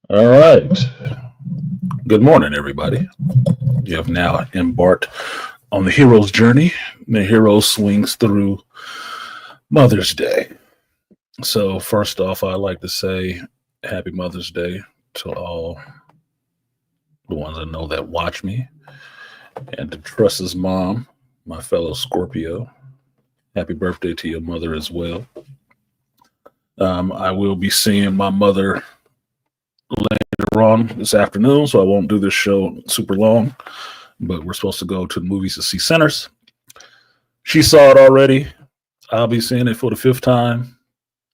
All right. Good morning, everybody. You have now embarked on the hero's journey. The hero swings through Mother's Day. So, first off, I'd like to say Happy Mother's Day to all the ones I know that watch me, and to Tress's mom, my fellow Scorpio. Happy birthday to your mother as well. I will be seeing my mother later on this afternoon, so I won't do this show super long. But we're supposed to go to the movies to see Sinners. She saw it already. I'll be seeing it for the fifth time.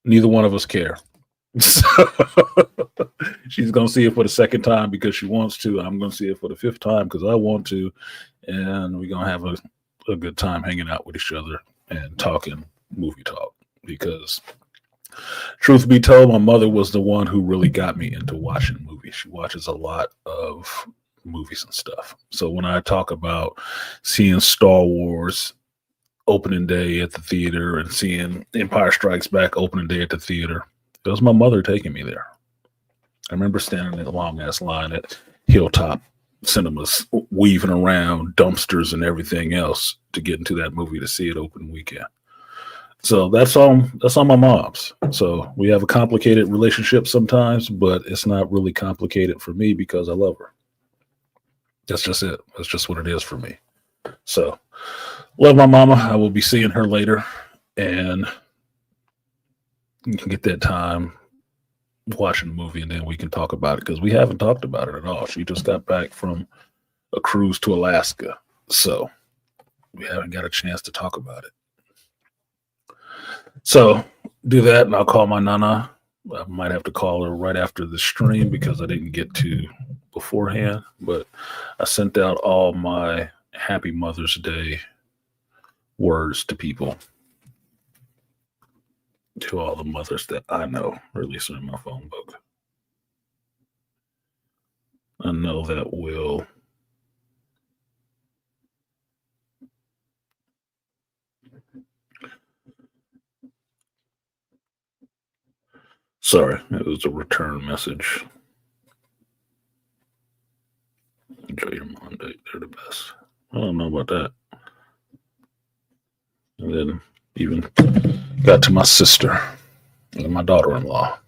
Neither one of us care. So she's going to see it for the second time because she wants to. I'm going to see it for the fifth time because I want to. And we're going to have a good time hanging out with each other and talking movie talk. Because, truth be told, my mother was the one who really got me into watching movies. She watches a lot of movies and stuff. So when I talk about seeing Star Wars opening day at the theater and seeing Empire Strikes Back opening day at the theater, it was my mother taking me there. I remember standing in a long ass line at Hilltop Cinemas, weaving around dumpsters and everything else to get into that movie to see it open weekend. So that's on my mom's. So we have a complicated relationship sometimes, but it's not really complicated for me because I love her. That's just it. That's just what it is for me. So love my mama. I will be seeing her later, and you can get that time watching the movie, and then we can talk about it because we haven't talked about it at all. She just got back from a cruise to Alaska, so we haven't got a chance to talk about it. So do that, and I'll call my nana. I might have to call her right after the stream because I didn't get to beforehand, but I sent out all my Happy Mother's Day words to people, to all the mothers that I know, or at least in my phone book. I know that will sorry, it was a return message. Enjoy your Monday. They're the best. I don't know about that. And then even got to my sister and my daughter-in-law.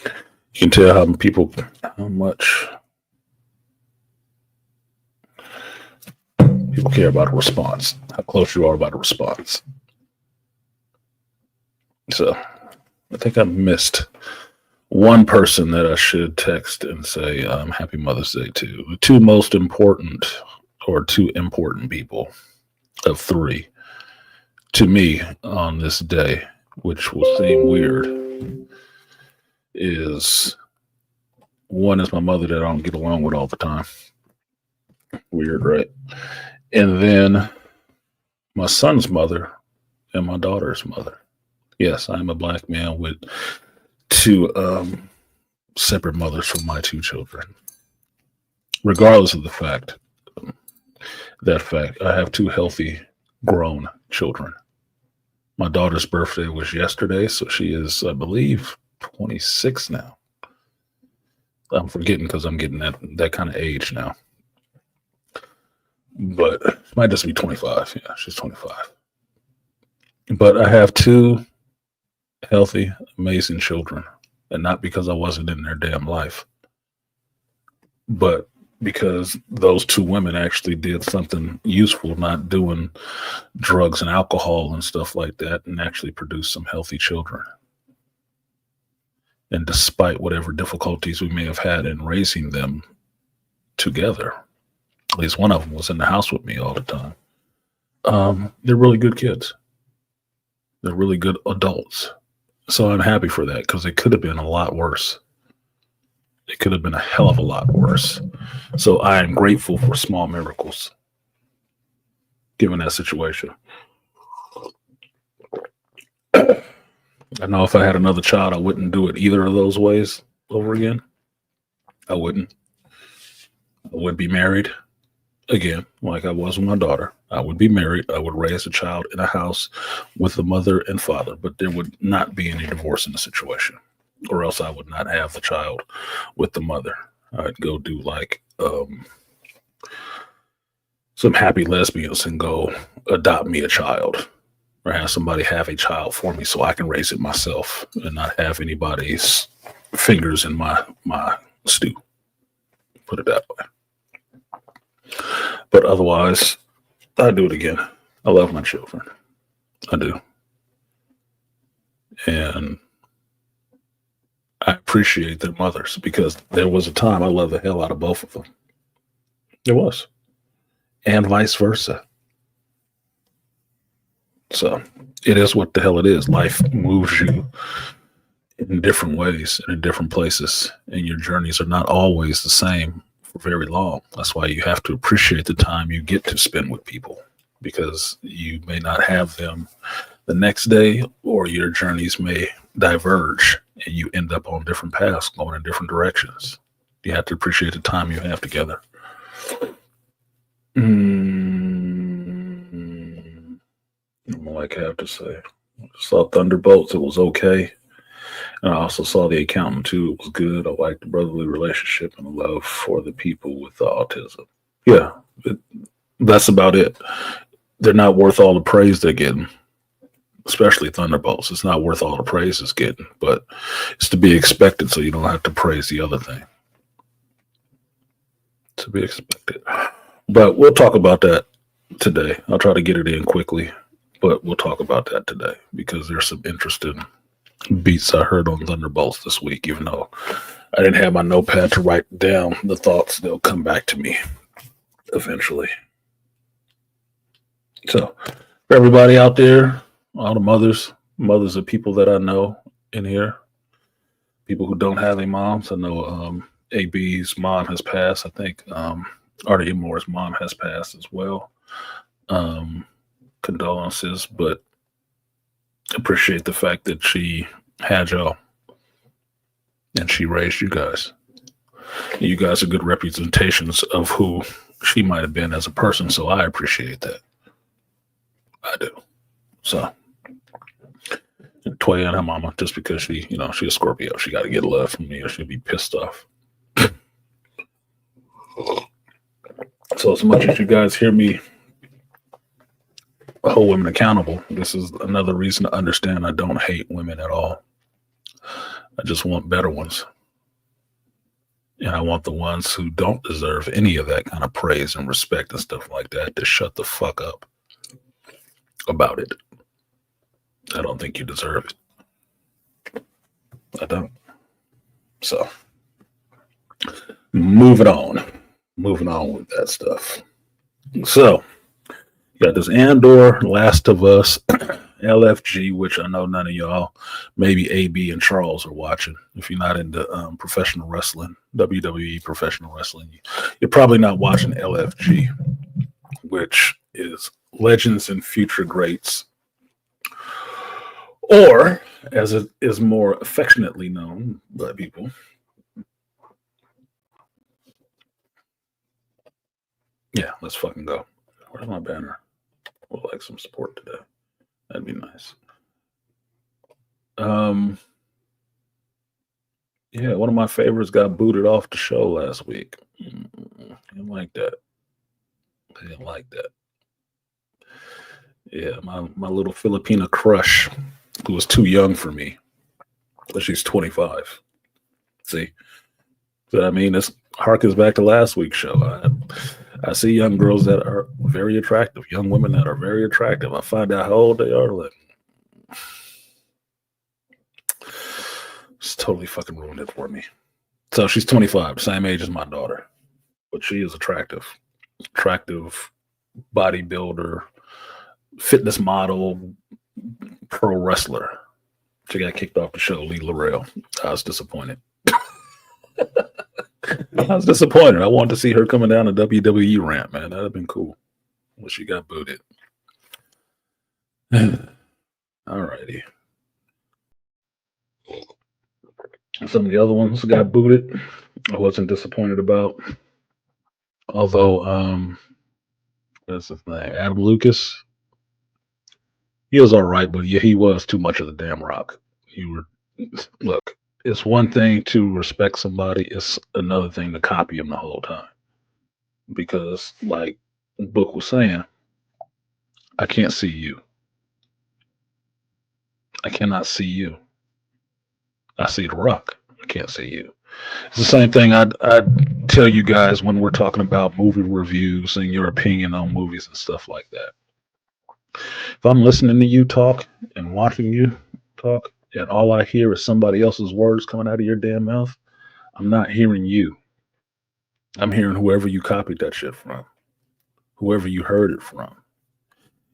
You can tell how much people care about a response, how close you are about a response. So I think I missed one person that I should text and say Happy Mother's Day to. The two important people of three to me on this day, which will seem weird, is one is my mother that I don't get along with all the time. Weird, right? And then my son's mother and my daughter's mother. Yes, I'm a black man with two separate mothers for my two children. Regardless of the fact, I have two healthy, grown children. My daughter's birthday was yesterday, so she is, I believe, 26 now. I'm forgetting because I'm getting that kind of age now. But it might just be 25. Yeah, she's 25. But I have two healthy, amazing children. And not because I wasn't in their damn life, but because those two women actually did something useful, not doing drugs and alcohol and stuff like that, and actually produced some healthy children. And despite whatever difficulties we may have had in raising them together, at least one of them was in the house with me all the time. They're really good kids. They're really good adults. So I'm happy for that because it could have been a lot worse. It could have been a hell of a lot worse. So I am grateful for small miracles given that situation. I know if I had another child, I wouldn't do it either of those ways over again. I wouldn't. I would be married again, like I was with my daughter. I would be married. I would raise a child in a house with the mother and father, but there would not be any divorce in the situation. or else I would not have the child with the mother. I'd go do like some happy lesbians and go adopt me a child or have somebody have a child for me so I can raise it myself and not have anybody's fingers in my stew. Put it that way. But otherwise, I do it again. I love my children. I do. And I appreciate their mothers because there was a time I loved the hell out of both of them. There was. And vice versa. So it is what the hell it is. Life moves you in different ways and in different places, and your journeys are not always the same for very long. That's why you have to appreciate the time you get to spend with people because you may not have them the next day, or your journeys may diverge and you end up on different paths going in different directions. You have to appreciate the time you have together. Like I have to say, I saw Thunderbolts. It was okay. And I also saw The Accountant too. It was good. I liked the brotherly relationship and the love for the people with the autism. Yeah, that's about it. They're not worth all the praise they're getting, especially Thunderbolts. It's not worth all the praise it's getting, but it's to be expected so you don't have to praise the other thing. To be expected. But we'll talk about that today. I'll try to get it in quickly, but we'll talk about that today because there's some interesting beats I heard on Thunderbolts this week, even though I didn't have my notepad to write down the thoughts. They'll come back to me eventually. So for everybody out there, all the mothers of people that I know in here, people who don't have a moms. I know AB's mom has passed. I think Artie Moore's mom has passed as well. Condolences, but appreciate the fact that she had y'all and she raised you guys. You guys are good representations of who she might have been as a person, so I appreciate that. I do. So Toya and her mama, just because she's a Scorpio, she got to get love from me or she'll be pissed off. So as much as you guys hear me hold women accountable, this is another reason to understand I don't hate women at all. I just want better ones. And I want the ones who don't deserve any of that kind of praise and respect and stuff like that to shut the fuck up about it. I don't think you deserve it. I don't. So, moving on with that stuff. So, you got this Andor, Last of Us, LFG, which I know none of y'all, maybe AB and Charles are watching. If you're not into professional wrestling, WWE professional wrestling, you're probably not watching LFG, which is Legends and Future Greats, or as it is more affectionately known by people, yeah, let's fucking go. Where's my banner? Would like some support today. That'd be nice. Yeah, one of my favorites got booted off the show last week. I didn't like that. Yeah, my little Filipina crush, who was too young for me, but she's 25. See, so I mean, this harkens back to last week's show. I see young girls that are very attractive, young women that are very attractive. I find out how old they are, like, it's totally fucking ruined it for me. So she's 25, same age as my daughter, but she is attractive bodybuilder, fitness model, pro wrestler. She got kicked off the show, Lee Laurel. I was disappointed. I wanted to see her coming down a WWE ramp, man. That'd have been cool. Well, she got booted. Alrighty. Some of the other ones got booted. I wasn't disappointed about. Although, what's his name? Adam Lucas. He was all right, but yeah, he was too much of the damn rock. Look, It's one thing to respect somebody, it's another thing to copy them the whole time. Because, like Book was saying, I can't see you. I cannot see you. I see the rock. I can't see you. It's the same thing I'd tell you guys when we're talking about movie reviews and your opinion on movies and stuff like that. If I'm listening to you talk and watching you talk, and all I hear is somebody else's words coming out of your damn mouth, I'm not hearing you. I'm hearing whoever you copied that shit from, whoever you heard it from.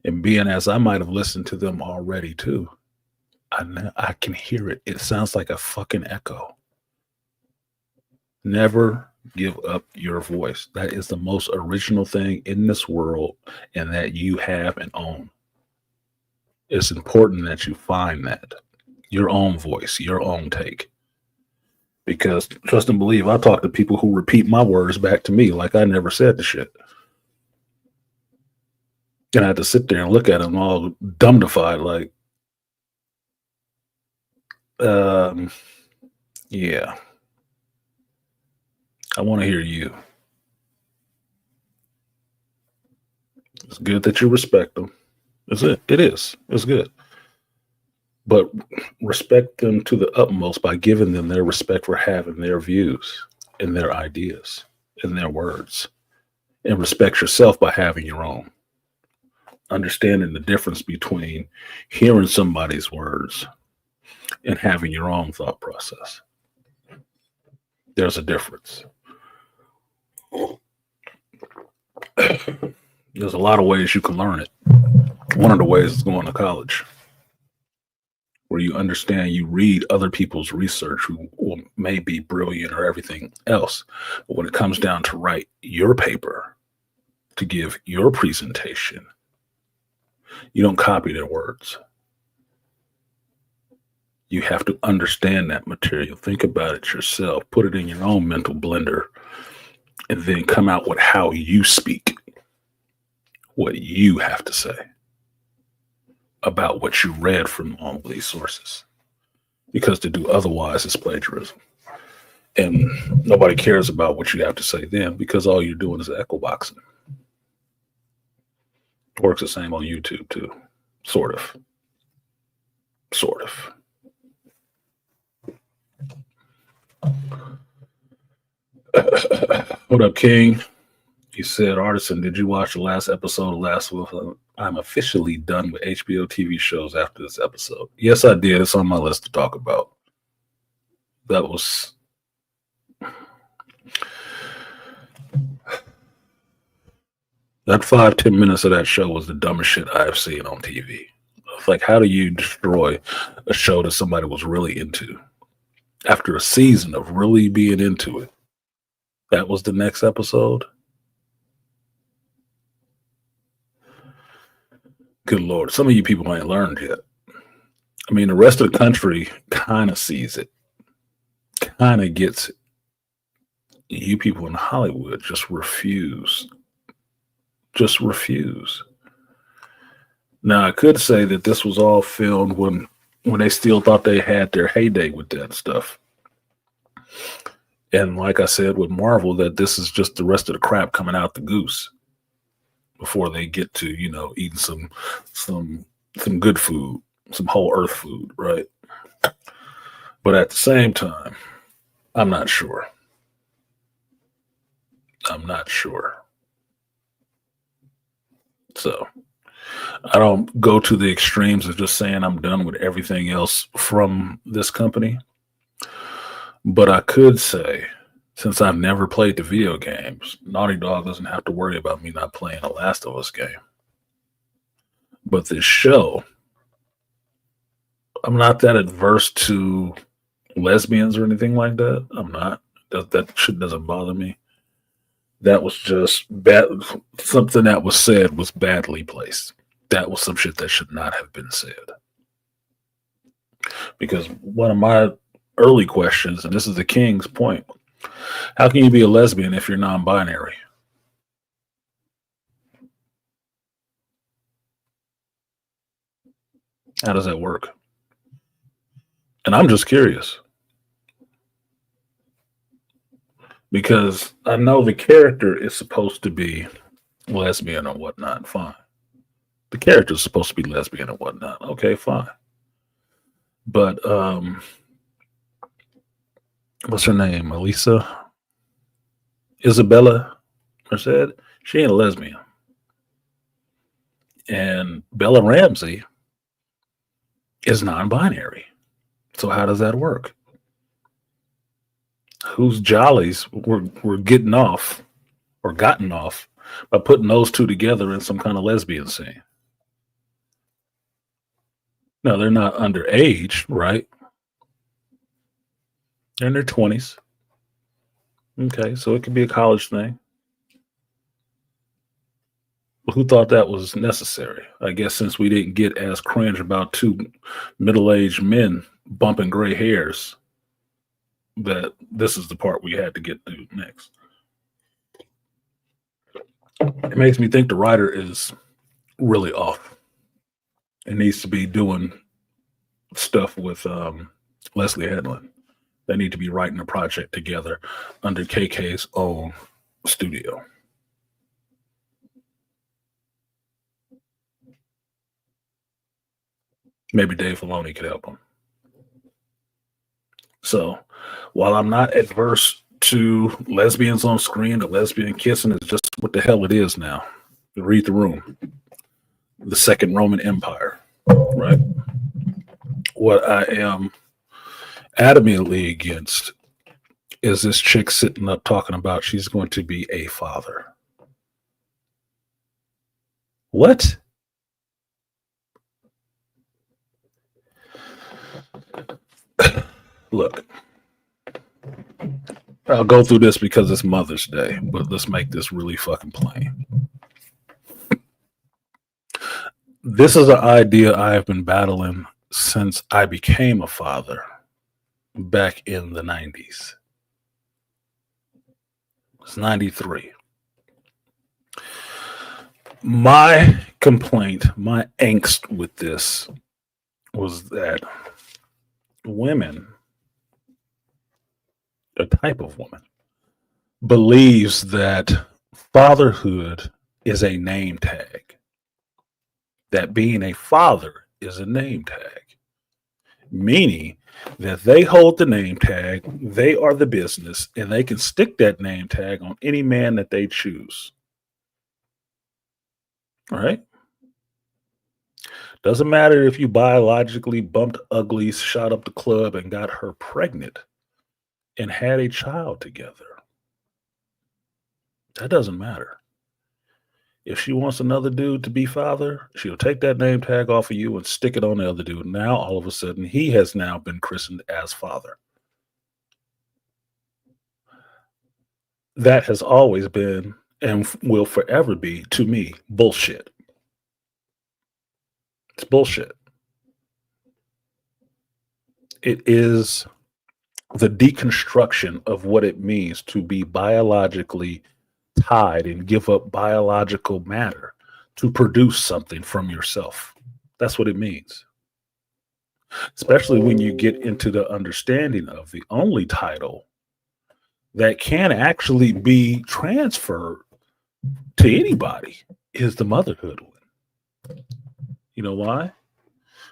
And being as I might have listened to them already too, I can hear it. It sounds like a fucking echo. Never give up your voice. That is the most original thing in this world and that you have and own. It's important that you find that your own voice, your own take. Because trust and believe, I talk to people who repeat my words back to me like I never said the shit. And I had to sit there and look at them all dumbified, like, um, yeah, I want to hear you. It's good that you respect them. It's it. It is. It's good. But respect them to the utmost by giving them their respect for having their views and their ideas and their words. And respect yourself by having your own. Understanding the difference between hearing somebody's words and having your own thought process. There's a difference. There's a lot of ways you can learn it. One of the ways is going to college, where you understand, you read other people's research who may be brilliant or everything else. But when it comes down to write your paper, to give your presentation, you don't copy their words. You have to understand that material, think about it yourself, put it in your own mental blender, and then come out with how you speak, what you have to say about what you read from all these sources. Because to do otherwise is plagiarism. And nobody cares about what you have to say then because all you're doing is echo boxing. Works the same on YouTube too. Sort of. Sort of. What up, King? He said, Artisan, did you watch the last episode of Last Wolf? I'm officially done with HBO TV shows after this episode. Yes, I did. It's on my list to talk about. That was that 5-10 minutes of that show was the dumbest shit I have seen on TV. It's like, how do you destroy a show that somebody was really into after a season of really being into it? That was the next episode. Good Lord. Some of you people ain't learned yet. I mean, the rest of the country kind of sees it, kind of gets it. You people in Hollywood just refuse. Just refuse. Now, I could say that this was all filmed when they still thought they had their heyday with that stuff. And like I said with Marvel, that this is just the rest of the crap coming out the goose before they get to, eating some good food, some whole earth food, right? But at the same time, I'm not sure. I'm not sure. So I don't go to the extremes of just saying I'm done with everything else from this company. But I could say, since I've never played the video games, Naughty Dog doesn't have to worry about me not playing a Last of Us game. But this show, I'm not that adverse to lesbians or anything like that. I'm not. That shit doesn't bother me. That was just bad. Something that was said was badly placed. That was some shit that should not have been said. Because one of my early questions, and this is the King's point, how can you be a lesbian if you're non-binary? How does that work? And I'm just curious. Because I know the character is supposed to be lesbian or whatnot. Fine. The character is supposed to be lesbian or whatnot. Okay, fine. But what's her name? Elisa Isabella Merced. She ain't a lesbian. And Bella Ramsey is non-binary. So how does that work? Whose jollies were getting off or gotten off by putting those two together in some kind of lesbian scene? No, they're not underage, right? They're in their 20s. Okay, so it could be a college thing. Well, who thought that was necessary? I guess since we didn't get as cringe about two middle-aged men bumping gray hairs, that this is the part we had to get to next. It makes me think the writer is really off. It needs to be doing stuff with Leslie Headland. They need to be writing a project together under KK's own studio. Maybe Dave Filoni could help them. So, while I'm not adverse to lesbians on screen, the lesbian kissing is just what the hell it is now. Read the room. The Second Roman Empire, right? What I am adamantly against is this chick sitting up talking about she's going to be a father. What? Look, I'll go through this because it's Mother's Day, but let's make this really fucking plain. This is an idea I have been battling since I became a father back in the 90s. It's 93. My complaint, my angst with this was that women, a type of woman, believes that fatherhood is a name tag. That being a father is a name tag. Meaning that they hold the name tag, they are the business, and they can stick that name tag on any man that they choose. All right? Doesn't matter if you biologically bumped ugly, shot up the club, and got her pregnant and had a child together. That doesn't matter. If she wants another dude to be father, she'll take that name tag off of you and stick it on the other dude. Now, all of a sudden, he has now been christened as father. That has always been and will forever be, to me, bullshit. It's bullshit. It is the deconstruction of what it means to be biologically tied and give up biological matter to produce something from yourself. That's what it means. Especially when you get into the understanding of the only title that can actually be transferred to anybody is the motherhood one. You know why?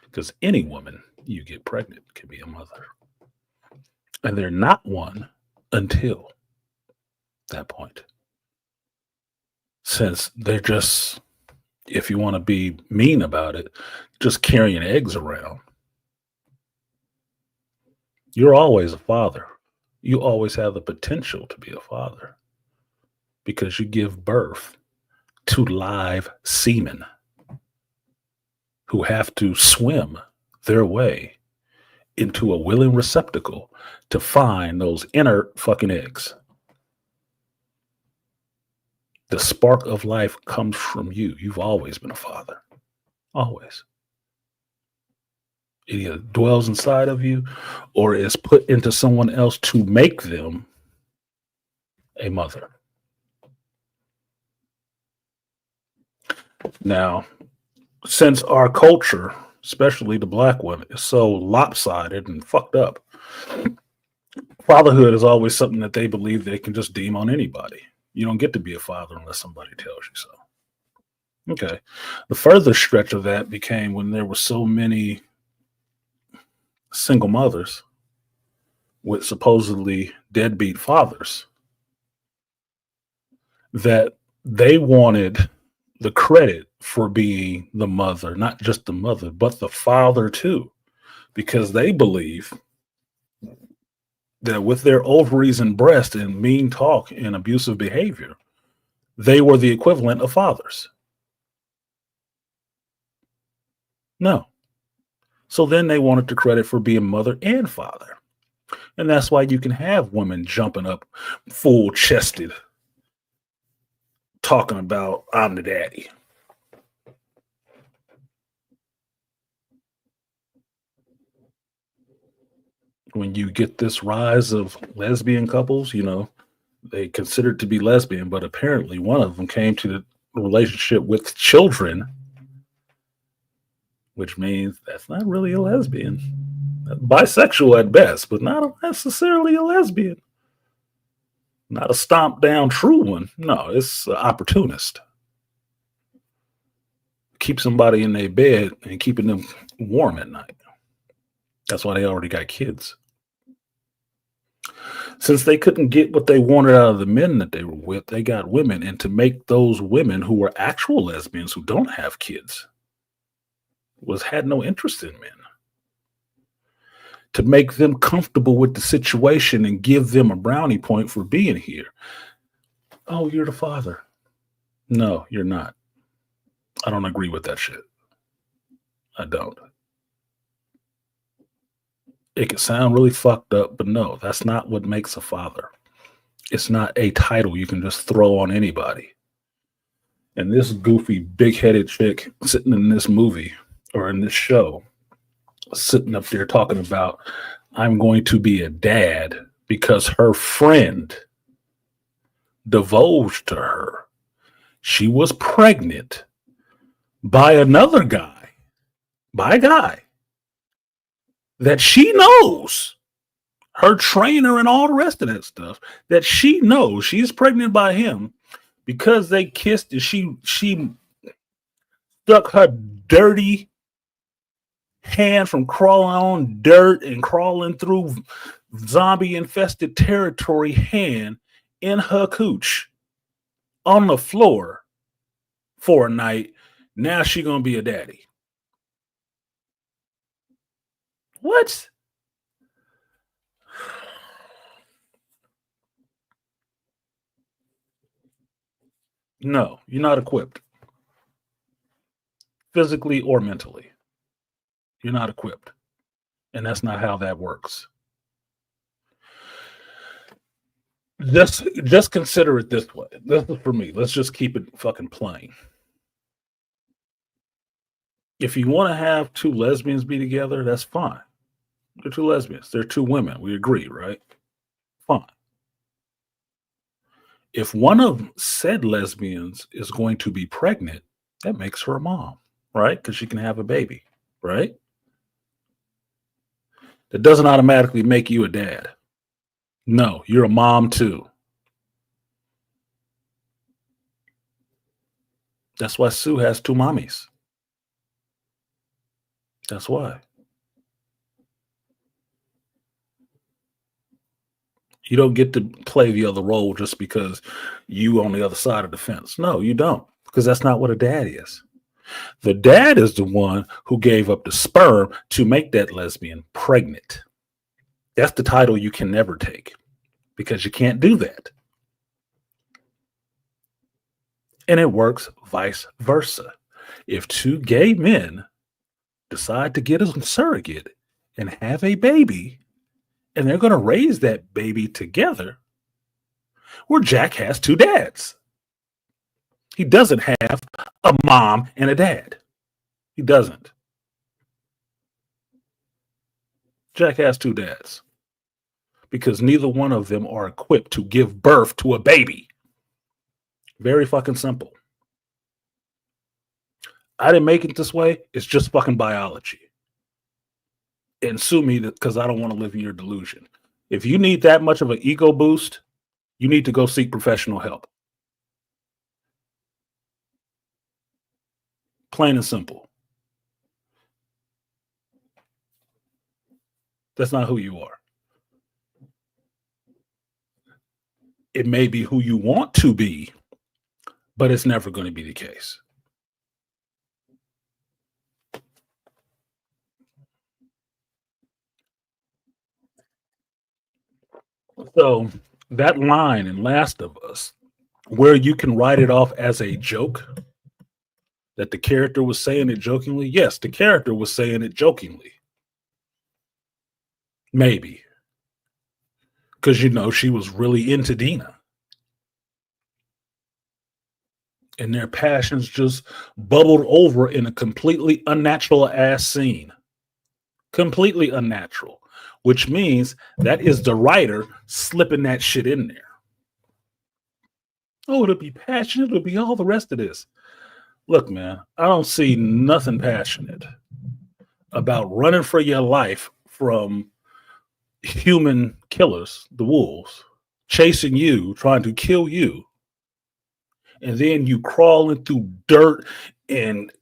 Because any woman you get pregnant can be a mother. And they're not one until that point. Since they're just, if you want to be mean about it, just carrying eggs around. You're always a father. You always have the potential to be a father because you give birth to live semen who have to swim their way into a willing receptacle to find those inert fucking eggs. The spark of life comes from you. You've always been a father. Always. It either dwells inside of you or is put into someone else to make them a mother. Now, since our culture, especially the black one, is so lopsided and fucked up, Fatherhood is always something that they believe they can just deem on anybody. You don't get to be a father unless somebody tells you so. Okay. The further stretch of that became when there were so many single mothers with supposedly deadbeat fathers that they wanted the credit for being the mother, not just the mother, but the father too, because they believe that with their ovaries and breast and mean talk and abusive behavior, they were the equivalent of fathers. No. So then they wanted the credit for being mother and father. And that's why you can have women jumping up full chested talking about, I'm the daddy. When you get this rise of lesbian couples, they considered to be lesbian, but apparently one of them came to the relationship with children, which means that's not really a lesbian. Bisexual at best, but not necessarily a lesbian. Not a stomp down true one. No, it's an opportunist. Keep somebody in their bed and keeping them warm at night. That's why they already got kids. Since they couldn't get what they wanted out of the men that they were with, they got women. And to make those women who were actual lesbians who don't have kids had no interest in men. To make them comfortable with the situation and give them a brownie point for being here. Oh, you're the father. No, you're not. I don't agree with that shit. I don't. It can sound really fucked up, but no, that's not what makes a father. It's not a title you can just throw on anybody. And this goofy, big-headed chick sitting in this movie or in this show, sitting up there talking about, I'm going to be a dad because her friend divulged to her she was pregnant by another guy, by a guy that she knows, her trainer and all the rest of that stuff, that she knows she's pregnant by him because they kissed and she stuck her dirty hand from crawling on dirt and crawling through zombie infested territory hand in her cooch on the floor for a night. Now she gonna be a daddy. What? No, you're not equipped. Physically or mentally. You're not equipped. And that's not how that works. Just consider it this way. This is for me. Let's just keep it fucking plain. If you want to have two lesbians be together, that's fine. They're two lesbians. They're two women. We agree, right? Fine. If one of said lesbians is going to be pregnant, that makes her a mom, right? Because she can have a baby, right? That doesn't automatically make you a dad. No, you're a mom too. That's why Sue has two mommies. That's why. You don't get to play the other role just because you on the other side of the fence. No, you don't, because that's not what a dad is. The dad is the one who gave up the sperm to make that lesbian pregnant. That's the title you can never take because you can't do that. And it works vice versa. If two gay men decide to get a surrogate and have a baby, and they're going to raise that baby together, where Jack has two dads. He doesn't have a mom and a dad. He doesn't. Jack has two dads because neither one of them are equipped to give birth to a baby. Very fucking simple. I didn't make it this way. It's just fucking biology. And sue me because I don't want to live in your delusion. If you need that much of an ego boost, you need to go seek professional help. Plain and simple. That's not who you are. It may be who you want to be, but it's never going to be the case. So that line in Last of Us, where you can write it off as a joke, that the character was saying it jokingly. Yes, the character was saying it jokingly. Maybe. Because, she was really into Dina. And their passions just bubbled over in a completely unnatural ass scene. Completely unnatural. Which means that is the writer slipping that shit in there. Oh, it'll be passionate. It'll be all the rest of this. Look, man, I don't see nothing passionate about running for your life from human killers, the wolves, chasing you, trying to kill you, and then you crawling through dirt and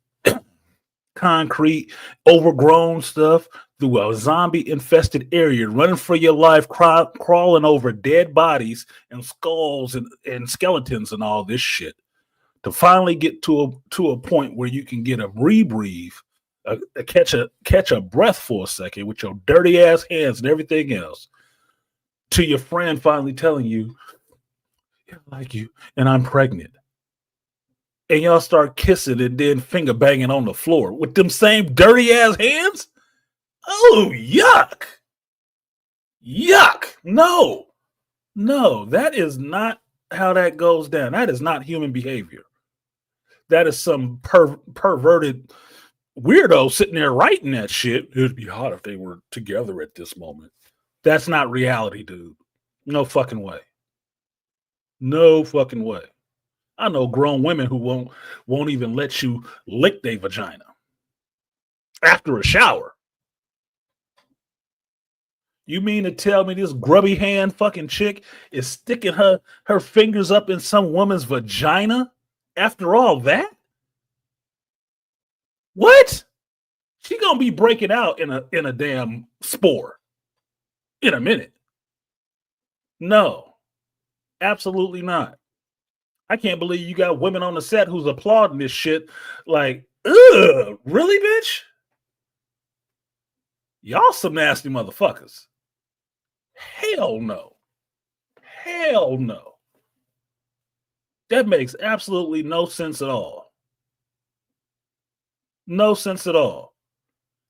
concrete, overgrown stuff through a zombie infested area, running for your life, crawling over dead bodies and skulls and skeletons and all this shit to finally get to a point where you can get a rebreathe, catch a breath for a second with your dirty ass hands and everything else, to your friend finally telling you, I like you and I'm pregnant. And y'all start kissing and then finger banging on the floor with them same dirty ass hands? Oh, yuck. Yuck. No, that is not how that goes down. That is not human behavior. That is some perverted weirdo sitting there writing that shit. It'd be hot if they were together at this moment. That's not reality, dude. No fucking way. No fucking way. I know grown women who won't even let you lick their vagina after a shower. You mean to tell me this grubby hand fucking chick is sticking her fingers up in some woman's vagina after all that? What? She gonna be breaking out in a damn spore in a minute. No, absolutely not. I can't believe you got women on the set who's applauding this shit. Like, ugh, really, bitch? Y'all some nasty motherfuckers. Hell no. Hell no. That makes absolutely no sense at all. No sense at all.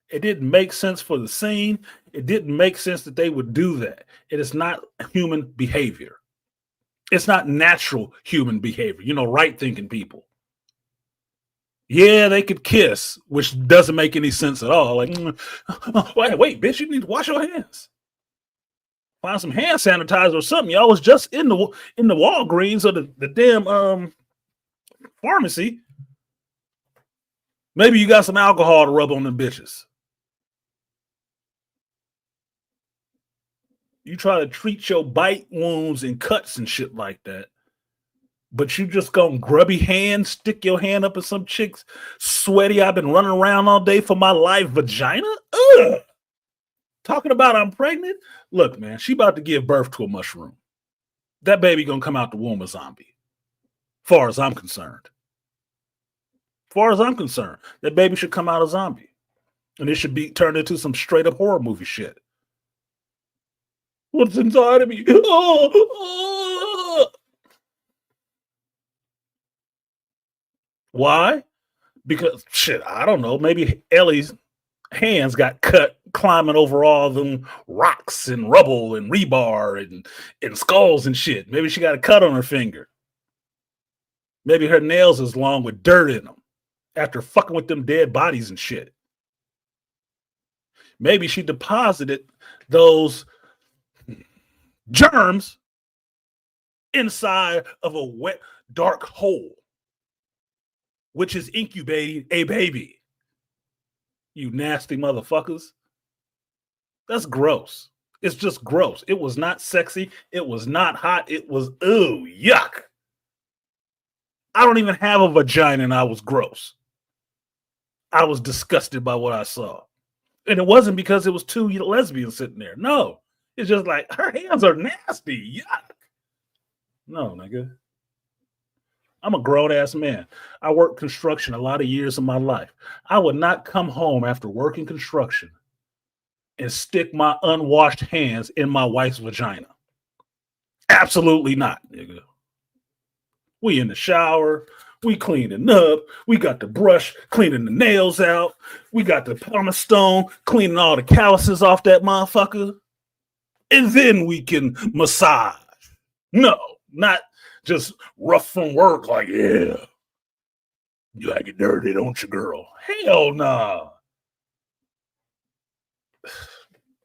It didn't make sense for the scene. It didn't make sense that they would do that. It is not human behavior. It's not natural human behavior. Right thinking people. Yeah, they could kiss, which doesn't make any sense at all. Like, wait, bitch, you need to wash your hands. Find some hand sanitizer or something. Y'all was just in the Walgreens or the damn pharmacy. Maybe you got some alcohol to rub on them bitches. You try to treat your bite wounds and cuts and shit like that. But you just gonna grubby hand, stick your hand up in some chick's sweaty, I've been running around all day for my life vagina? Ugh. Talking about I'm pregnant? Look, man, she about to give birth to a mushroom. That baby gonna come out the womb a zombie. Far as I'm concerned. That baby should come out a zombie. And it should be turned into some straight up horror movie shit. What's inside of me? Why? Because shit, I don't know. Maybe Ellie's hands got cut climbing over all them rocks and rubble and rebar and skulls and shit. Maybe she got a cut on her finger. Maybe her nails is long with dirt in them after fucking with them dead bodies and shit. Maybe she deposited those germs inside of a wet, dark hole, which is incubating a baby. You nasty motherfuckers. That's gross. It's just gross. It was not sexy. It was not hot. It was, ooh, yuck. I don't even have a vagina and I was gross. I was disgusted by what I saw. And it wasn't because it was two lesbians sitting there. No. It's just like, her hands are nasty. Yuck. No, nigga. I'm a grown-ass man. I worked construction a lot of years of my life. I would not come home after working construction and stick my unwashed hands in my wife's vagina. Absolutely not, nigga. We in the shower. We cleaning up. We got the brush cleaning the nails out. We got the pumice stone cleaning all the calluses off that motherfucker. And then we can massage. No, not just rough from work like, yeah. You like it dirty, don't you, girl? Hell nah.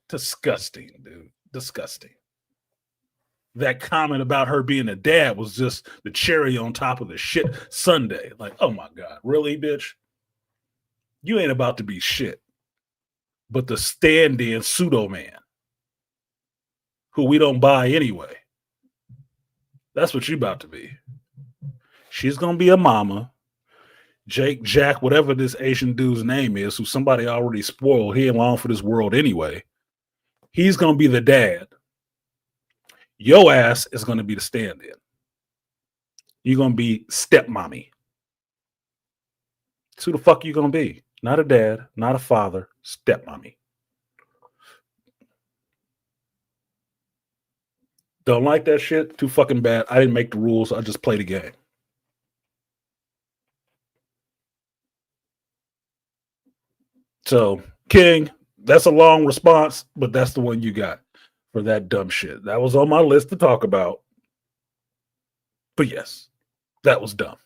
Disgusting, dude. Disgusting. That comment about her being a dad was just the cherry on top of the shit sundae. Like, oh my God, really, bitch? You ain't about to be shit. But the stand-in pseudo man who we don't buy anyway. That's what you about to be. She's going to be a mama. Jake, Jack, whatever this Asian dude's name is, who somebody already spoiled, he ain't long for this world anyway. He's going to be the dad. Your ass is going to be the stand-in. You're going to be stepmommy. That's who the fuck you going to be. Not a dad, not a father, stepmommy. Don't like that shit? Too fucking bad. I didn't make the rules. I just play the game. So, King, that's a long response, but that's the one you got for that dumb shit. That was on my list to talk about. But yes, that was dumb.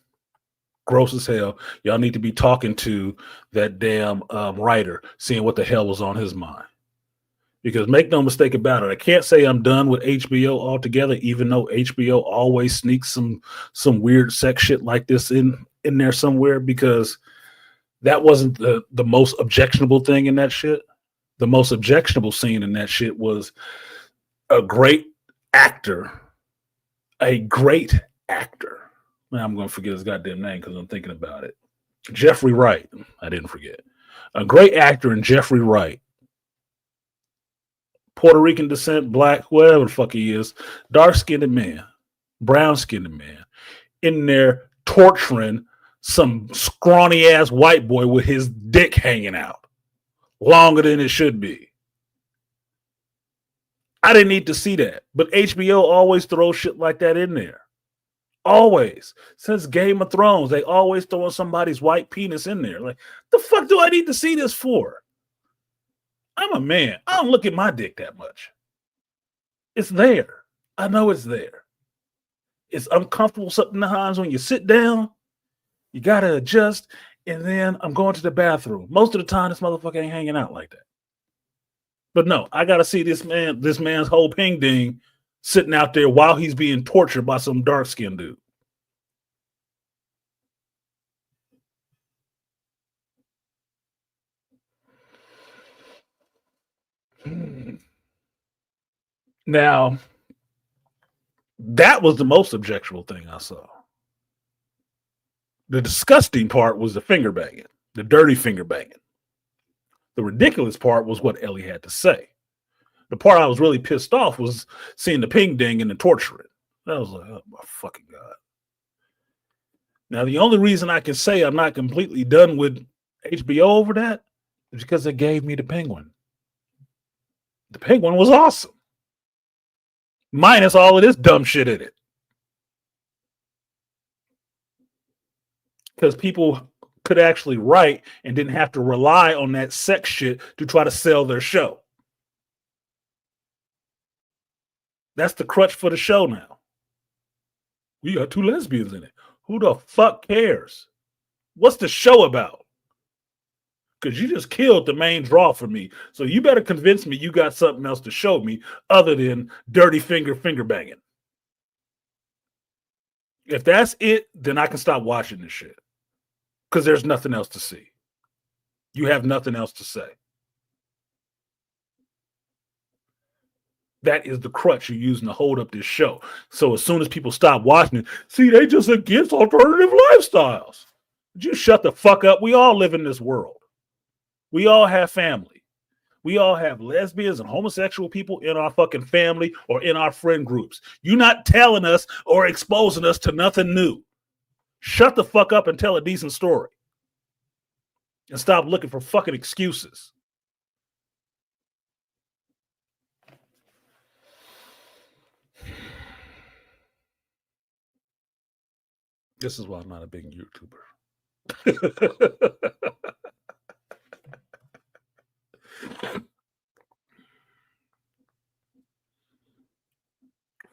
Gross as hell. Y'all need to be talking to that damn writer, seeing what the hell was on his mind. Because make no mistake about it, I can't say I'm done with HBO altogether, even though HBO always sneaks some weird sex shit like this in there somewhere, because that wasn't the most objectionable thing in that shit. The most objectionable scene in that shit was a great actor. Now, I'm going to forget his goddamn name because I'm thinking about it. Jeffrey Wright. I didn't forget. A great actor in Jeffrey Wright. Puerto Rican descent, black, whatever the fuck he is. Dark-skinned man. Brown-skinned man. In there torturing some scrawny-ass white boy with his dick hanging out. Longer than it should be. I didn't need to see that. But HBO always throws shit like that in there. Always. Since Game of Thrones, they always throwing somebody's white penis in there. Like, the fuck do I need to see this for? I'm a man. I don't look at my dick that much. It's there. I know it's there. It's uncomfortable sometimes when you sit down. You got to adjust. And then I'm going to the bathroom. Most of the time, this motherfucker ain't hanging out like that. But no, I got to see this man's whole ping ding sitting out there while he's being tortured by some dark-skinned dude. Now, that was the most objectionable thing I saw. The disgusting part was the finger banging, the dirty finger banging. The ridiculous part was what Ellie had to say. The part I was really pissed off was seeing the ping ding and the torturing. I was like, oh my fucking God. Now, the only reason I can say I'm not completely done with HBO over that is because they gave me the Penguin. The Penguin was awesome. Minus all of this dumb shit in it. Because people could actually write and didn't have to rely on that sex shit to try to sell their show. That's the crutch for the show now. We got two lesbians in it. Who the fuck cares? What's the show about? Because you just killed the main draw for me. So you better convince me you got something else to show me other than dirty finger banging. If that's it, then I can stop watching this shit. Because there's nothing else to see. You have nothing else to say. That is the crutch you're using to hold up this show. So as soon as people stop watching it, see, they just against alternative lifestyles. Would you shut the fuck up? We all live in this world. We all have family. We all have lesbians and homosexual people in our fucking family or in our friend groups. You're not telling us or exposing us to nothing new. Shut the fuck up and tell a decent story. And stop looking for fucking excuses. This is why I'm not a big YouTuber.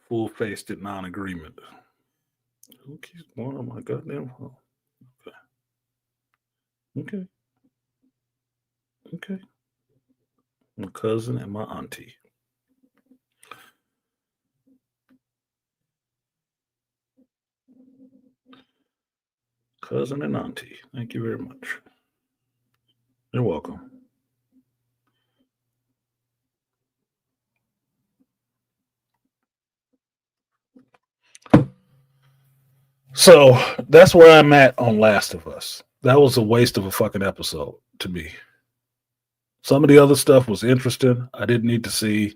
Full-faced non-agreement. Who keeps blowing on my goddamn phone? Okay. Okay. My cousin and my auntie. Cousin and auntie. Thank you very much. You're welcome. So that's where I'm at on Last of Us. That was a waste of a fucking episode to me. Some of the other stuff was interesting. I didn't need to see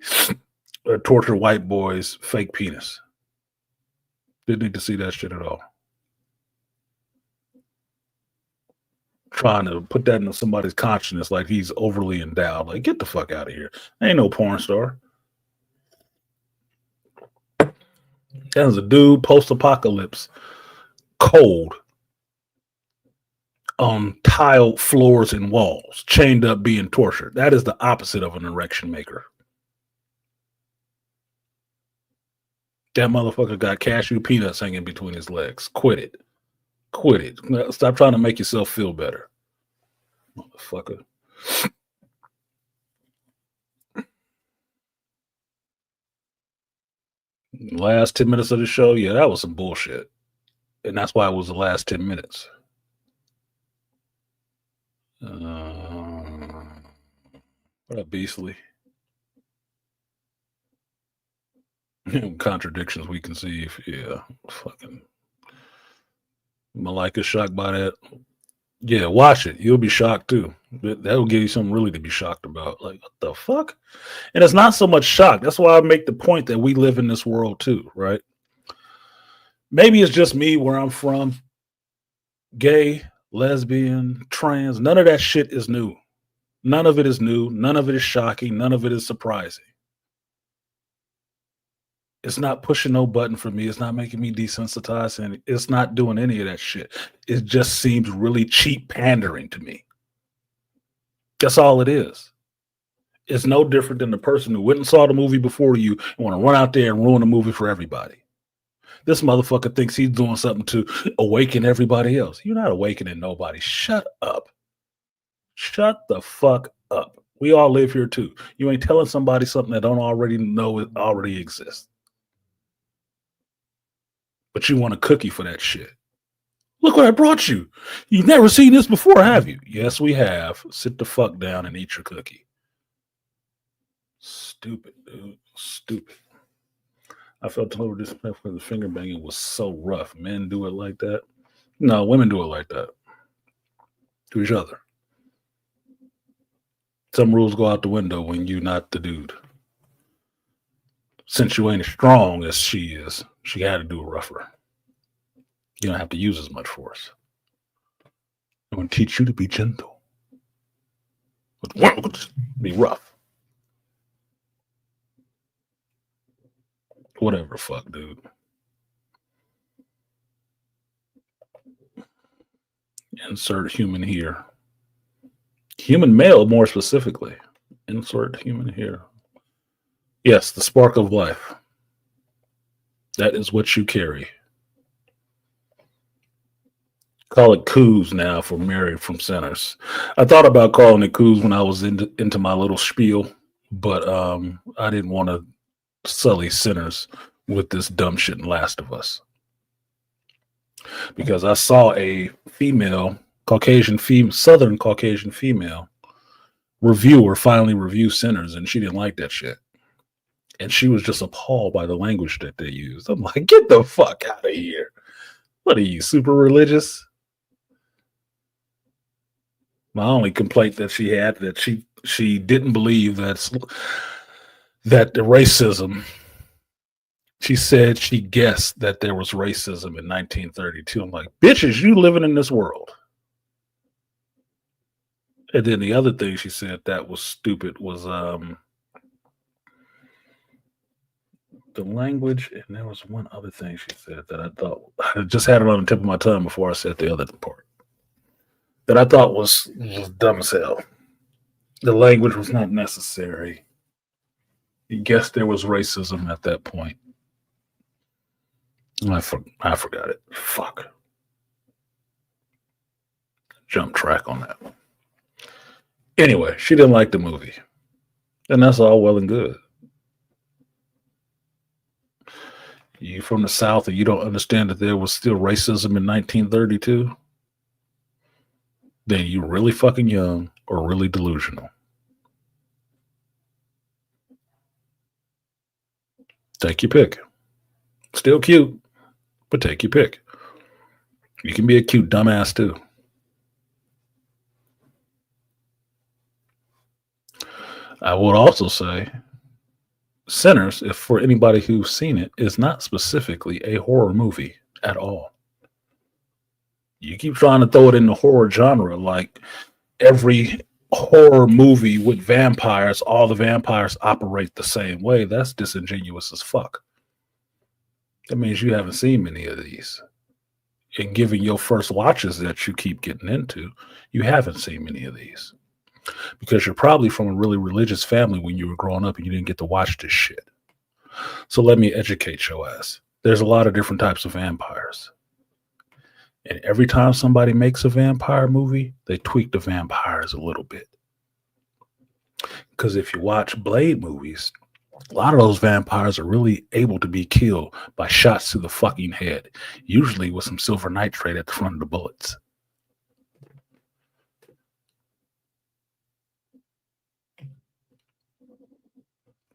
a torture white boy's fake penis. Didn't need to see that shit at all. Trying to put that into somebody's consciousness like he's overly endowed. Like, get the fuck out of here. Ain't no porn star. That was a dude post-apocalypse, cold, on tiled floors and walls, chained up being tortured. That is the opposite of an erection maker. That motherfucker got cashew peanuts hanging between his legs. Quit it. Quit it. Stop trying to make yourself feel better. Motherfucker. Last 10 minutes of the show, yeah, that was some bullshit. And that's why it was the last 10 minutes. What up, Beastly? Contradictions we conceive. Yeah, fucking. Malika's shocked by that. Yeah, watch it. You'll be shocked too. That will give you something really to be shocked about. Like, what the fuck? And it's not so much shock. That's why I make the point that we live in this world too, right? Maybe it's just me where I'm from. Gay, lesbian, trans, none of that shit is new. None of it is new. None of it is shocking. None of it is surprising. It's not pushing no button for me. It's not making me desensitized, and it's not doing any of that shit. It just seems really cheap pandering to me. That's all it is. It's no different than the person who went and saw the movie before you and want to run out there and ruin the movie for everybody. This motherfucker thinks he's doing something to awaken everybody else. You're not awakening nobody. Shut up. Shut the fuck up. We all live here too. You ain't telling somebody something that don't already know it already exists. But you want a cookie for that shit. Look what I brought you. You've never seen this before, have you? Yes, we have. Sit the fuck down and eat your cookie. Stupid, dude. Stupid. I felt total disrespect for the finger banging was so rough. Men do it like that. No, women do it like that. To each other. Some rules go out the window when you're not the dude. Since you ain't as strong as she is, she had to do it rougher. You don't have to use as much force. I'm going to teach you to be gentle. But be rough. Whatever, fuck, dude. Insert human here. Human male, more specifically. Insert human here. Yes, the spark of life. That is what you carry. Call it coos now for Mary from Sinners. I thought about calling it coos when I was into my little spiel, but I didn't want to sully Sinners with this dumb shit in Last of Us. Because I saw a female, Southern Caucasian female reviewer finally review Sinners, and she didn't like that shit. And she was just appalled by the language that they used. I'm like, get the fuck out of here. What are you, super religious? My only complaint that she had that she didn't believe that the racism. She said she guessed that there was racism in 1932. I'm like, bitches, you living in this world. And then the other thing she said that was stupid was the language, and there was one other thing she said that I thought I just had it on the tip of my tongue before I said the other part that I thought was dumb as hell. The language was not necessary. You guessed there was racism at that point. I forgot it. Fuck. Jump track on that. Anyway, she didn't like the movie. And that's all well and good. You from the South and you don't understand that there was still racism in 1932? Then you're really fucking young or really delusional. Take your pick. Still cute, but take your pick. You can be a cute dumbass too. I would also say Sinners, if for anybody who's seen it, is not specifically a horror movie at all. You keep trying to throw it in the horror genre like every horror movie with vampires, all the vampires operate the same way. That's disingenuous as fuck. That means you haven't seen many of these. And given your first watches that you keep getting into, you haven't seen many of these. Because you're probably from a really religious family when you were growing up and you didn't get to watch this shit. So let me educate your ass. There's a lot of different types of vampires. And every time somebody makes a vampire movie, they tweak the vampires a little bit. Because if you watch Blade movies, a lot of those vampires are really able to be killed by shots to the fucking head, usually with some silver nitrate at the front of the bullets.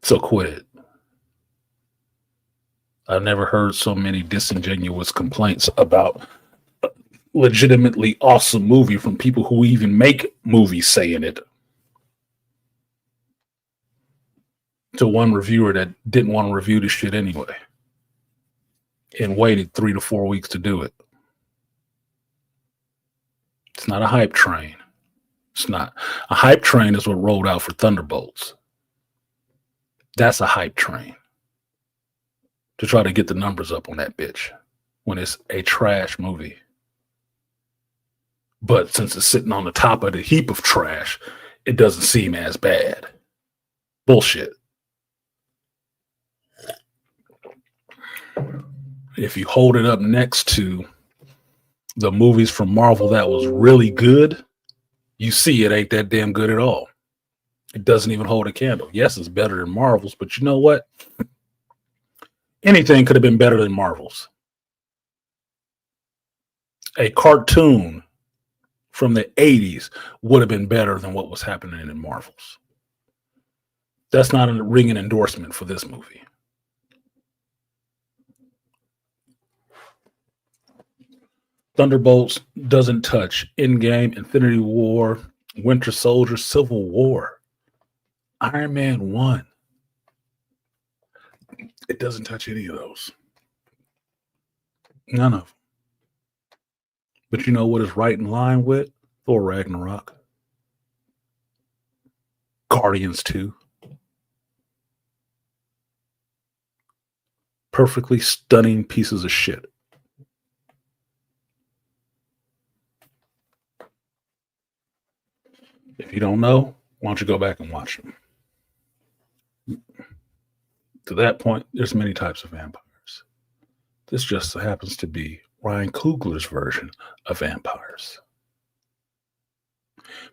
So quit it. I've never heard so many disingenuous complaints about a legitimately awesome movie from people who even make movies saying it. To one reviewer that didn't want to review the shit anyway and waited 3 to 4 weeks to do it. It's not a hype train. It's not. A hype train is what rolled out for Thunderbolts. That's a hype train. To try to get the numbers up on that bitch when it's a trash movie. But since it's sitting on the top of the heap of trash, it doesn't seem as bad. Bullshit. If you hold it up next to the movies from Marvel that was really good, you see it ain't that damn good at all. It doesn't even hold a candle. Yes, it's better than Marvel's, but you know what? Anything could have been better than Marvel's. A cartoon from the 80s would have been better than what was happening in Marvel's. That's not a ringing endorsement for this movie. Thunderbolts doesn't touch Endgame, Infinity War, Winter Soldier, Civil War, Iron Man 1. It doesn't touch any of those. None of them. But you know what is right in line with Thor Ragnarok? Guardians 2. Perfectly stunning pieces of shit. If you don't know, why don't you go back and watch them? To that point, there's many types of vampires. This just happens to be Ryan Coogler's version of vampires.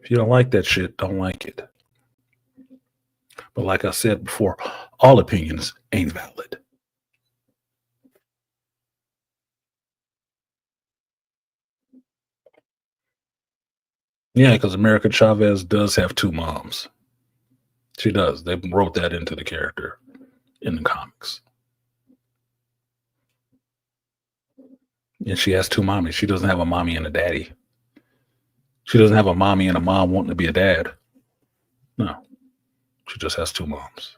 If you don't like that shit, don't like it. But like I said before, all opinions ain't valid. Yeah, because America Chavez does have two moms. She does. They wrote that into the character. in the comics. And she has two mommies. She doesn't have a mommy and a daddy. She doesn't have a mommy and a mom wanting to be a dad. No, she just has two moms.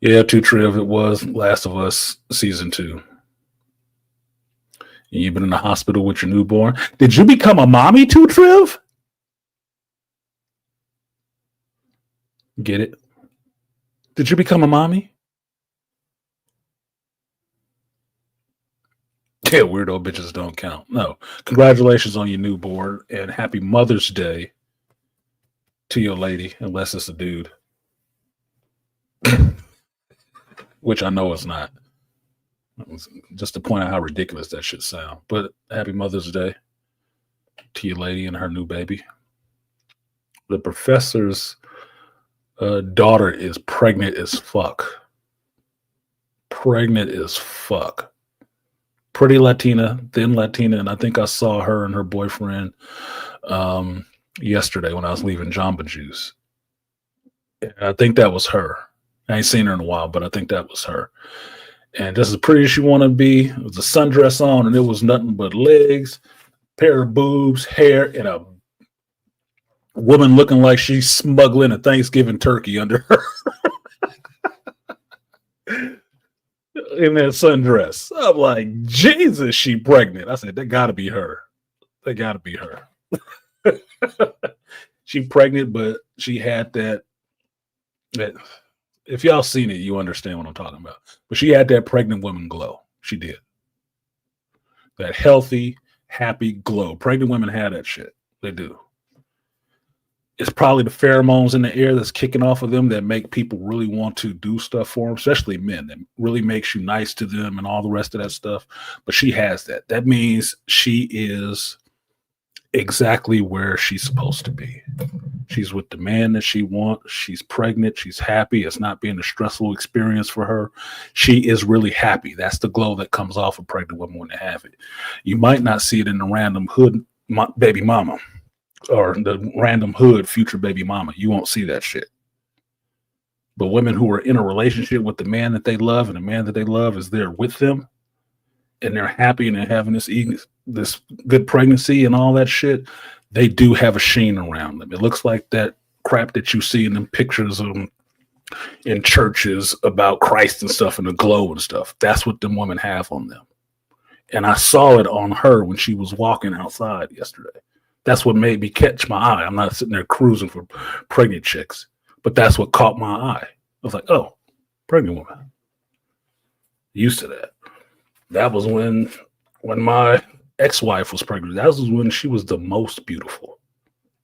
Yeah, too Triv. It was Last of Us season 2. And you've been in the hospital with your newborn. Did you become a mommy too, Triv? Get it? Did you become a mommy? Yeah, weirdo bitches don't count. No. Congratulations on your newborn and happy Mother's Day to your lady, unless it's a dude. Which I know it's not. Just to point out how ridiculous that should sound. But happy Mother's Day to your lady and her new baby. The professor's daughter is pregnant as fuck. Pregnant as fuck. Pretty Latina, thin Latina, and I think I saw her and her boyfriend yesterday when I was leaving Jamba Juice. I think that was her. I ain't seen her in a while, but I think that was her. And just as pretty as she want to be, it was a sundress on, and it was nothing but legs, pair of boobs, hair, and a woman looking like she's smuggling a Thanksgiving turkey under her. In that sundress. I'm like, Jesus, she pregnant. I said, that gotta be her. That gotta be her. She pregnant, but she had that if y'all seen it, you understand what I'm talking about. But she had that pregnant woman glow. She did. That healthy, happy glow. Pregnant women have that shit. They do. It's probably the pheromones in the air that's kicking off of them that make people really want to do stuff for them, especially men. That really makes you nice to them and all the rest of that stuff. But she has that. That means she is exactly where she's supposed to be. She's with the man that she wants. She's pregnant. She's happy. It's not being a stressful experience for her. She is really happy. That's the glow that comes off of pregnant women when they have it. You might not see it in the random hood baby mama or the random hood future baby mama. You won't see that shit. But women who are in a relationship with the man that they love and the man that they love is there with them and they're happy and they're having this good pregnancy and all that shit, they do have a sheen around them. It looks like that crap that you see in them pictures in churches about Christ and stuff and the glow and stuff. That's what them women have on them. And I saw it on her when she was walking outside yesterday. That's what made me catch my eye. I'm not sitting there cruising for pregnant chicks, but that's what caught my eye. I was like, oh, pregnant woman. Used to that. That was when my ex-wife was pregnant. That was when she was the most beautiful.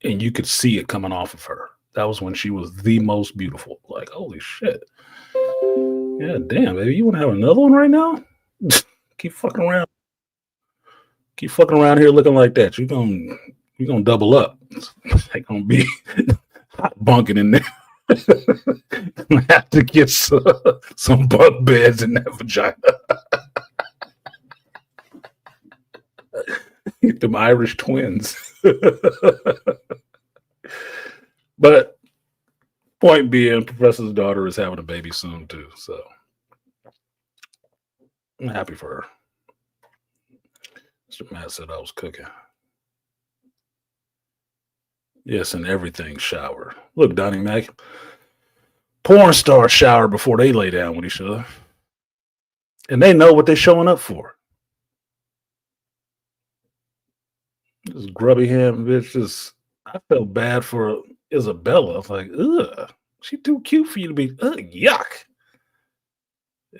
And you could see it coming off of her. That was when she was the most beautiful. Like, holy shit. Yeah, damn, baby. You want to have another one right now? Keep fucking around. Keep fucking around here looking like that. You're gonna double up. It's gonna be hot bunking in there. Gonna have to get some bunk beds in that vagina. Get them Irish twins. But point being, Professor's daughter is having a baby soon too. So I'm happy for her. Mr. Matt said I was cooking. Yes, and everything shower. Look, Donnie Mac. Porn stars shower before they lay down with each other. And they know what they're showing up for. This grubby hand bitch I felt bad for Isabella. I was like, ugh, she too cute for you to be, yuck.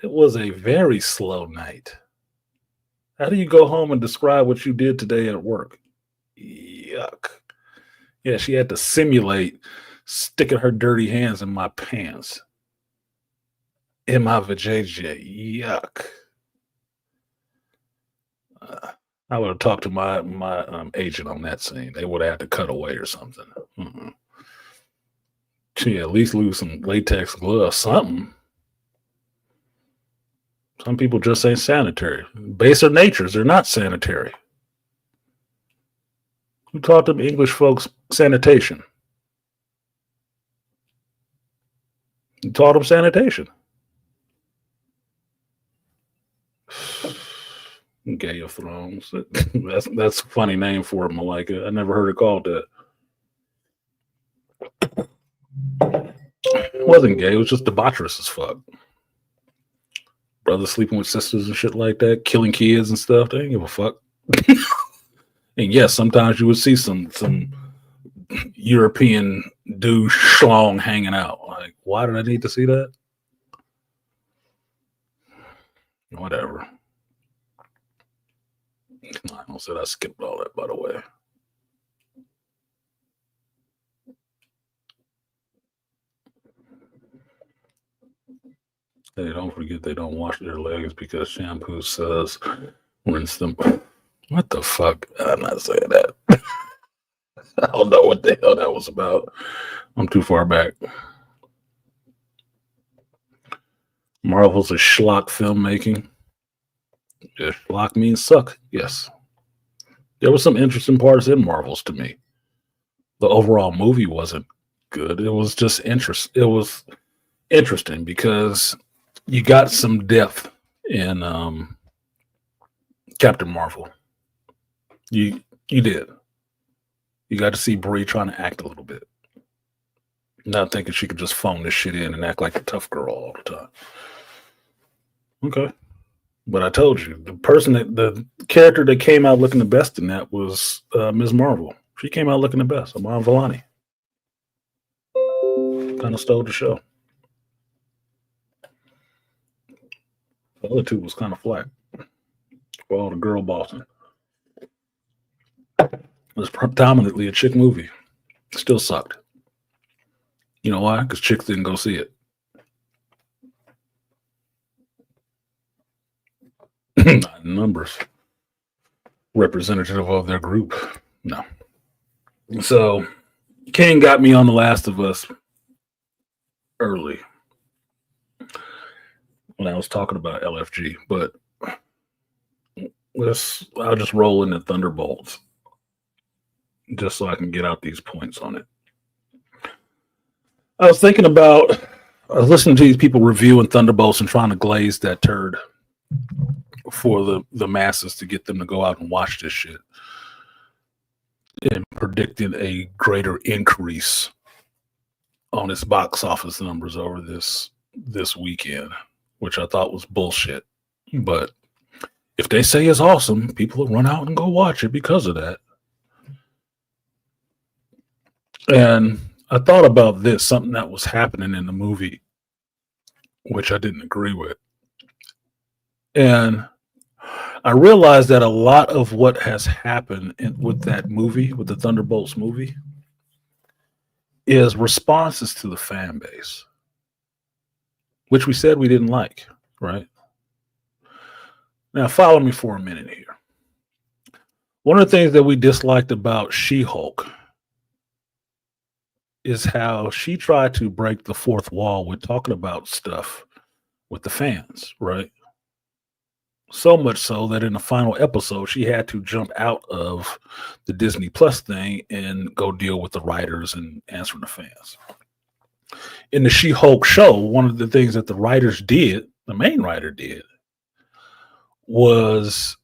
It was a very slow night. How do you go home and describe what you did today at work? Yuck. Yeah, she had to simulate sticking her dirty hands in my pants. In my vajayjay. Yuck. I would have talked to my agent on that scene. They would have had to cut away or something. She at least lose some latex gloves, something. Some people just ain't sanitary. Baser natures, they're not sanitary. Who taught them English folks sanitation? He taught him sanitation. Gay of Thrones. That's a funny name for it, Malika. I never heard it called that. It wasn't gay. It was just debaucherous as fuck. Brothers sleeping with sisters and shit like that, killing kids and stuff. They didn't give a fuck. And yes, sometimes you would see some European dude schlong hanging out. Like, why did I need to see that? Whatever. I don't say I skipped all that, by the way. They don't forget they don't wash their legs because shampoo says rinse them. What the fuck? I'm not saying that. I don't know what the hell that was about. I'm too far back. Marvel's a schlock filmmaking. Yeah, schlock means suck. Yes. There were some interesting parts in Marvel's to me. The overall movie wasn't good. It was just It was interesting because you got some depth in Captain Marvel. You did. You got to see Brie trying to act a little bit. Not thinking she could just phone this shit in and act like a tough girl all the time. Okay. But I told you, the character that came out looking the best in that was Ms. Marvel. She came out looking the best. Amon Vellani. Kind of stole the show. The other two was kind of flat. For all the girl bossing. It was predominantly a chick movie. Still sucked. You know why? Because chicks didn't go see it. Not in numbers. Representative of their group. No. So, King got me on The Last of Us early when I was talking about LFG, but I'll just roll into Thunderbolts just so I can get out these points on it. I was listening to these people reviewing Thunderbolts and trying to glaze that turd for the masses to get them to go out and watch this shit, and predicting a greater increase on its box office numbers over this weekend, which I thought was bullshit. But if they say it's awesome, people will run out and go watch it because of that. And I thought about this, something that was happening in the movie, which I didn't agree with. And I realized that a lot of what has happened with that movie, with the Thunderbolts movie, is responses to the fan base, which we said we didn't like, right? Now, follow me for a minute here. One of the things that we disliked about She-Hulk is how she tried to break the fourth wall with talking about stuff with the fans, right? So much so that in the final episode, she had to jump out of the Disney Plus thing and go deal with the writers and answering the fans. In the She-Hulk show, one of the things that the writers did, the main writer did, was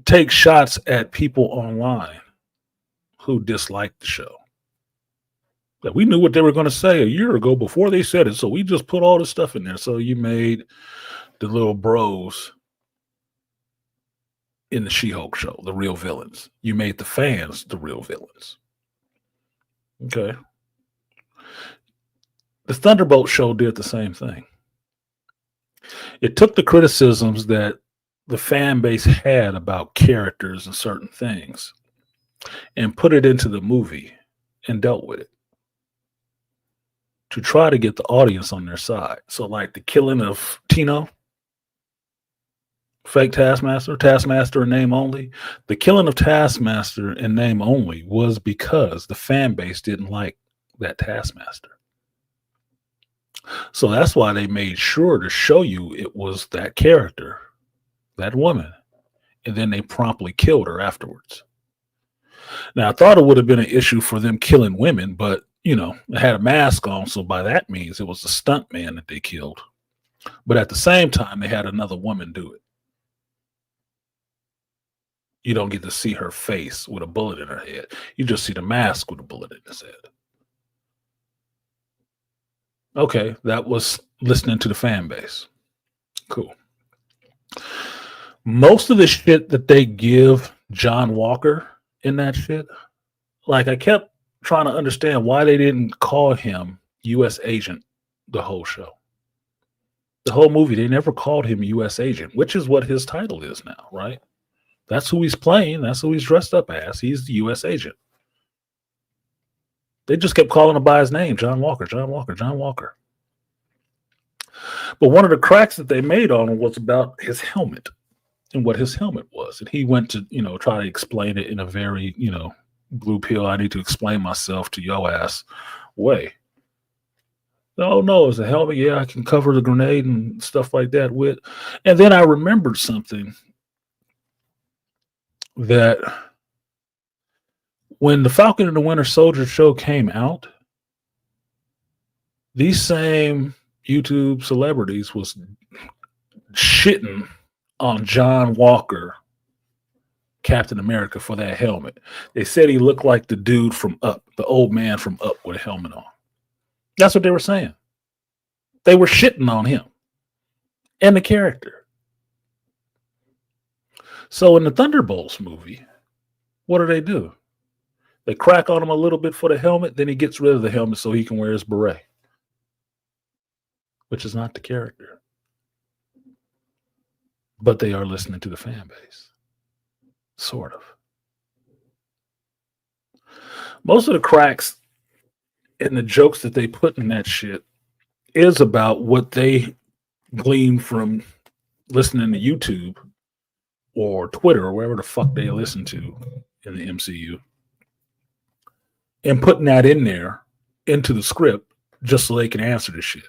take shots at people online who disliked the show. That we knew what they were going to say a year ago before they said it, so we just put all this stuff in there. So you made the little bros in the She-Hulk show the real villains. You made the fans the real villains. Okay. The Thunderbolt show did the same thing. It took the criticisms that the fan base had about characters and certain things and put it into the movie and dealt with it to try to get the audience on their side. So like the killing of Tino, fake Taskmaster in name only. The killing of Taskmaster in name only was because the fan base didn't like that Taskmaster. So that's why they made sure to show you it was that character, that woman, and then they promptly killed her afterwards. Now, I thought it would have been an issue for them killing women, but had a mask on. So by that means, it was the stunt man that they killed. But at the same time, they had another woman do it. You don't get to see her face with a bullet in her head. You just see the mask with a bullet in his head. Okay, that was listening to the fan base. Cool. Most of the shit that they give John Walker in that shit, like I kept trying to understand why they didn't call him U.S. agent the whole show. The whole movie, they never called him U.S. agent, which is what his title is now, right? That's who he's playing. That's who he's dressed up as. He's the U.S. agent. They just kept calling him by his name, John Walker, John Walker, John Walker. But one of the cracks that they made on him was about his helmet and what his helmet was. And he went to, try to explain it in a very, blue pill, I need to explain myself to your ass way. Oh, no, it's a helmet. Yeah, I can cover the grenade and stuff like that with. And then I remembered something that when the Falcon and the Winter Soldier show came out, these same YouTube celebrities was shitting on John Walker, Captain America, for that helmet. They said he looked like the dude from Up, the old man from Up with a helmet on. That's what they were saying. They were shitting on him and the character. So in the Thunderbolts movie, what do? They crack on him a little bit for the helmet, then he gets rid of the helmet so he can wear his beret, which is not the character. But they are listening to the fan base. Sort of. Most of the cracks and the jokes that they put in that shit is about what they glean from listening to YouTube or Twitter or wherever the fuck they listen to in the MCU, and putting that in there into the script just so they can answer the shit.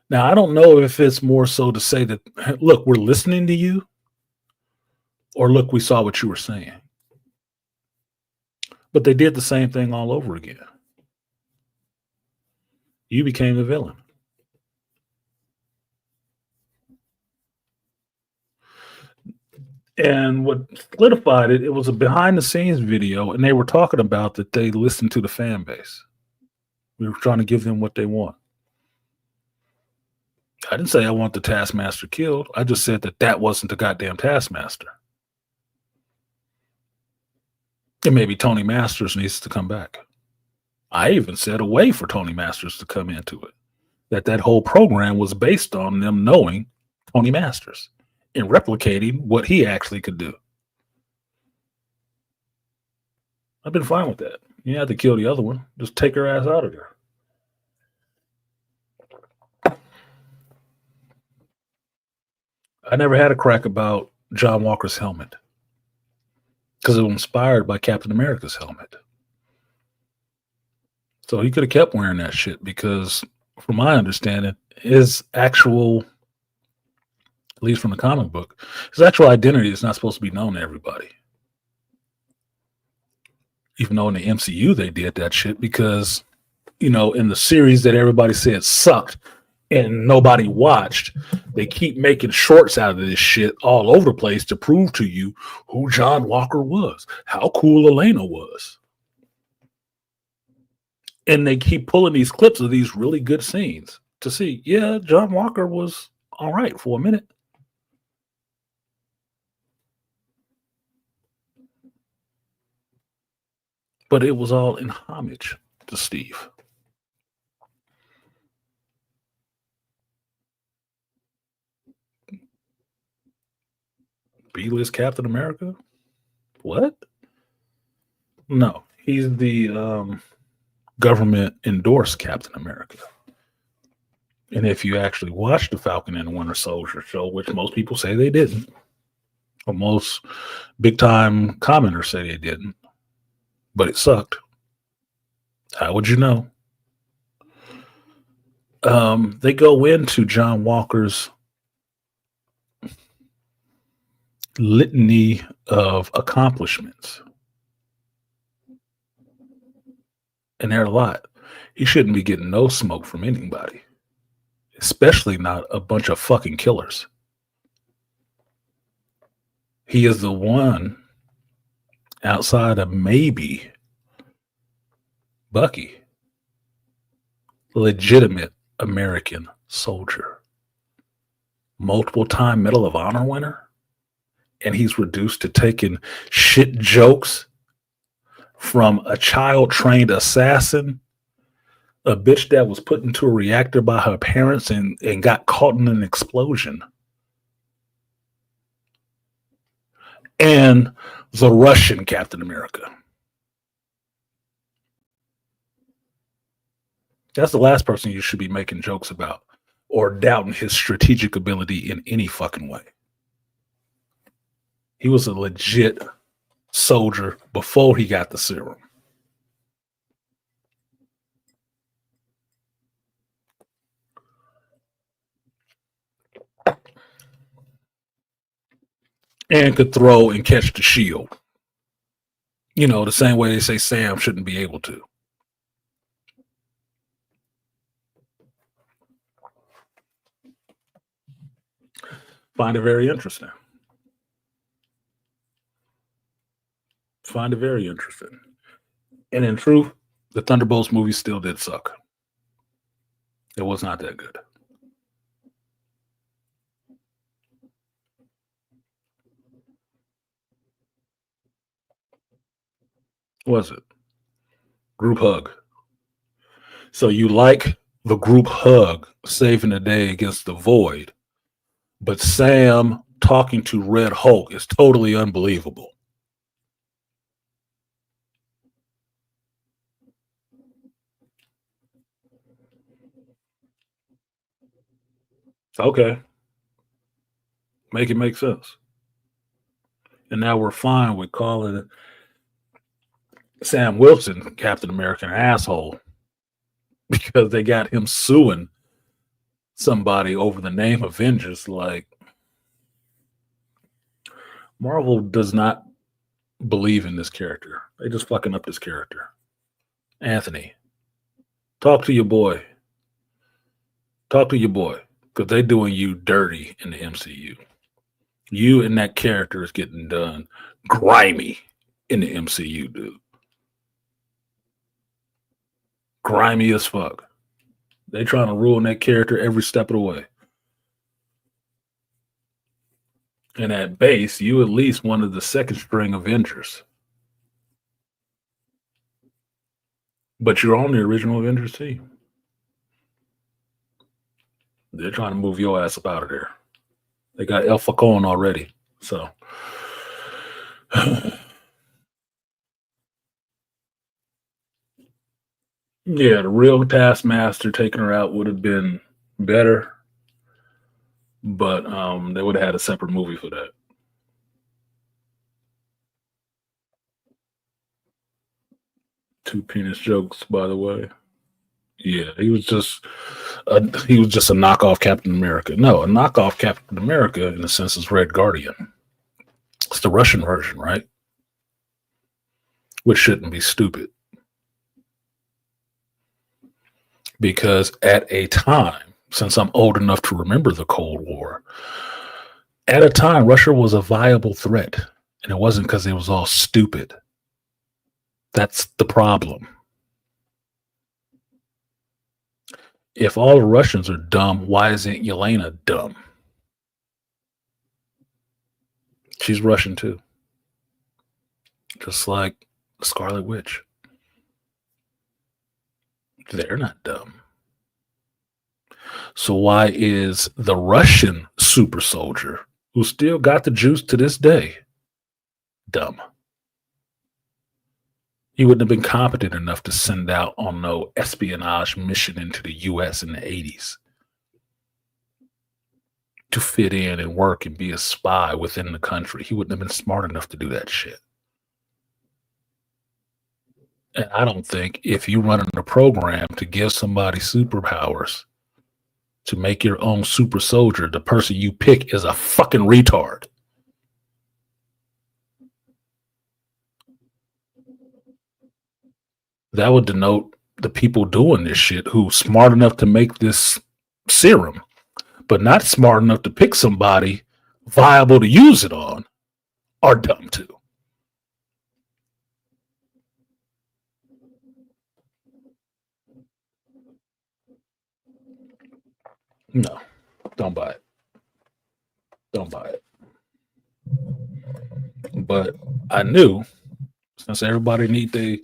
Now, I don't know if it's more so to say that, look, we're listening to you, or look, we saw what you were saying. But they did the same thing all over again. You became the villain. And what solidified it, it was a behind the scenes video, and they were talking about that they listened to the fan base. We were trying to give them what they want. I didn't say I want the Taskmaster killed. I just said that wasn't the goddamn Taskmaster. And maybe Tony Masters needs to come back. I even said a way for Tony Masters to come into it. That whole program was based on them knowing Tony Masters and replicating what he actually could do. I've been fine with that. You have to kill the other one. Just take her ass out of there. I never had a crack about John Walker's helmet because it was inspired by Captain America's helmet. So he could have kept wearing that shit because, from my understanding, his actual, at least from the comic book, his actual identity is not supposed to be known to everybody. Even though in the MCU they did that shit because, in the series that everybody said sucked and nobody watched, they keep making shorts out of this shit all over the place to prove to you who John Walker was, how cool Elena was. And they keep pulling these clips of these really good scenes to see, yeah, John Walker was all right for a minute. But it was all in homage to Steve. B-list Captain America? What? No, he's the government endorsed Captain America. And if you actually watch the Falcon and the Winter Soldier show, which most people say they didn't, or most big time commenters say they didn't, but it sucked. How would you know? They go into John Walker's litany of accomplishments. and there are a lot. He shouldn't be getting no smoke from anybody, especially not a bunch of fucking killers. He is the one outside of maybe Bucky, legitimate American soldier, multiple time Medal of Honor winner, and he's reduced to taking shit jokes from a child trained assassin, a bitch that was put into a reactor by her parents and got caught in an explosion, and the Russian Captain America. That's the last person you should be making jokes about or doubting his strategic ability in any fucking way. He was a legit soldier before he got the serum. And could throw and catch the shield. You know, the same way they say Sam shouldn't be able to. Find it very interesting. Find it very interesting. And in truth, the Thunderbolts movie still did suck. It was not that good. Was it? Group hug. So you like the group hug saving the day against the Void, but Sam talking to Red Hulk is totally unbelievable. Okay. Make it make sense. And now we're fine with calling Sam Wilson Captain America an asshole because they got him suing somebody over the name Avengers. Like, Marvel does not believe in this character. They just fucking up this character. Anthony, talk to your boy. Talk to your boy, because they doing you dirty in the MCU. You and that character is getting done grimy in the MCU, dude. Grimy as fuck. They trying to ruin that character every step of the way. And at base, you at least one of the second string Avengers. But you're on the original Avengers team. They're trying to move your ass up out of there. They got El Falcone already. So yeah, the real Taskmaster taking her out would have been better. But they would have had a separate movie for that. Two penis jokes, by the way. Yeah, he was just a knockoff Captain America. No, a knockoff Captain America in a sense is Red Guardian. It's the Russian version, right? Which shouldn't be stupid. Because at a time, since I'm old enough to remember the Cold War, at a time, Russia was a viable threat. And it wasn't because it was all stupid. That's the problem. If all the Russians are dumb, why isn't Yelena dumb? She's Russian too. Just like the Scarlet Witch. They're not dumb. So why is the Russian super soldier, who still got the juice to this day, dumb? He wouldn't have been competent enough to send out on no espionage mission into the U.S. in the 80s to fit in and work and be a spy within the country. He wouldn't have been smart enough to do that shit. And I don't think if you run a program to give somebody superpowers to make your own super soldier, the person you pick is a fucking retard. That would denote the people doing this shit who smart enough to make this serum, but not smart enough to pick somebody viable to use it on, are dumb too. No, don't buy it. Don't buy it. But I knew, since everybody need the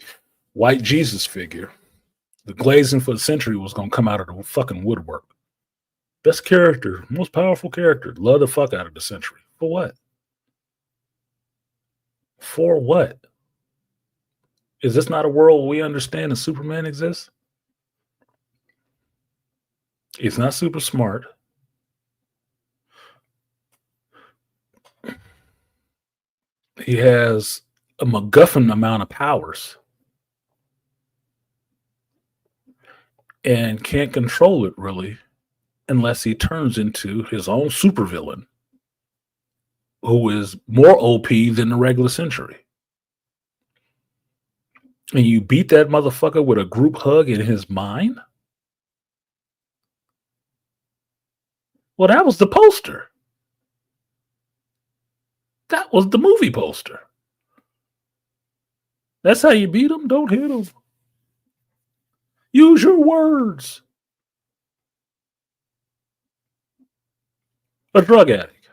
white Jesus figure, the glazing for the century was gonna come out of the fucking woodwork. Best character, most powerful character. Love the fuck out of the century. For what? For what? Is this not a world where we understand that Superman exists? He's not super smart. He has a MacGuffin amount of powers and can't control it really unless he turns into his own supervillain who is more OP than the regular century. And you beat that motherfucker with a group hug in his mind? Well, that was the poster. That was the movie poster. That's how you beat him. Don't hit him. Use your words. A drug addict.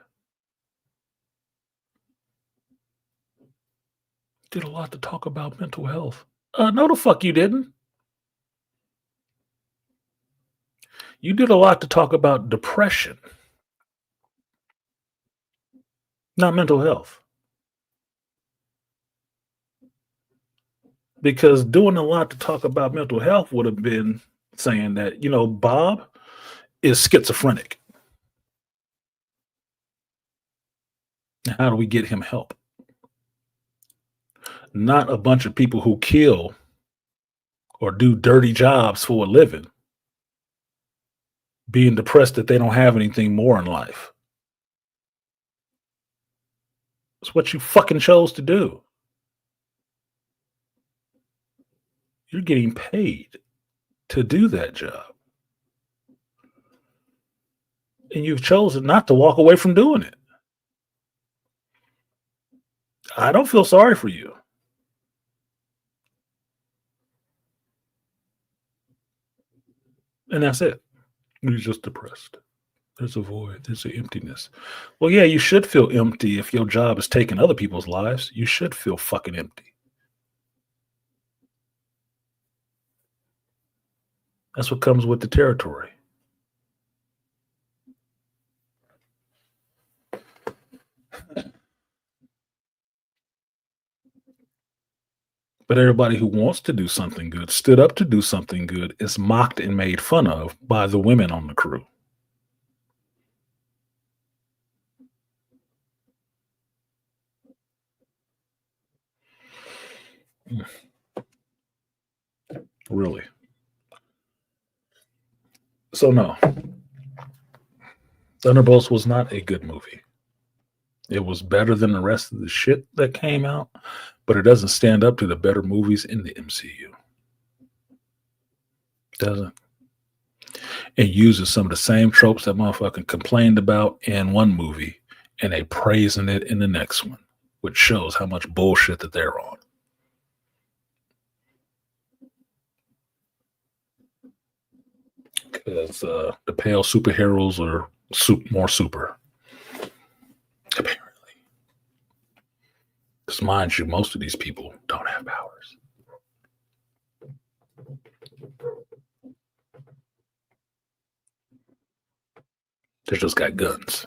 Did a lot to talk about mental health. No, the fuck you didn't. You did a lot to talk about depression, not mental health. Because doing a lot to talk about mental health would have been saying that, Bob is schizophrenic. How do we get him help? Not a bunch of people who kill or do dirty jobs for a living being depressed that they don't have anything more in life. It's what you fucking chose to do. You're getting paid to do that job. And you've chosen not to walk away from doing it. I don't feel sorry for you. And that's it. You're just depressed. There's a void. There's an emptiness. Well, yeah, you should feel empty if your job is taking other people's lives. You should feel fucking empty. That's what comes with the territory. But everybody who wants to do something good, stood up to do something good, is mocked and made fun of by the women on the crew. Really. So no, Thunderbolts was not a good movie. It was better than the rest of the shit that came out, but it doesn't stand up to the better movies in the MCU. Doesn't. It uses some of the same tropes that motherfucking complained about in one movie, and they praising it in the next one, which shows how much bullshit that they're on. Because the pale superheroes are more super, apparently. Because mind you, most of these people don't have powers. They just got guns.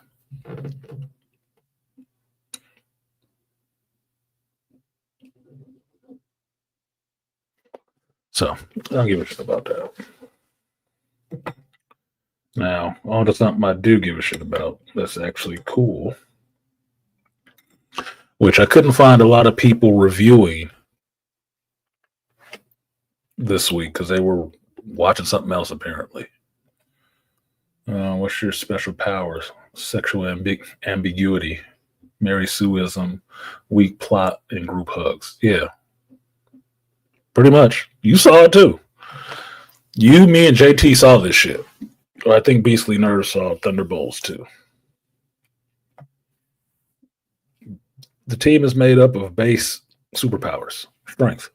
So I don't give a shit about that. Now, on to something I do give a shit about that's actually cool, which I couldn't find a lot of people reviewing this week because they were watching something else apparently. What's your special powers? Sexual ambiguity, Mary Sueism, weak plot, and group hugs. Yeah, pretty much. You saw it too. You, me, and JT saw this shit. Or I think Beastly Nerd saw Thunderbolts too. The team is made up of base superpowers, strength.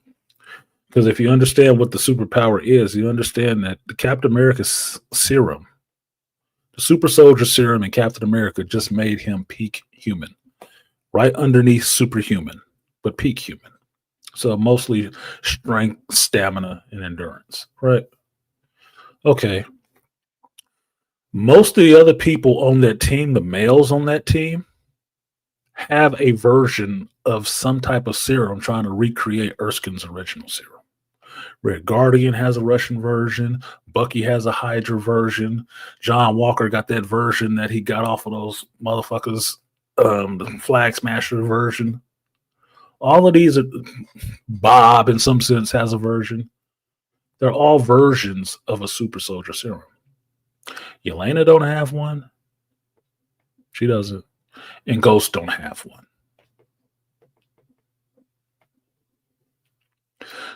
Because if you understand what the superpower is, you understand that the Captain America serum, the super soldier serum in Captain America just made him peak human, right underneath superhuman, but peak human. So mostly strength, stamina, and endurance, right? Okay. Most of the other people on that team, the males on that team, have a version of some type of serum trying to recreate Erskine's original serum. Red Guardian has a Russian version. Bucky has a Hydra version. John Walker got that version that he got off of those motherfuckers, the Flag Smasher version. All of these are Bob, in some sense, has a version. They're all versions of a super soldier serum. Yelena don't have one. She doesn't. And Ghost don't have one.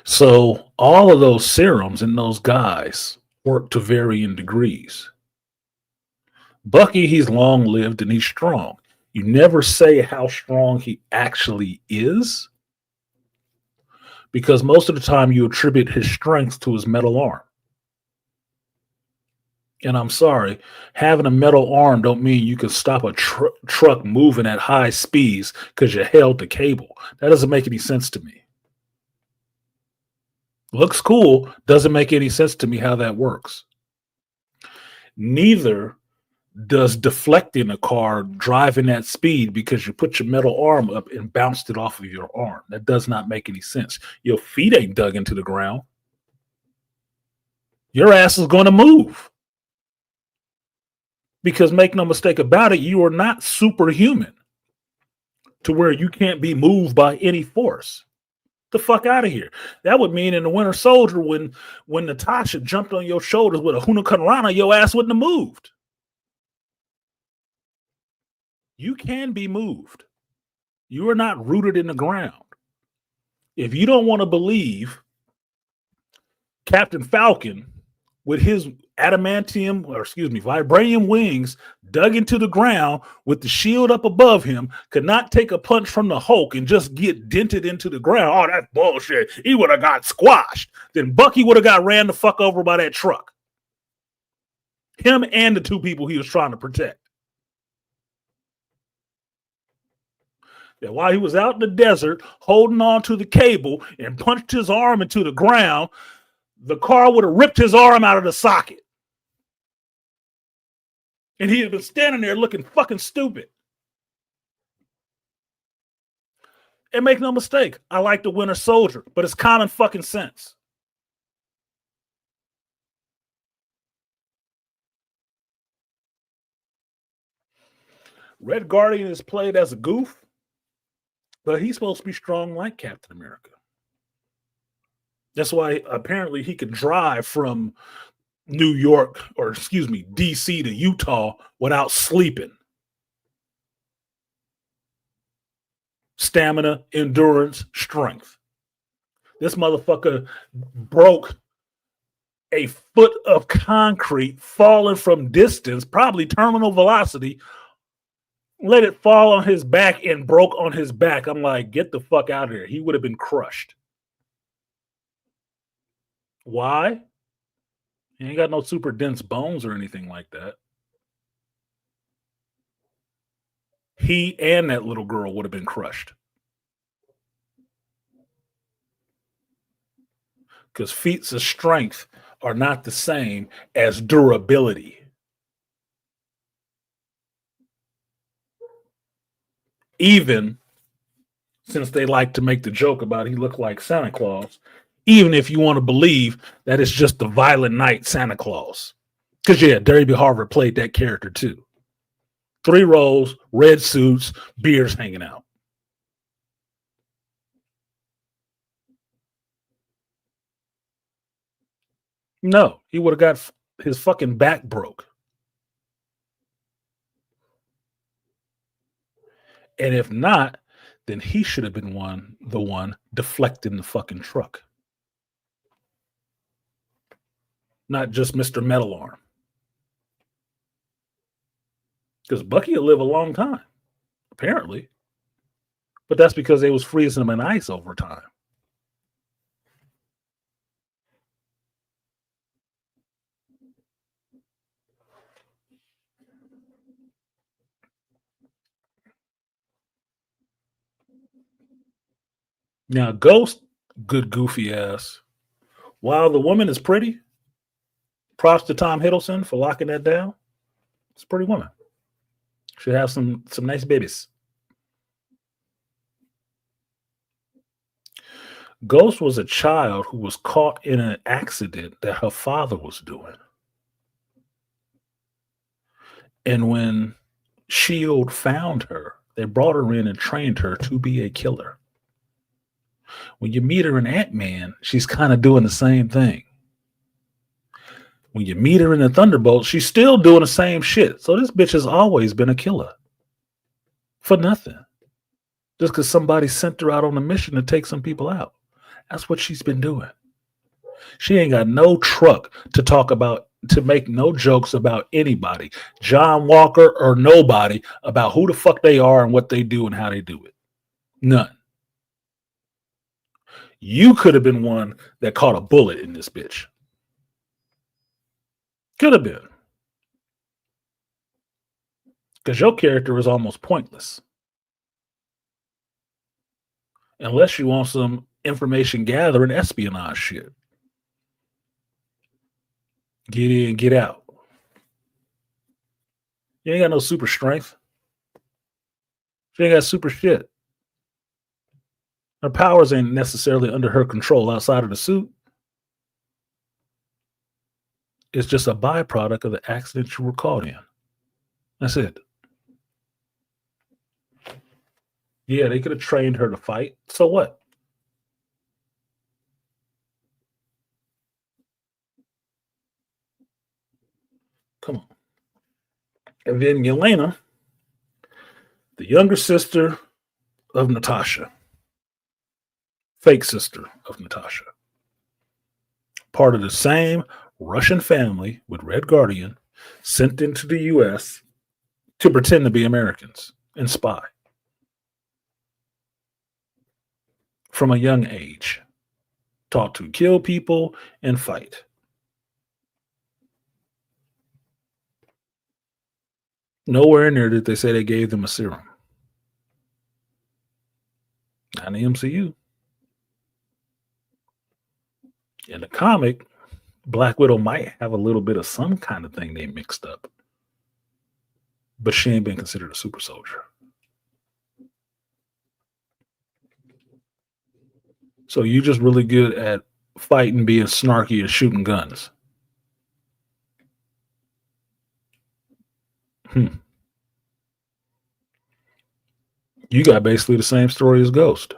So all of those serums and those guys work to varying degrees. Bucky, he's long lived and he's strong. You never say how strong he actually is because most of the time you attribute his strength to his metal arm. And I'm sorry, having a metal arm don't mean you can stop a truck moving at high speeds because you held the cable. That doesn't make any sense to me. Looks cool, doesn't make any sense to me how that works. Neither does deflecting a car driving at speed because you put your metal arm up and bounced it off of your arm. That does not make any sense. Your feet ain't dug into the ground. Your ass is going to move. Because make no mistake about it, you are not superhuman to where you can't be moved by any force. The fuck out of here. That would mean in the Winter Soldier, when Natasha jumped on your shoulders with a Hurricane Rana, your ass wouldn't have moved. You can be moved. You are not rooted in the ground. If you don't want to believe Captain Falcon with his vibranium wings dug into the ground with the shield up above him, could not take a punch from the Hulk and just get dented into the ground. Oh, that's bullshit. He would have got squashed. Then Bucky would have got ran the fuck over by that truck. Him and the two people he was trying to protect. Yeah, while he was out in the desert holding on to the cable and punched his arm into the ground, the car would have ripped his arm out of the socket. And he had been standing there looking fucking stupid. And make no mistake, I like the Winter Soldier, but it's common fucking sense. Red Guardian is played as a goof, but he's supposed to be strong like Captain America. That's why apparently he can drive from DC to Utah without sleeping. Stamina, endurance, strength. This motherfucker broke a foot of concrete falling from distance, probably terminal velocity, let it fall on his back and broke on his back. I'm like, get the fuck out of here. He would have been crushed. Why? He ain't got no super dense bones or anything like that. He and that little girl would have been crushed. Because feats of strength are not the same as durability. Even since they like to make the joke about he looked like Santa Claus, even if you want to believe that it's just the Violent Night Santa Claus. Because, yeah, Derby Harvard played that character too. 3 roles, red suits, beards hanging out. No, he would have got his fucking back broke. And if not, then he should have been the one deflecting the fucking truck. not just Mr. Metal Arm. Because Bucky will live a long time, apparently. But that's because they was freezing him in ice over time. Now, Ghost, good goofy ass. While the woman is pretty, props to Tom Hiddleston for locking that down. It's a pretty woman. Should have some nice babies. Ghost was a child who was caught in an accident that her father was doing. And when S.H.I.E.L.D. found her, they brought her in and trained her to be a killer. When you meet her in Ant-Man, she's kind of doing the same thing. When you meet her in the Thunderbolt, she's still doing the same shit. So this bitch has always been a killer. For nothing. Just because somebody sent her out on a mission to take some people out. That's what she's been doing. She ain't got no truck to talk about, to make no jokes about anybody, John Walker or nobody, about who the fuck they are and what they do and how they do it. None. You could have been one that caught a bullet in this bitch. Could have been. Because your character is almost pointless. Unless you want some information gathering espionage shit. Get in, get out. You ain't got no super strength. She ain't got super shit. Her powers ain't necessarily under her control outside of the suit. It's just a byproduct of the accident you were caught in. That's it. Yeah, they could have trained her to fight. So what? Come on. And then Yelena, the younger sister of Natasha, fake sister of Natasha, part of the same Russian family with Red Guardian, sent into the U.S. to pretend to be Americans and spy. From a young age, taught to kill people and fight. Nowhere in there did they say they gave them a serum. Not in the MCU. In the comic, Black Widow might have a little bit of some kind of thing they mixed up. But she ain't been considered a super soldier. So you just really good at fighting, being snarky, and shooting guns. You got basically the same story as Ghost.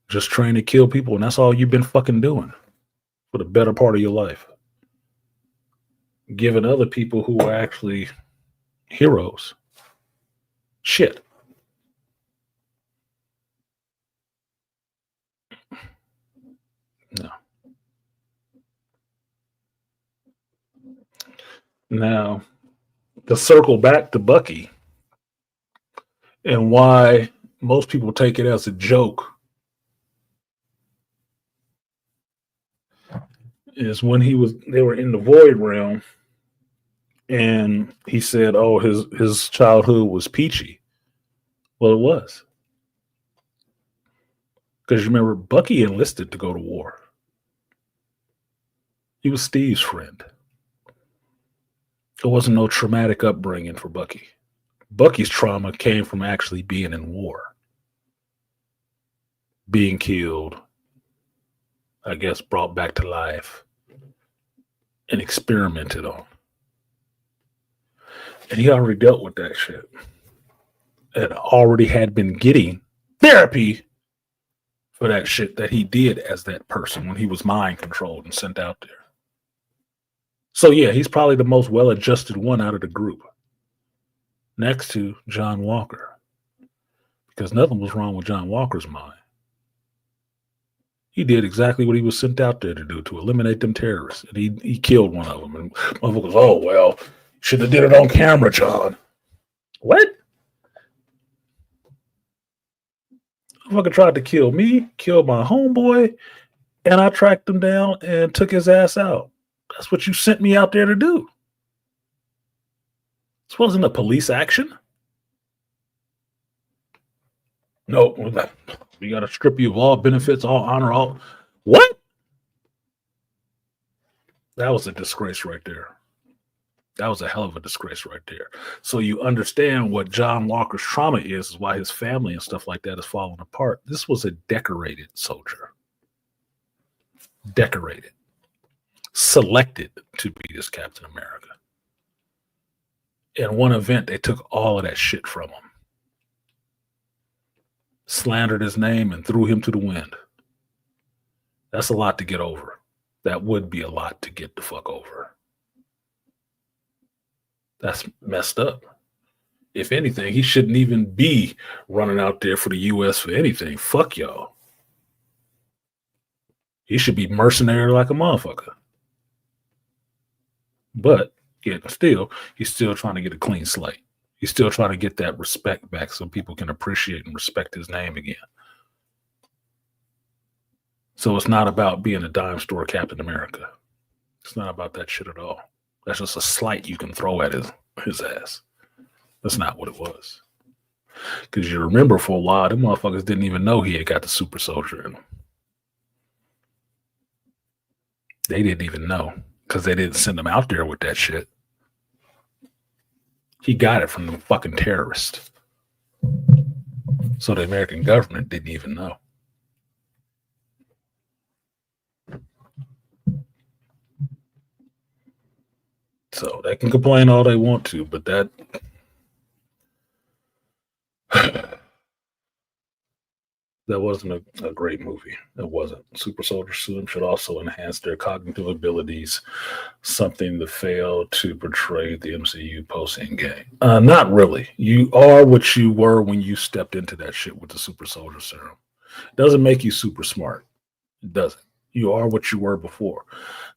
Just trying to kill people, and that's all you've been fucking doing for the better part of your life. Giving other people who are actually heroes shit. No. Now, to circle back to Bucky and why most people take it as a joke is when they were in the void realm and he said, oh, his childhood was peachy. Well, it was. Because you remember, Bucky enlisted to go to war. He was Steve's friend. There wasn't no traumatic upbringing for Bucky. Bucky's trauma came from actually being in war. Being killed, I guess brought back to life, and experimented on. And he already dealt with that shit. And already had been getting therapy for that shit that he did as that person when he was mind controlled and sent out there. So yeah, he's probably the most well-adjusted one out of the group. Next to John Walker. Because nothing was wrong with John Walker's mind. He did exactly what he was sent out there to do, to eliminate them terrorists. And he killed one of them. And motherfuckers, oh, well, should have did it on camera, John. What? Motherfucker tried to kill me, killed my homeboy, and I tracked him down and took his ass out. That's what you sent me out there to do. This wasn't a police action. No, we got to strip you of all benefits, all honor, all. What? That was a disgrace right there. That was a hell of a disgrace right there. So you understand what John Walker's trauma is why his family and stuff like that is falling apart. This was a decorated soldier. Decorated. Selected to be this Captain America. In one event, they took all of that shit from him. Slandered his name and threw him to the wind. That's a lot to get over. That would be a lot to get the fuck over. That's messed up. If anything, he shouldn't even be running out there for the U.S. for anything. Fuck y'all. He should be mercenary like a motherfucker. But yet still, he's still trying to get a clean slate. He's still trying to get that respect back so people can appreciate and respect his name again. So it's not about being a dime store Captain America. It's not about that shit at all. That's just a slight you can throw at his ass. That's not what it was. Because you remember for a while, them motherfuckers didn't even know he had got the super soldier in him. They didn't even know because they didn't send him out there with that shit. He got it from the fucking terrorists. So the American government didn't even know. So they can complain all they want to, but that that wasn't a great movie. It wasn't. Super Soldier Serum should also enhance their cognitive abilities, something that failed to portray the MCU post-Endgame. Not really. You are what you were when you stepped into that shit with the Super Soldier Serum. It doesn't make you super smart. It doesn't. You are what you were before.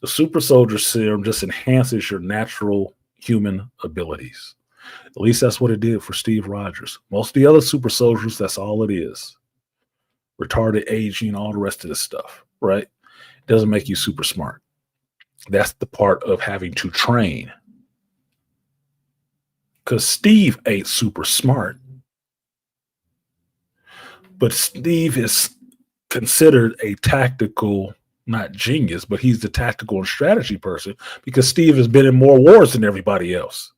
The Super Soldier Serum just enhances your natural human abilities. At least that's what it did for Steve Rogers. Most of the other super soldiers, that's all it is. Retarded aging, all the rest of this stuff, right? It doesn't make you super smart. That's the part of having to train. Because Steve ain't super smart. But Steve is considered a tactical, not genius, but he's the tactical and strategy person because Steve has been in more wars than everybody else.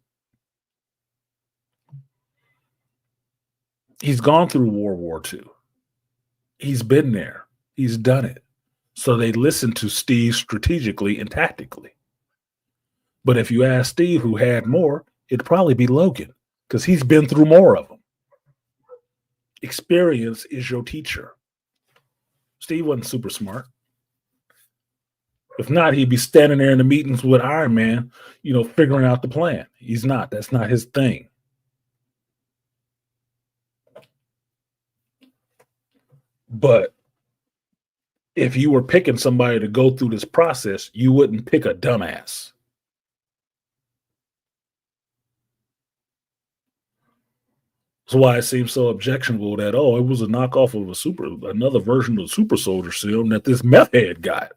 He's gone through World War II. He's been there. He's done it. So they listen to Steve strategically and tactically. But if you ask Steve who had more, it'd probably be Logan because he's been through more of them. Experience is your teacher. Steve wasn't super smart. If not, he'd be standing there in the meetings with Iron Man, figuring out the plan. He's not. That's not his thing. But if you were picking somebody to go through this process, you wouldn't pick a dumbass. That's why it seems so objectionable that, it was a knockoff of another version of the Super Soldier Serum that this meth head got.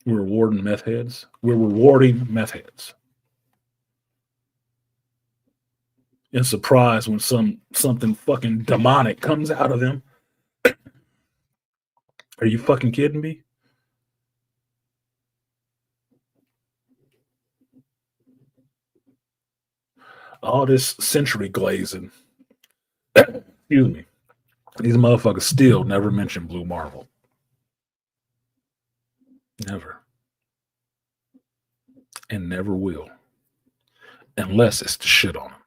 We're rewarding meth heads. We're rewarding meth heads. And surprised when something fucking demonic comes out of them. Are you fucking kidding me? All this century glazing. Excuse me. These motherfuckers still never mention Blue Marvel. Never. And never will. Unless it's to shit on them.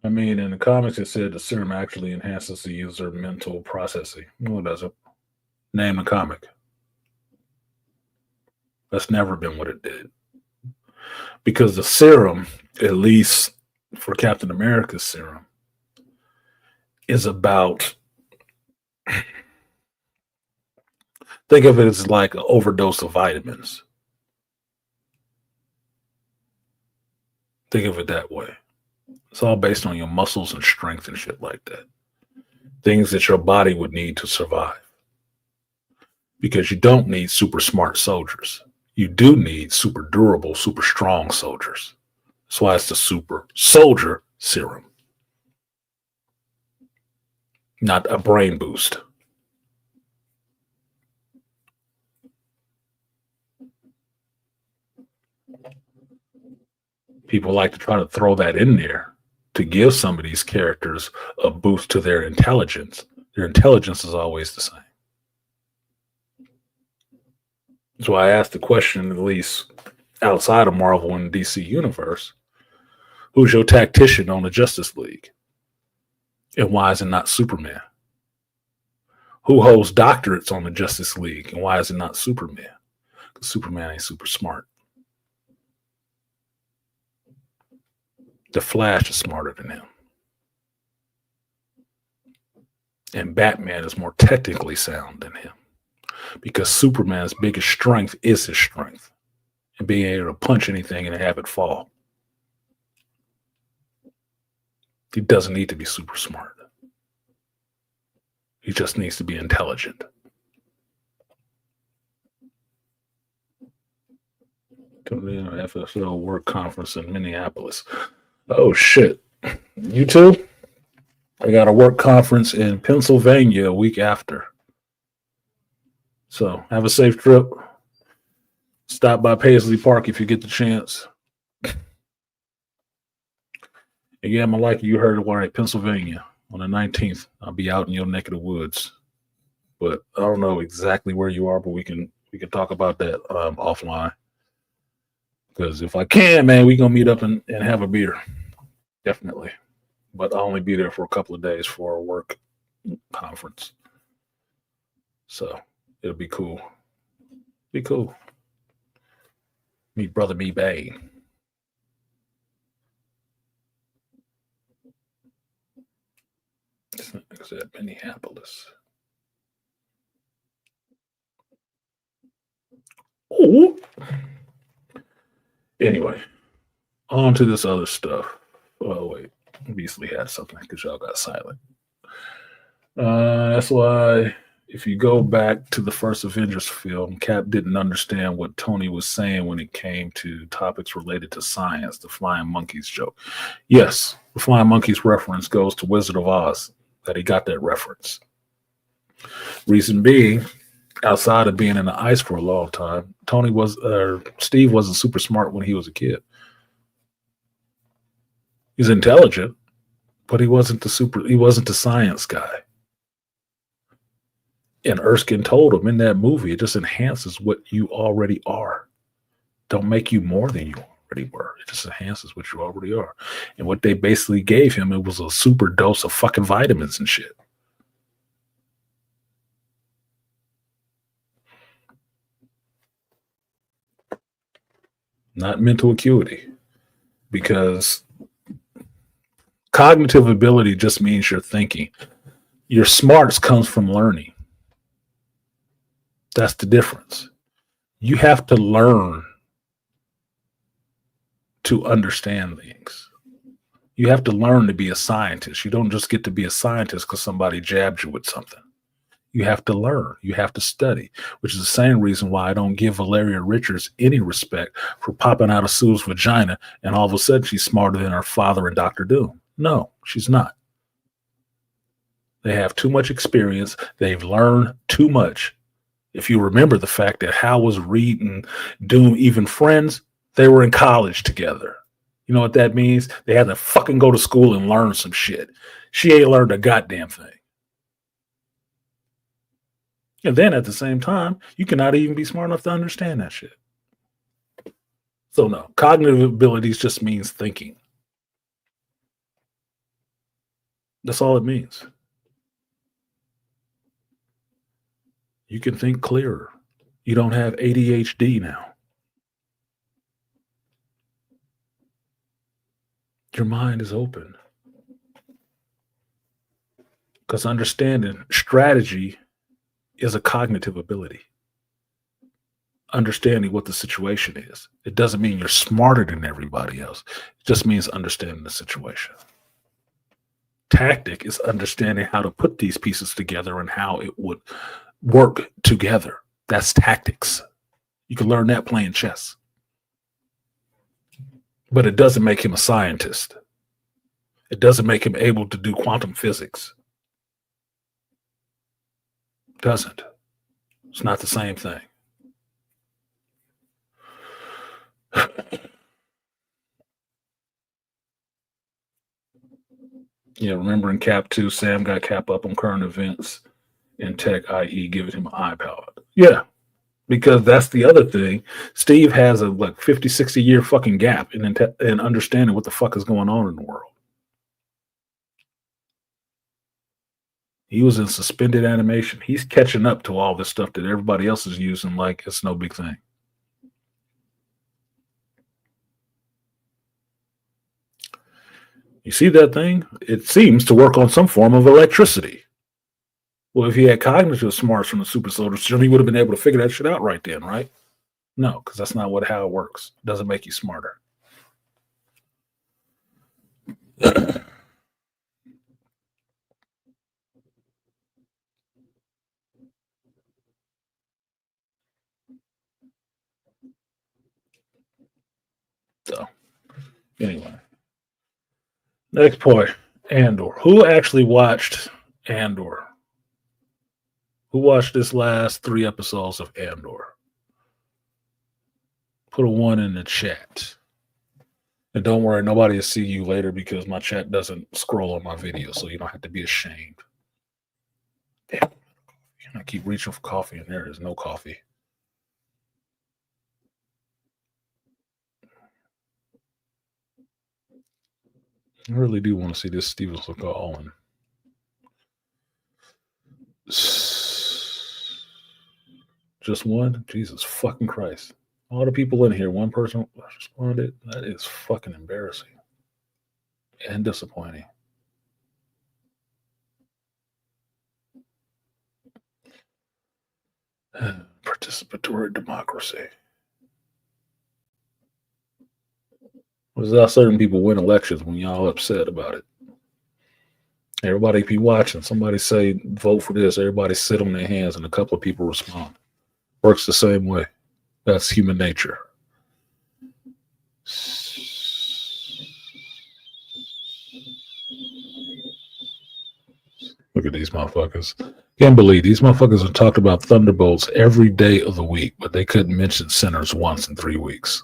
I mean, in the comics, it said the serum actually enhances the user mental processing. No, it doesn't. Name the comic. That's never been what it did. Because the serum, at least for Captain America's serum, is about, think of it as like an overdose of vitamins. Think of it that way. It's all based on your muscles and strength and shit like that. Things that your body would need to survive. Because you don't need super smart soldiers. You do need super durable, super strong soldiers. That's why it's the super soldier serum, not a brain boost. People like to try to throw that in there to give some of these characters a boost to their intelligence. Their intelligence is always the same. That's why I asked the question, at least outside of Marvel and DC universe, who's your tactician on the Justice League? And why is it not Superman? Who holds doctorates on the Justice League? And why is it not Superman? Because Superman ain't super smart. The Flash is smarter than him. And Batman is more technically sound than him. Because Superman's biggest strength is his strength. And being able to punch anything and have it fall. He doesn't need to be super smart. He just needs to be intelligent. To the FSL work conference in Minneapolis. Oh shit. You too? I got a work conference in Pennsylvania a week after. So have a safe trip. Stop by Paisley Park if you get the chance. Again, my like you heard it right, Pennsylvania on the 19th. I'll be out in your neck of the woods. But I don't know exactly where you are, but we can talk about that offline. Because if I can, man, we gonna meet up and have a beer. Definitely. But I'll only be there for a couple of days for a work conference. So it'll be cool. Be cool. Meet brother me Bane. Is that Minneapolis? Oh. Anyway, on to this other stuff. Oh wait, Beasley had something because y'all got silent. That's why if you go back to the first Avengers film, Cap didn't understand what Tony was saying when it came to topics related to science, the flying monkeys joke. Yes, the flying monkeys reference goes to Wizard of Oz, that he got that reference. Reason being, outside of being in the ice for a long time, Steve wasn't super smart when he was a kid. He's intelligent, but he wasn't the science guy. And Erskine told him in that movie, it just enhances what you already are. Don't make you more than you already were. It just enhances what you already are. And what they basically gave him, it was a super dose of fucking vitamins and shit. Not mental acuity. Because cognitive ability just means you're thinking. Your smarts comes from learning. That's the difference. You have to learn to understand things. You have to learn to be a scientist. You don't just get to be a scientist because somebody jabbed you with something. You have to learn. You have to study, which is the same reason why I don't give Valeria Richards any respect for popping out of Sue's vagina and all of a sudden she's smarter than her father and Dr. Doom. No, she's not. They have too much experience. They've learned too much. If you remember the fact that Hal was reading Doom even friends, they were in college together. You know what that means? They had to fucking go to school and learn some shit. She ain't learned a goddamn thing. And then at the same time, you cannot even be smart enough to understand that shit. So no, cognitive abilities just means thinking. That's all it means. You can think clearer. You don't have ADHD now. Your mind is open. Because understanding strategy is a cognitive ability. Understanding what the situation is. It doesn't mean you're smarter than everybody else. It just means understanding the situation. Tactic is understanding how to put these pieces together and how it would work together. That's tactics. You can learn that playing chess. But it doesn't make him a scientist. It doesn't make him able to do quantum physics. It doesn't. It's not the same thing. Yeah, remember in Cap 2, Sam got Cap up on current events in tech, i.e., giving him an iPod. Yeah, because that's the other thing. Steve has a 50, 60 year fucking gap in understanding what the fuck is going on in the world. He was in suspended animation. He's catching up to all this stuff that everybody else is using like it's no big thing. You see that thing? It seems to work on some form of electricity. Well, if he had cognitive smarts from the super soldier system, he would have been able to figure that shit out right then, right? No, because that's not how it works. It doesn't make you smarter. So, anyway. Next point, Andor. Who actually watched Andor? Who watched this last 3 episodes of Andor? Put a 1 in the chat. And don't worry, nobody will see you later because my chat doesn't scroll on my video, so you don't have to be ashamed. Damn. I keep reaching for coffee and there is no coffee. I really do want to see this Steven Seagal. Just one? Jesus fucking Christ. All the people in here, one person responded. That is fucking embarrassing and disappointing. Participatory democracy. Was that certain people win elections when y'all upset about it? Everybody be watching. Somebody say vote for this. Everybody sit on their hands, and a couple of people respond. Works the same way. That's human nature. Look at these motherfuckers. Can't believe these motherfuckers have talked about Thunderbolts every day of the week, but they couldn't mention Sinners once in 3 weeks.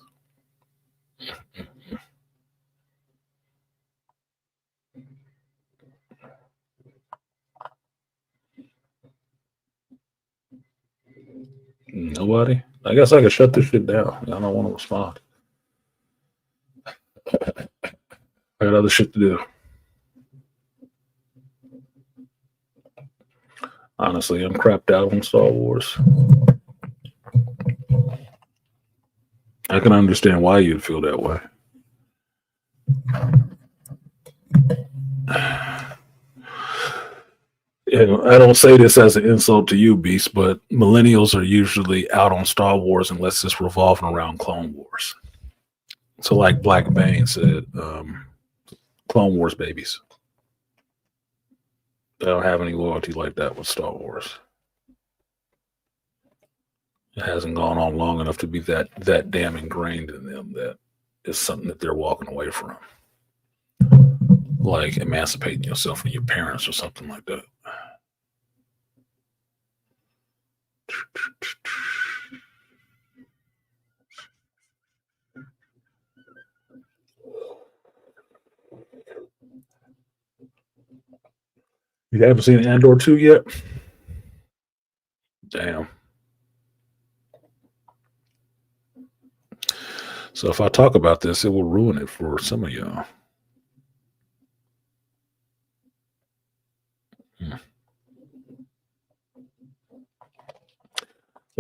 Nobody? I guess I could shut this shit down. I don't want to respond. I got other shit to do. Honestly, I'm crapped out on Star Wars. I can understand why you'd feel that way. And I don't say this as an insult to you, Beast, but millennials are usually out on Star Wars unless it's revolving around Clone Wars. So, like Black Bane said, Clone Wars babies. They don't have any loyalty like that with Star Wars. It hasn't gone on long enough to be that damn ingrained in them that it's something that they're walking away from. Like emancipating yourself from your parents or something like that. You haven't seen Andor 2 yet? Damn. So if I talk about this, it will ruin it for some of y'all.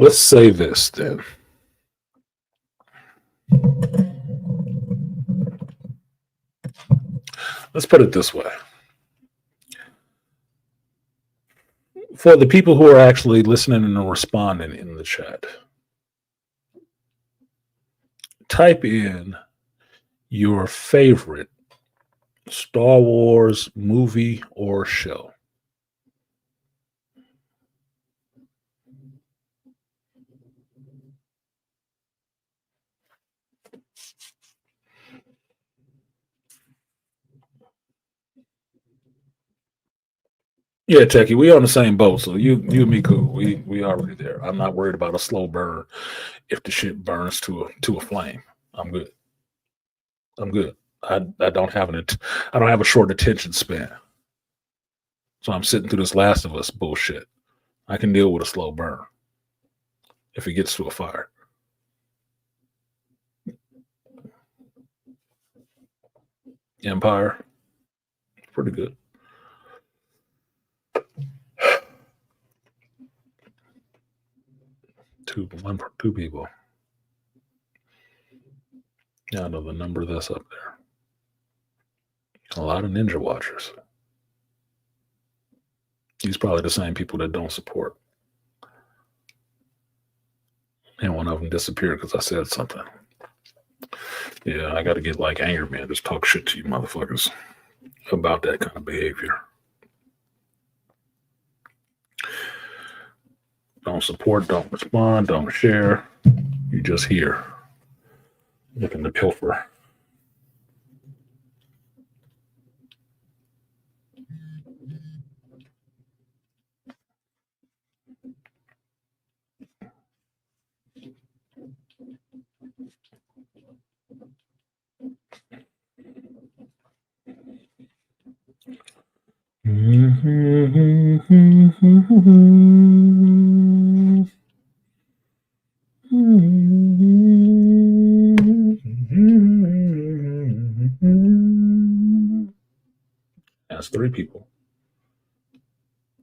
Let's say this then. Let's put it this way. For the people who are actually listening and responding in the chat, type in your favorite Star Wars movie or show. Yeah, Techie, we on the same boat, so you and me cool. We already there. I'm not worried about a slow burn if the shit burns to a flame. I'm good. I'm good. I don't have I don't have a short attention span. So I'm sitting through this Last of Us bullshit. I can deal with a slow burn if it gets to a fire. Empire, pretty good. Two people. Yeah, I know the number that's up there. A lot of ninja watchers. These probably the same people that don't support. And one of them disappeared because I said something. Yeah, I got to get like angry man, just talk shit to you motherfuckers about that kind of behavior. Don't support, don't respond, don't share. You just here looking to pilfer. That's 3 people.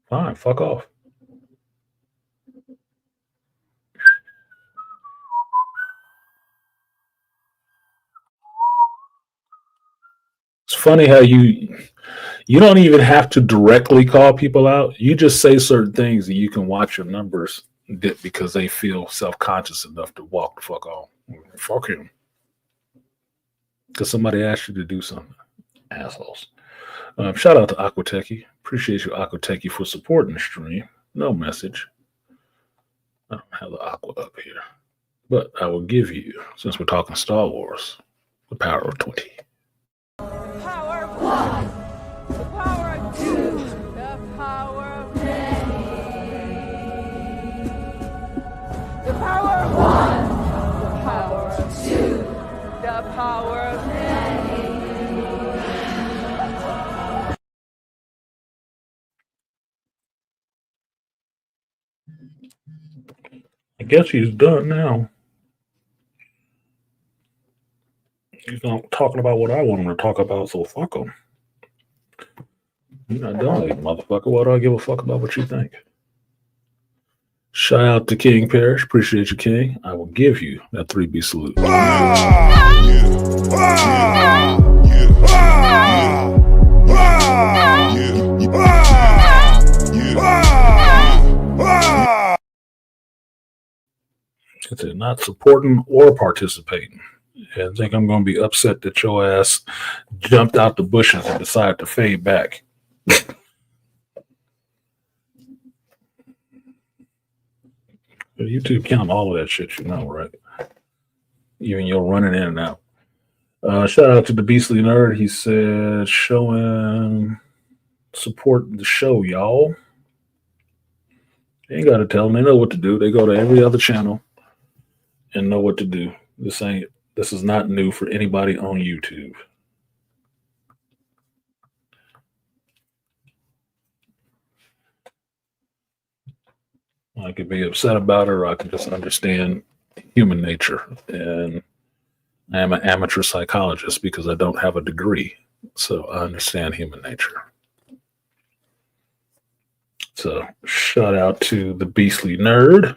Fine, fuck off. It's funny how you don't even have to directly call people out. You just say certain things and you can watch your numbers dip because they feel self-conscious enough to walk the fuck off. Fuck him. Because somebody asked you to do something. Assholes. Shout out to Aquateki. Appreciate you, Aquateki, for supporting the stream. No message. I don't have the Aqua up here. But I will give you, since we're talking Star Wars, the power of 20. The power of 1. The power of 2. The power of many. The power of 1. The power of 2. The power of many. I guess he's done now. He's not talking about what I want him to talk about, so fuck him. You're not done, motherfucker. Why do I give a fuck about what you think? Shout out to King Parrish. Appreciate you, King. I will give you that 3B salute. It's not supporting or participating. I think I'm going to be upset that your ass jumped out the bushes and decided to fade back. YouTube count all of that shit, you know, right? Even you're running in and out. Shout out to the Beastly Nerd. He said, showing support the show, y'all. They ain't got to tell them. They know what to do. They go to every other channel and know what to do. This is not new for anybody on YouTube. I could be upset about it, or I can just understand human nature. And I am an amateur psychologist because I don't have a degree. So I understand human nature. So shout out to the Beastly Nerd.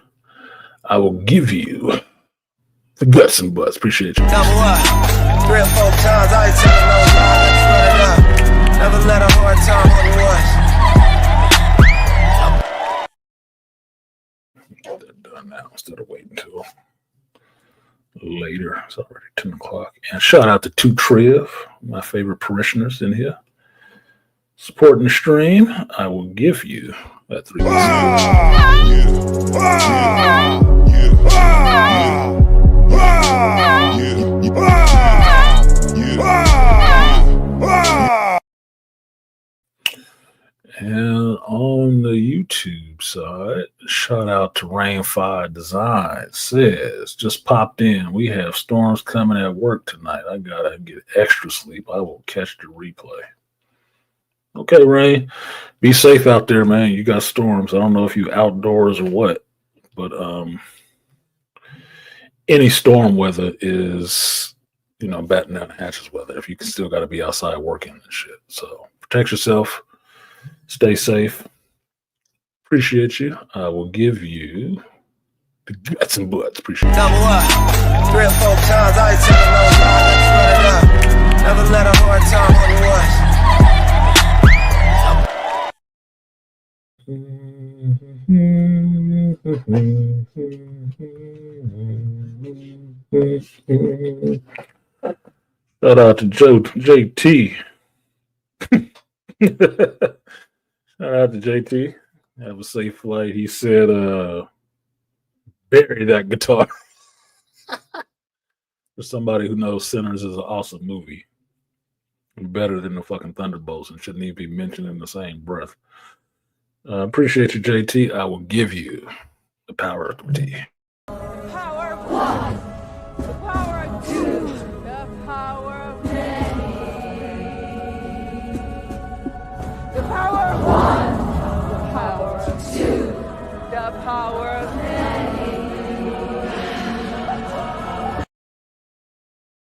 I will give you the guts and butts. Appreciate you. Double up. 3 or 4 times, I ain't telling no lie, let's run it up. Never let a hard time on Get that done now instead of waiting until later. It's already 10 o'clock. And shout out to Two Triv, my favorite parishioners in here. Supporting the stream, I will give you that 3 And on the YouTube side, shout out to Rainfire Design. Says, just popped in. We have storms coming at work tonight. I gotta get extra sleep. I will catch the replay. Okay, Rain. Be safe out there, man. You got storms. I don't know if you outdoors or what, but any storm weather is, batten down the hatches weather. If you can still got to be outside working and shit. So protect yourself. Stay safe. Appreciate you. I will give you the guts and butts. Appreciate it. Double up. 3 or 4 times, I ain't telling no lie, let's run it up. Never let a hard time on us. Shout out to JT. Shout out to JT. Have a safe flight. He said, bury that guitar. For somebody who knows Sinners is an awesome movie. Better than the fucking Thunderbolts and shouldn't even be mentioned in the same breath. Appreciate you, JT. I will give you the power of 3. Power of 1. The power of 2. The power of many. The power of 1. The power of 2. The power of many.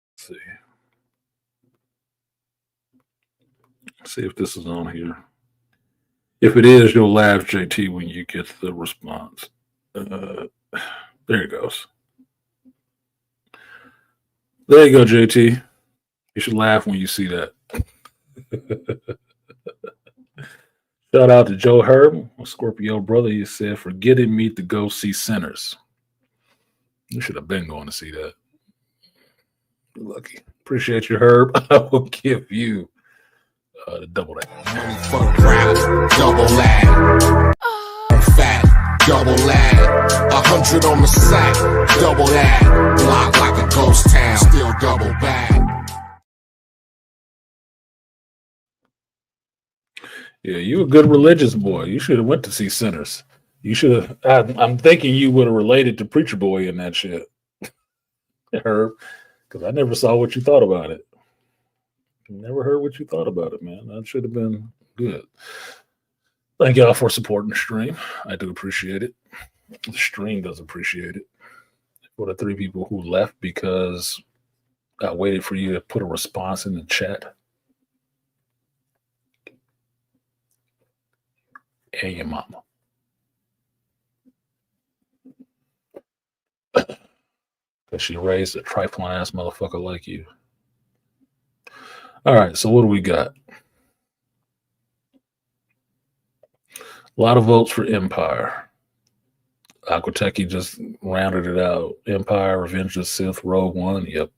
Let's see. See if this is on here. If it is, you'll laugh, JT, when you get the response. There it goes. There you go, JT. You should laugh when you see that. Shout out to Joe Herb, my Scorpio brother. He said, for getting me to go see Sinners. You should have been going to see that. You're lucky. Appreciate you, Herb. I will give you the double that. Money for the crowd, double lag. Fat, double lag. 100 on the sack, double that. Block like a ghost town, still double bag. Yeah, you a good religious boy. You should have went to see Sinners. You should have. I'm thinking you would have related to Preacher Boy in that shit, Herb, because I never saw what you thought about it. Never heard what you thought about it, man. That should have been good. Thank y'all for supporting the stream. I do appreciate it. The stream does appreciate it. For the 3 people who left because I waited for you to put a response in the chat. And your mama. Because she raised a trifling ass motherfucker like you. All right, so what do we got? A lot of votes for Empire. Aquateki just rounded it out. Empire, Revenge of the Sith, Rogue One. Yep,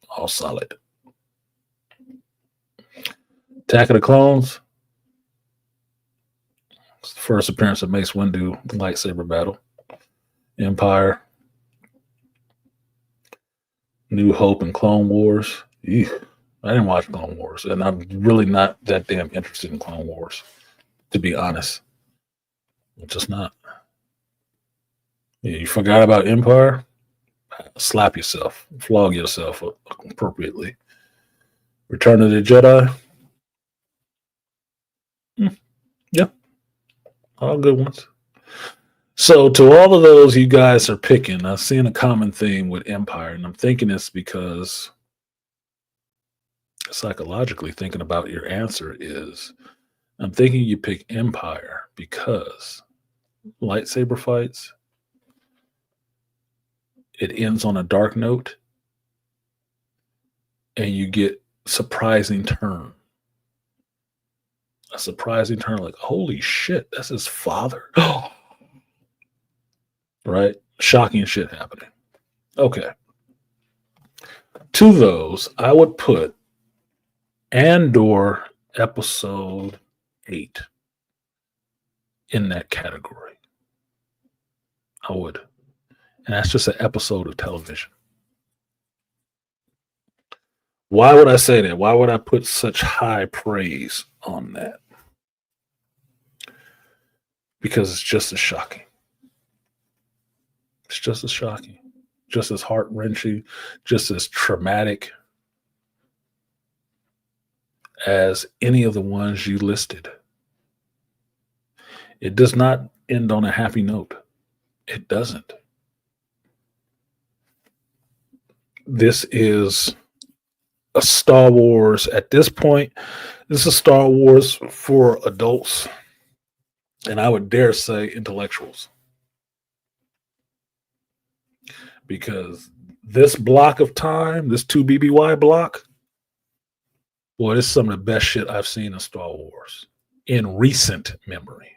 all solid. Attack of the Clones. It's the first appearance of Mace Windu, the lightsaber battle. Empire. New Hope and Clone Wars. Eek. I didn't watch Clone Wars, and I'm really not that damn interested in Clone Wars, to be honest. I'm just not. Yeah, you forgot about Empire? Slap yourself. Flog yourself appropriately. Return of the Jedi? Yeah. All good ones. So to all of those you guys are picking, I've seen a common theme with Empire, and I'm thinking it's because psychologically thinking about your answer is, I'm thinking you pick Empire because lightsaber fights, it ends on a dark note, and you get surprising turn. A surprising turn, like, holy shit, that's his father. Right? Shocking shit happening. Okay. To those, I would put Andor episode 8 in that category. I would. And that's just an episode of television. Why would I say that? Why would I put such high praise on that? Because it's just as shocking. It's just as shocking, just as heart-wrenching, just as traumatic as any of the ones you listed. It does not end on a happy note. It doesn't. This is a Star Wars at this point. This is Star Wars for adults, and I would dare say intellectuals. Because this block of time, this 2BBY block, boy, this is some of the best shit I've seen in Star Wars in recent memory.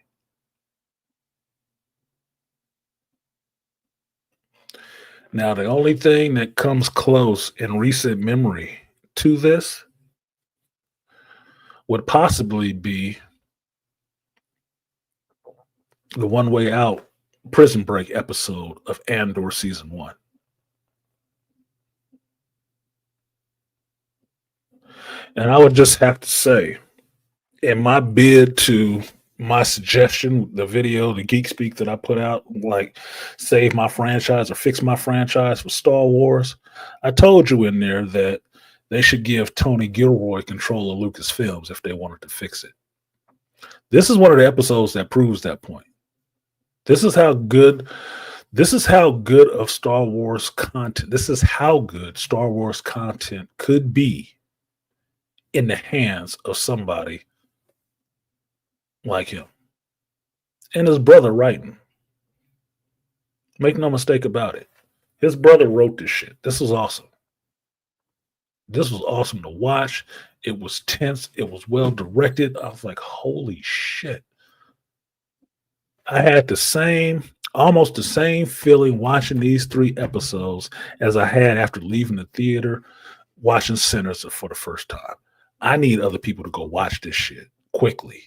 Now, the only thing that comes close in recent memory to this would possibly be the One Way Out Prison Break episode of Andor season 1. And I would just have to say, in my bid to my suggestion, the video, the Geek Speak that I put out, like save my franchise or fix my franchise for Star Wars, I told you in there that they should give Tony Gilroy control of Lucasfilms if they wanted to fix it. This is one of the episodes that proves that point. This is how good of Star Wars content, this is how good Star Wars content could be in the hands of somebody like him. And his brother writing. Make no mistake about it. His brother wrote this shit. This was awesome. This was awesome to watch. It was tense. It was well directed. I was like, holy shit. I had almost the same feeling watching these 3 episodes as I had after leaving the theater watching Sinners for the first time. I need other people to go watch this shit quickly.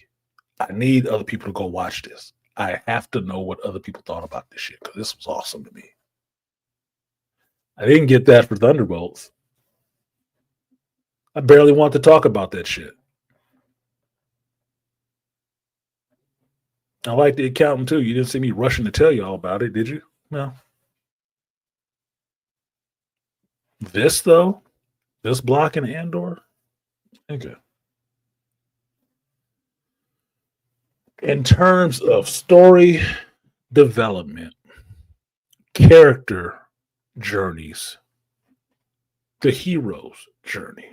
I need other people to go watch this. I have to know what other people thought about this shit because this was awesome to me. I didn't get that for Thunderbolts. I barely want to talk about that shit. I like The Accountant too. You didn't see me rushing to tell you all about it, did you? No. This though, this block in Andor, okay. In terms of story development, character journeys, the hero's journey,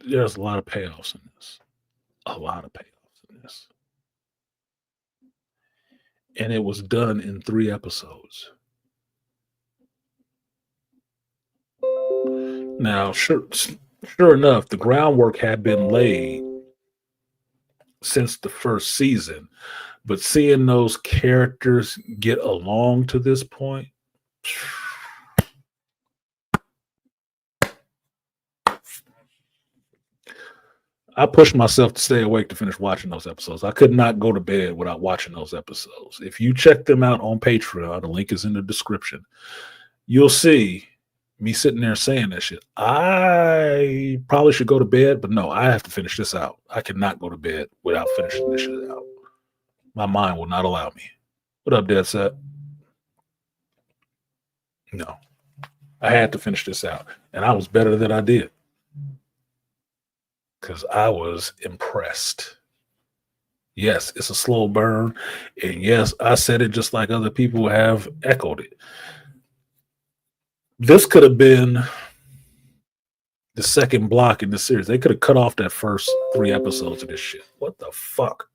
there's a lot of payoffs in this. A lot of payoffs in this. And it was done in 3 episodes. Now, sure enough, the groundwork had been laid since the first season, but seeing those characters get along to this point, I pushed myself to stay awake to finish watching those episodes. I could not go to bed without watching those episodes. If you check them out on Patreon, the link is in the description, you'll see me sitting there saying that shit. I probably should go to bed, but no, I have to finish this out. I cannot go to bed without finishing this shit out. My mind will not allow me. What up, Dead Set? No. I had to finish this out. And I was better than I did. Because I was impressed. Yes, it's a slow burn. And yes, I said it just like other people have echoed it. This could have been the second block in the series. They could have cut off that first 3 episodes of this shit. What the fuck?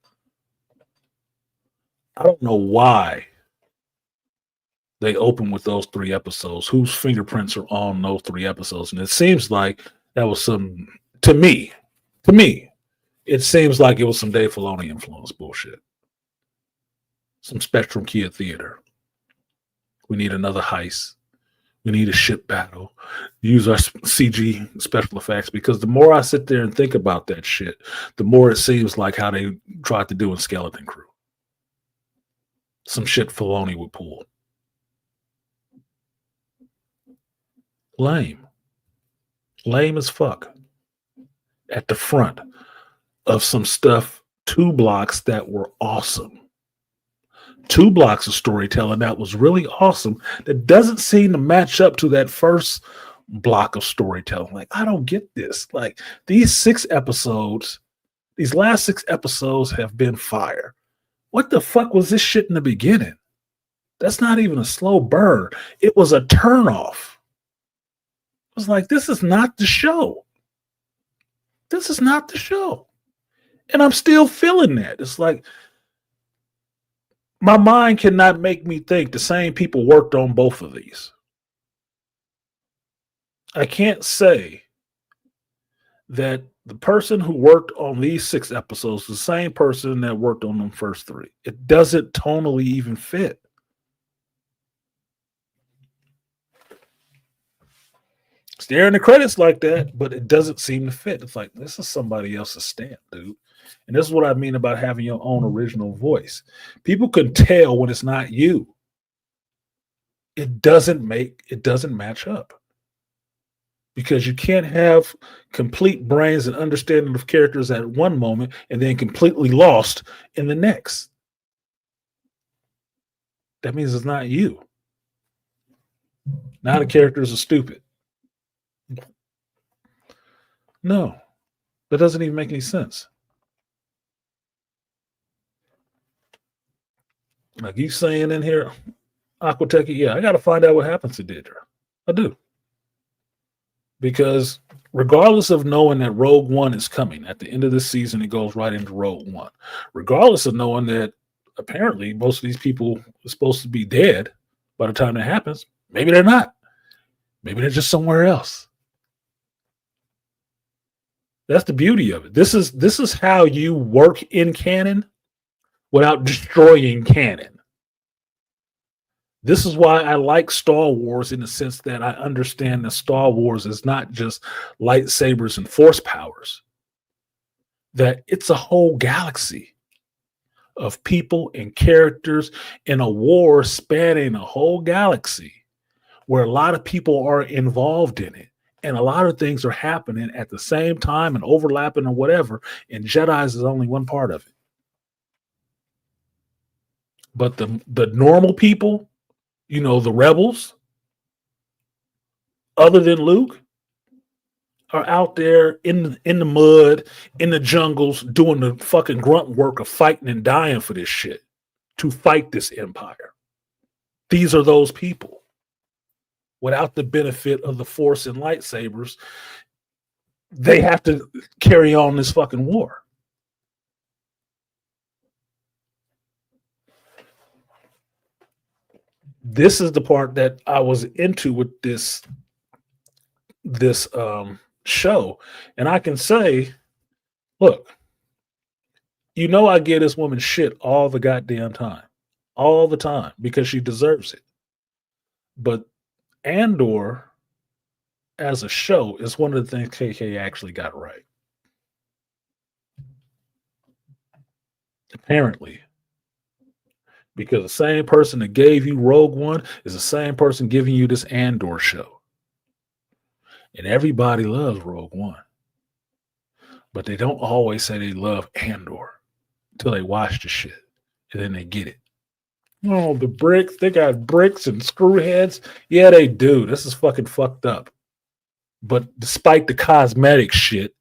I don't know why They open with those 3 episodes. Whose fingerprints are on those 3 episodes? And it seems like that was some, to me, it seems like it was some Dave Filoni influence bullshit. Some Spectrum Kid theater. We need another heist. We need a ship battle. Use our CG special effects, because the more I sit there and think about that shit, the more it seems like how they tried to do in Skeleton Crew. Some shit Filoni would pull. Lame. Lame as fuck. At the front of some stuff, 2 blocks that were awesome. 2 blocks of storytelling that was really awesome that doesn't seem to match up to that first block of storytelling. Like, I don't get this. Like, these last 6 episodes have been fire. What the fuck was this shit in the beginning? That's not even a slow burn. It was a turnoff. I was like, this is not the show. This is not the show. And I'm still feeling that. It's like, my mind cannot make me think the same people worked on both of these. I can't say that the person who worked on these 6 episodes is the same person that worked on them first 3. It doesn't tonally even fit. Staring the credits like that, but it doesn't seem to fit. It's like, this is somebody else's stamp, dude. And this is what I mean about having your own original voice. People can tell when it's not you. It doesn't match up. Because you can't have complete brains and understanding of characters at one moment and then completely lost in the next. That means it's not you. Now the characters are stupid. No, that doesn't even make any sense. Like you saying in here, Aquateki, yeah, I got to find out what happens to Deirdre. I do. Because regardless of knowing that Rogue One is coming, at the end of this season, it goes right into Rogue One. Regardless of knowing that apparently most of these people are supposed to be dead by the time that happens, maybe they're not. Maybe they're just somewhere else. That's the beauty of it. This is how you work in canon without destroying canon. This is why I like Star Wars, in the sense that I understand that Star Wars is not just lightsabers and force powers. That it's a whole galaxy of people and characters in a war spanning a whole galaxy where a lot of people are involved in it. And a lot of things are happening at the same time and overlapping or whatever. And Jedi's is only one part of it. But the normal people, you know, the rebels, other than Luke, are out there in the mud, in the jungles, doing the fucking grunt work of fighting and dying for this shit, to fight this empire. These are those people. Without the benefit of the Force and lightsabers, they have to carry on this fucking war. This is the part that I was into with this show. And I can say, look, you know, I give this woman shit all the goddamn time. All the time, because she deserves it. But Andor, as a show, is one of the things KK actually got right. Apparently. Because the same person that gave you Rogue One is the same person giving you this Andor show. And everybody loves Rogue One. But they don't always say they love Andor until they watch the shit. And then they get it. Oh, the bricks. They got bricks and screw heads. Yeah, they do. This is fucking fucked up. But despite the cosmetic shit,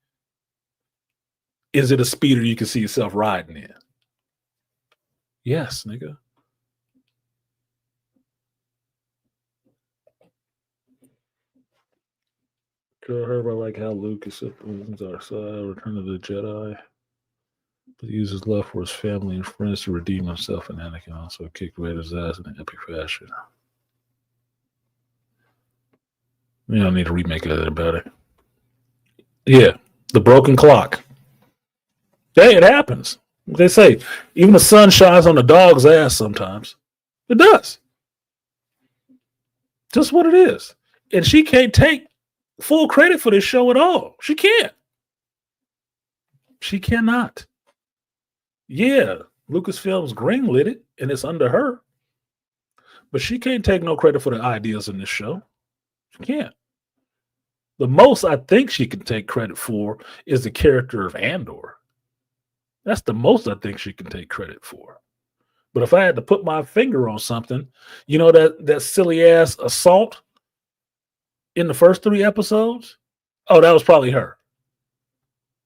is it a speeder you can see yourself riding in? Yes, nigga. Girl, heard about like how Luke is at the dark side, Return of the Jedi. But he uses love for his family and friends to redeem himself, and Anakin also kicked Vader's ass in an epic fashion. You don't need to remake it better. Yeah, the broken clock. Hey, it happens. They say even the sun shines on the dog's ass sometimes. It does. Just what it is. And she can't take full credit for this show at all. She can't. She cannot. Yeah, Lucasfilm's greenlit it and it's under her. But she can't take no credit for the ideas in this show. She can't. The most I think she can take credit for is the character of Andor. That's the most I think she can take credit for. But if I had to put my finger on something, you know that silly ass assault in the first 3 episodes? Oh, that was probably her.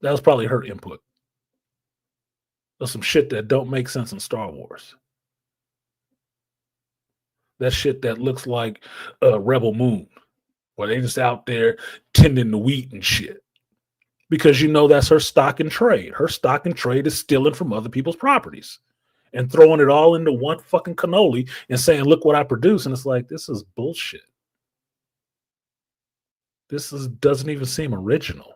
That was probably her input. There's some shit that don't make sense in Star Wars. That shit that looks like Rebel Moon, where they just out there tending the wheat and shit. Because you know that's her stock and trade. Her stock and trade is stealing from other people's properties and throwing it all into one fucking cannoli and saying, look what I produce. And it's like, this is bullshit. Doesn't even seem original.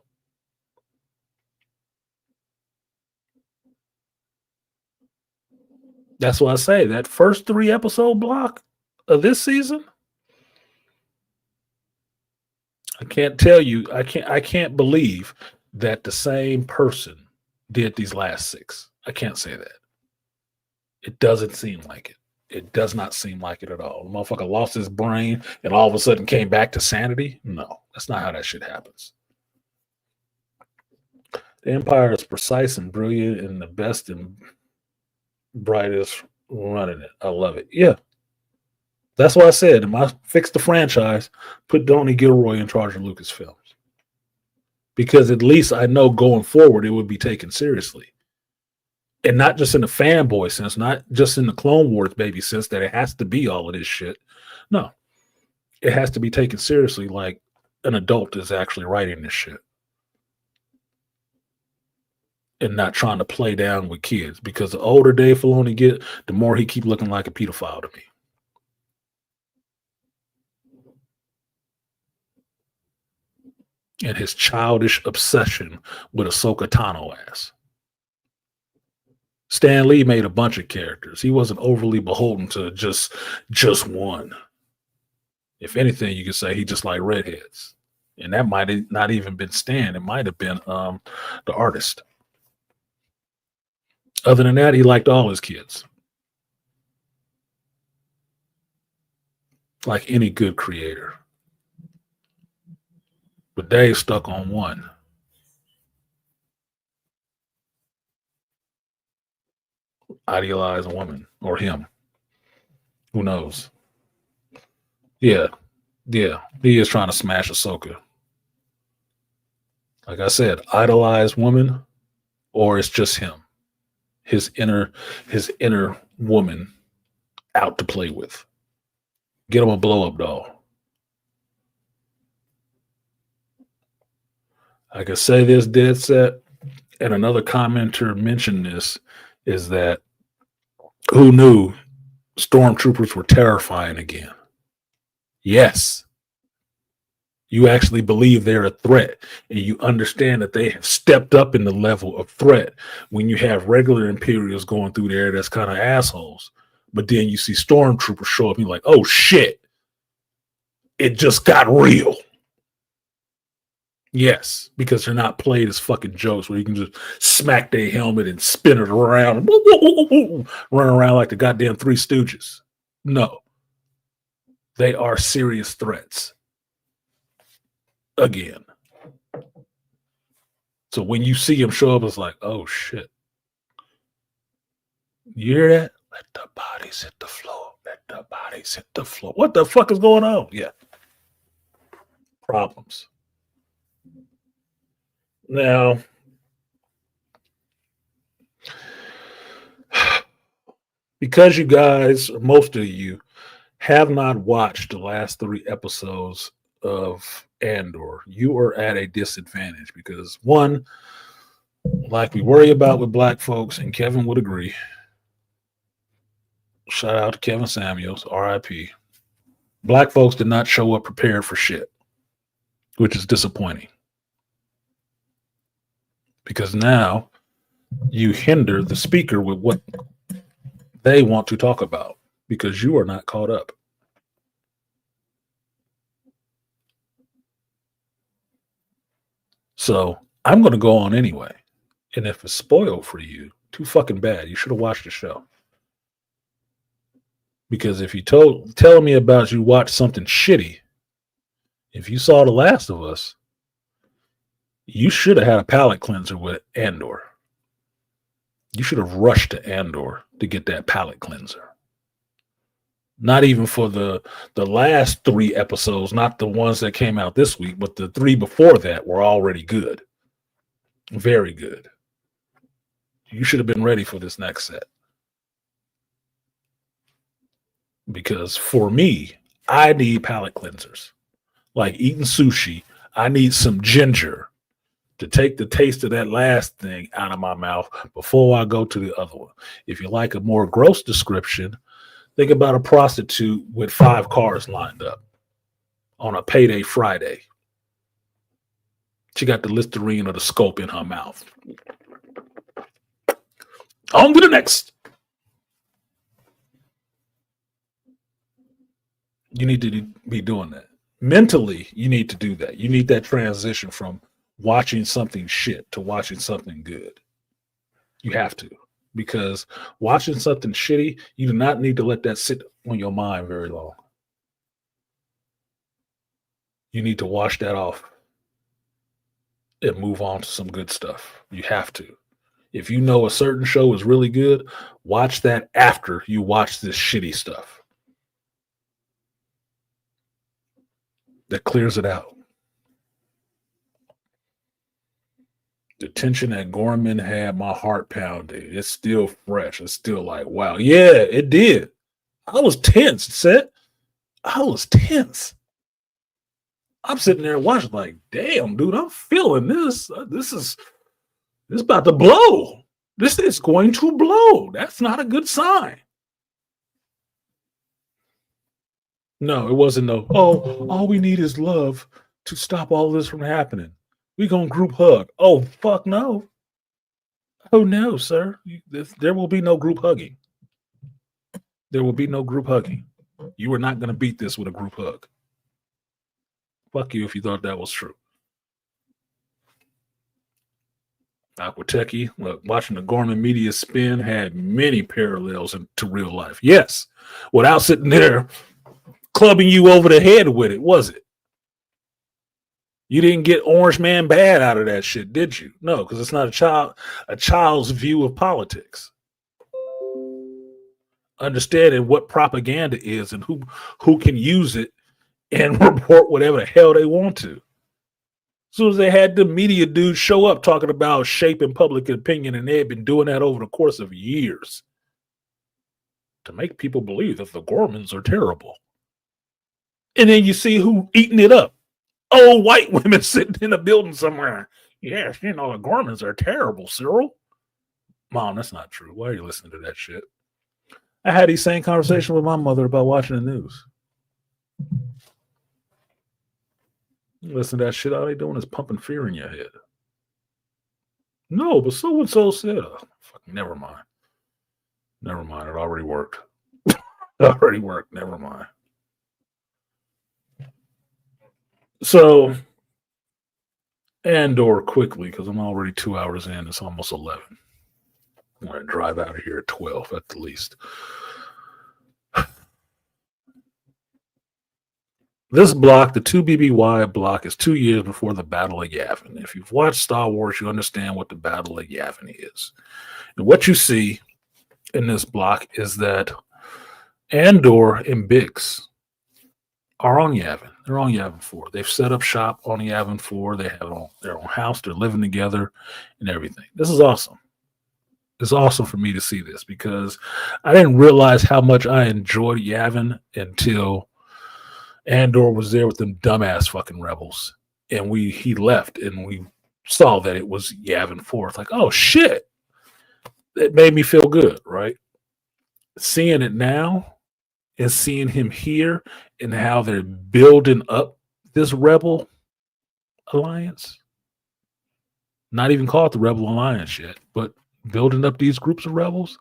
That's why I say that first 3 episode block of this season, I can't tell you, I can't believe that the same person did these last 6. I can't say that. It doesn't seem like it. It does not seem like it at all. The motherfucker lost his brain and all of a sudden came back to sanity. No, that's not how that shit happens. The Empire is precise and brilliant and the best and brightest running it. I love it. Yeah. That's why I said, if I fix the franchise, put Tony Gilroy in charge of Lucasfilms. Because at least I know going forward it would be taken seriously. And not just in the fanboy sense, not just in the Clone Wars baby sense that it has to be all of this shit. No. It has to be taken seriously like an adult is actually writing this shit. And not trying to play down with kids. Because the older Dave Filoni get, the more he keep looking like a pedophile to me. And his childish obsession with Ahsoka Tano ass. Stan Lee made a bunch of characters. He wasn't overly beholden to just one. If anything, you could say he just like redheads. And that might have not even been Stan. It might have been the artist. Other than that, he liked all his kids. Like any good creator. But Dave stuck on one. Idealized woman or him. Who knows? Yeah. He is trying to smash Ahsoka. Like I said, idolized woman, or it's just him. His inner woman out to play with. Get him a blow-up doll. I could say this dead set, and another commenter mentioned this, is that who knew stormtroopers were terrifying again? Yes. You actually believe they're a threat, and you understand that they have stepped up in the level of threat when you have regular Imperials going through there that's kind of assholes. But then you see stormtroopers show up and you're like, oh shit, it just got real. Yes, because they're not played as fucking jokes where you can just smack their helmet and spin it around and run around like the goddamn Three Stooges. No. They are serious threats. Again. So when you see them show up, it's like, oh shit. You hear that? Let the bodies hit the floor. Let the bodies hit the floor. What the fuck is going on? Yeah. Problems. Now, because you guys, most of you, have not watched the last 3 episodes of Andor, you are at a disadvantage because, one, like we worry about with black folks, and Kevin would agree, shout out to Kevin Samuels, RIP, black folks did not show up prepared for shit. which is disappointing because now you hinder the speaker with what they want to talk about because you are not caught up. So I'm going to go on anyway. And if it's spoiled for you, too fucking bad. You should have watched the show. Because if you tell me about you watched something shitty, if you saw The Last of Us, you should have had a palate cleanser with Andor. You should have rushed to Andor to get that palate cleanser. Not even for the last 3 episodes, not the ones that came out this week, but the 3 before that were already good. Very good. You should have been ready for this next set. Because for me, I need palate cleansers. Like eating sushi, I need some ginger to take the taste of that last thing out of my mouth before I go to the other one. If you like a more gross description, think about a prostitute with 5 cars lined up on a payday Friday. She got the Listerine or the scope in her mouth. On to the next. You need to be doing that. Mentally, you need to do that. You need that transition from watching something shit to watching something good. You have to. Because watching something shitty, you do not need to let that sit on your mind very long. You need to wash that off and move on to some good stuff. You have to. If you know a certain show is really good, watch that after you watch this shitty stuff. That clears it out. The tension that Gorman had my heart pounding. It's still fresh. It's still like, wow. Yeah, it did. I was tense, Set. I was tense. I'm sitting there watching like, damn, dude, I'm feeling this. This is about to blow. This is going to blow. That's not a good sign. No, it wasn't no, oh, all we need is love to stop all this from happening. We gonna group hug. Oh, fuck no. Oh, no, sir. There will be no group hugging. There will be no group hugging. You are not going to beat this with a group hug. Fuck you if you thought that was true. Aquatechy, look, watching the Gorman media spin had many parallels to real life. Yes, without sitting there clubbing you over the head with it, was it? You didn't get Orange Man bad out of that shit, did you? No, because it's not a child's view of politics. Understanding what propaganda is and who can use it and report whatever the hell they want to. As soon as they had the media dudes show up talking about shaping public opinion, and they had been doing that over the course of years to make people believe that the Gormans are terrible. And then you see who eating it up. Old white women sitting in a building somewhere. Yes, the Gormans are terrible, Cyril. Mom, that's not true. Why are you listening to that shit? I had these same conversations with my mother about watching the news. Listen to that shit. All they doing is pumping fear in your head. No, but so and so said, never mind. Never mind. It already worked. It already worked. Never mind. So, Andor quickly, because I'm already 2 hours in. It's almost 11. I'm going to drive out of here at 12 at the least. This block, the 2BBY block, is 2 years before the Battle of Yavin. If you've watched Star Wars, you understand what the Battle of Yavin is. And what you see in this block is that Andor and Bix are on Yavin. They're on Yavin 4. They've set up shop on Yavin 4. They have their own house. They're living together and everything. This is awesome. It's awesome for me to see this because I didn't realize how much I enjoyed Yavin until Andor was there with them dumbass fucking rebels. And he left and we saw that it was Yavin 4. It's like, oh shit. It made me feel good, right? Seeing it now and seeing him here and how they're building up this rebel alliance. Not even called the Rebel Alliance yet, but building up these groups of rebels,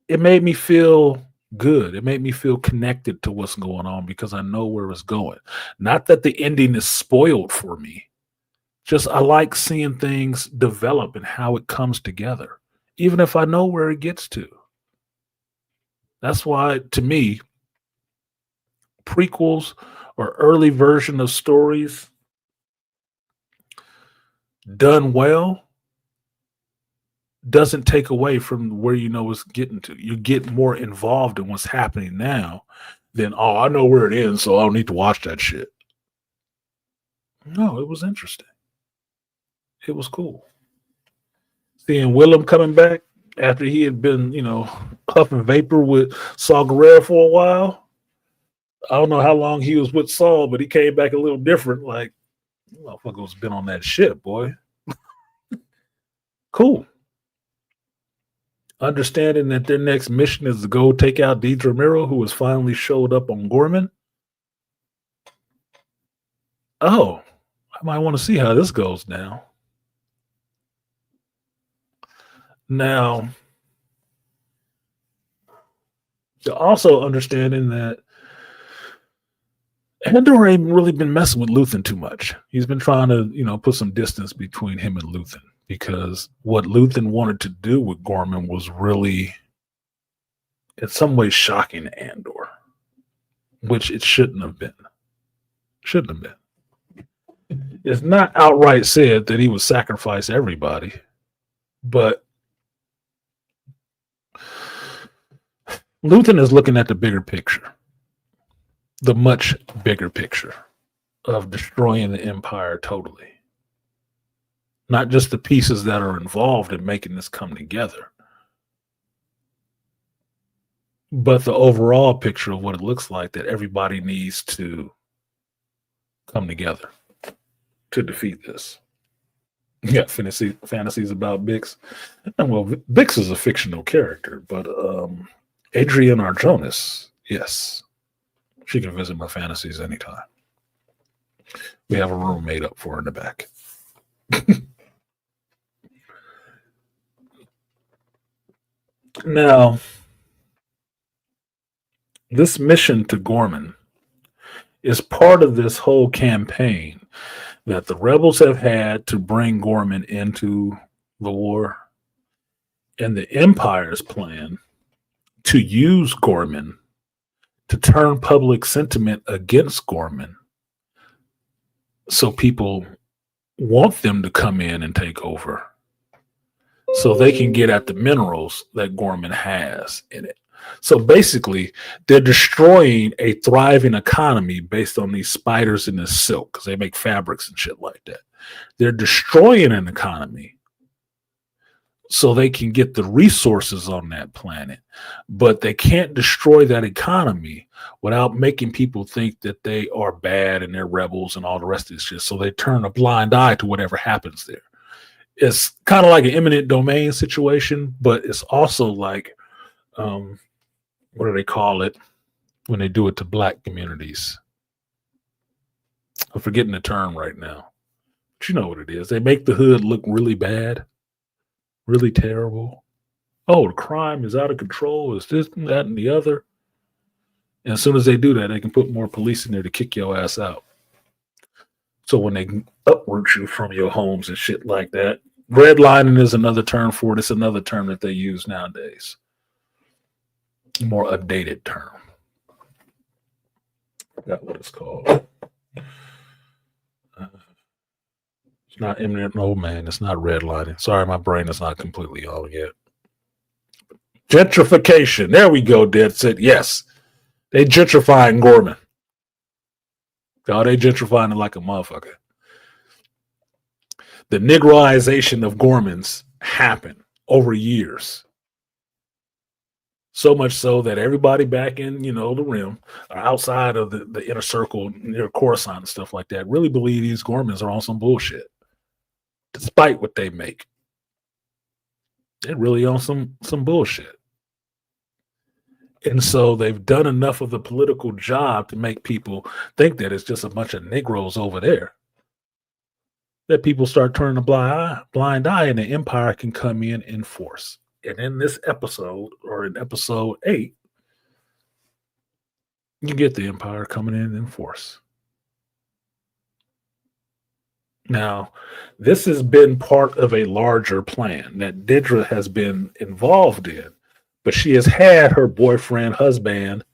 it made me feel good. It made me feel connected to what's going on because I know where it's going. Not that the ending is spoiled for me. Just I like seeing things develop and how it comes together, even if I know where it gets to. That's why, to me, prequels or early version of stories done well doesn't take away from where you know it's getting to. You get more involved in what's happening now than, oh, I know where it ends, so I don't need to watch that shit. No, it was interesting. It was cool. Seeing Willem coming back after he had been, puffing vapor with Saul Guerrero for a while. I don't know how long he was with Saul, but he came back a little different. Like, motherfucker's been on that shit, boy. Cool. Understanding that their next mission is to go take out Deidre Miro, who has finally showed up on Gorman. Oh, I might want to see how this goes now. Now, also understanding that Andor ain't really been messing with Luthen too much. He's been trying to, put some distance between him and Luthen because what Luthen wanted to do with Gorman was really, in some ways, shocking to Andor, which it shouldn't have been. Shouldn't have been. It's not outright said that he would sacrifice everybody, but Luthen is looking at the bigger picture, the much bigger picture of destroying the Empire totally. Not just the pieces that are involved in making this come together, but the overall picture of what it looks like that everybody needs to come together to defeat this. Yeah, fantasies about Bix. And well, Bix is a fictional character, but Adrienne Arjonis, yes, she can visit my fantasies anytime. We have a room made up for her in the back. Now, this mission to Gorman is part of this whole campaign that the rebels have had to bring Gorman into the war, and the Empire's plan to use Gorman to turn public sentiment against Gorman so people want them to come in and take over so they can get at the minerals that Gorman has in it. So basically, they're destroying a thriving economy based on these spiders and this silk because they make fabrics and shit like that. They're destroying an economy so they can get the resources on that planet, but they can't destroy that economy without making people think that they are bad and they're rebels and all the rest of this shit. So they turn a blind eye to whatever happens there. It's kind of like an eminent domain situation, but it's also like, what do they call it when they do it to black communities? I'm forgetting the term right now, but you know what it is. They make the hood look really bad, really terrible. Oh, the crime is out of control. It's this and that and the other. And as soon as they do that, they can put more police in there to kick your ass out. So when they uproot you from your homes and shit like that, redlining is another term for it. It's another term that they use nowadays. More updated term. Forgot what it's called. It's not imminent. Oh man, it's not redlining. Sorry, my brain is not completely on yet. Gentrification. There we go, Dead Set. Yes. They gentrifying Gorman. Oh, they gentrifying it like a motherfucker. The Negroization of Gormans happened over years. So much so that everybody back in, the rim, or outside of the inner circle near Coruscant and stuff like that, really believe these Gormans are on some bullshit. Despite what they make. They're really on some bullshit. And so they've done enough of the political job to make people think that it's just a bunch of Negroes over there. that people start turning a blind eye, and the Empire can come in force. And in this episode, or in episode 8, you get the Empire coming in force. Now, this has been part of a larger plan that Deirdre has been involved in, but she has had her boyfriend, husband,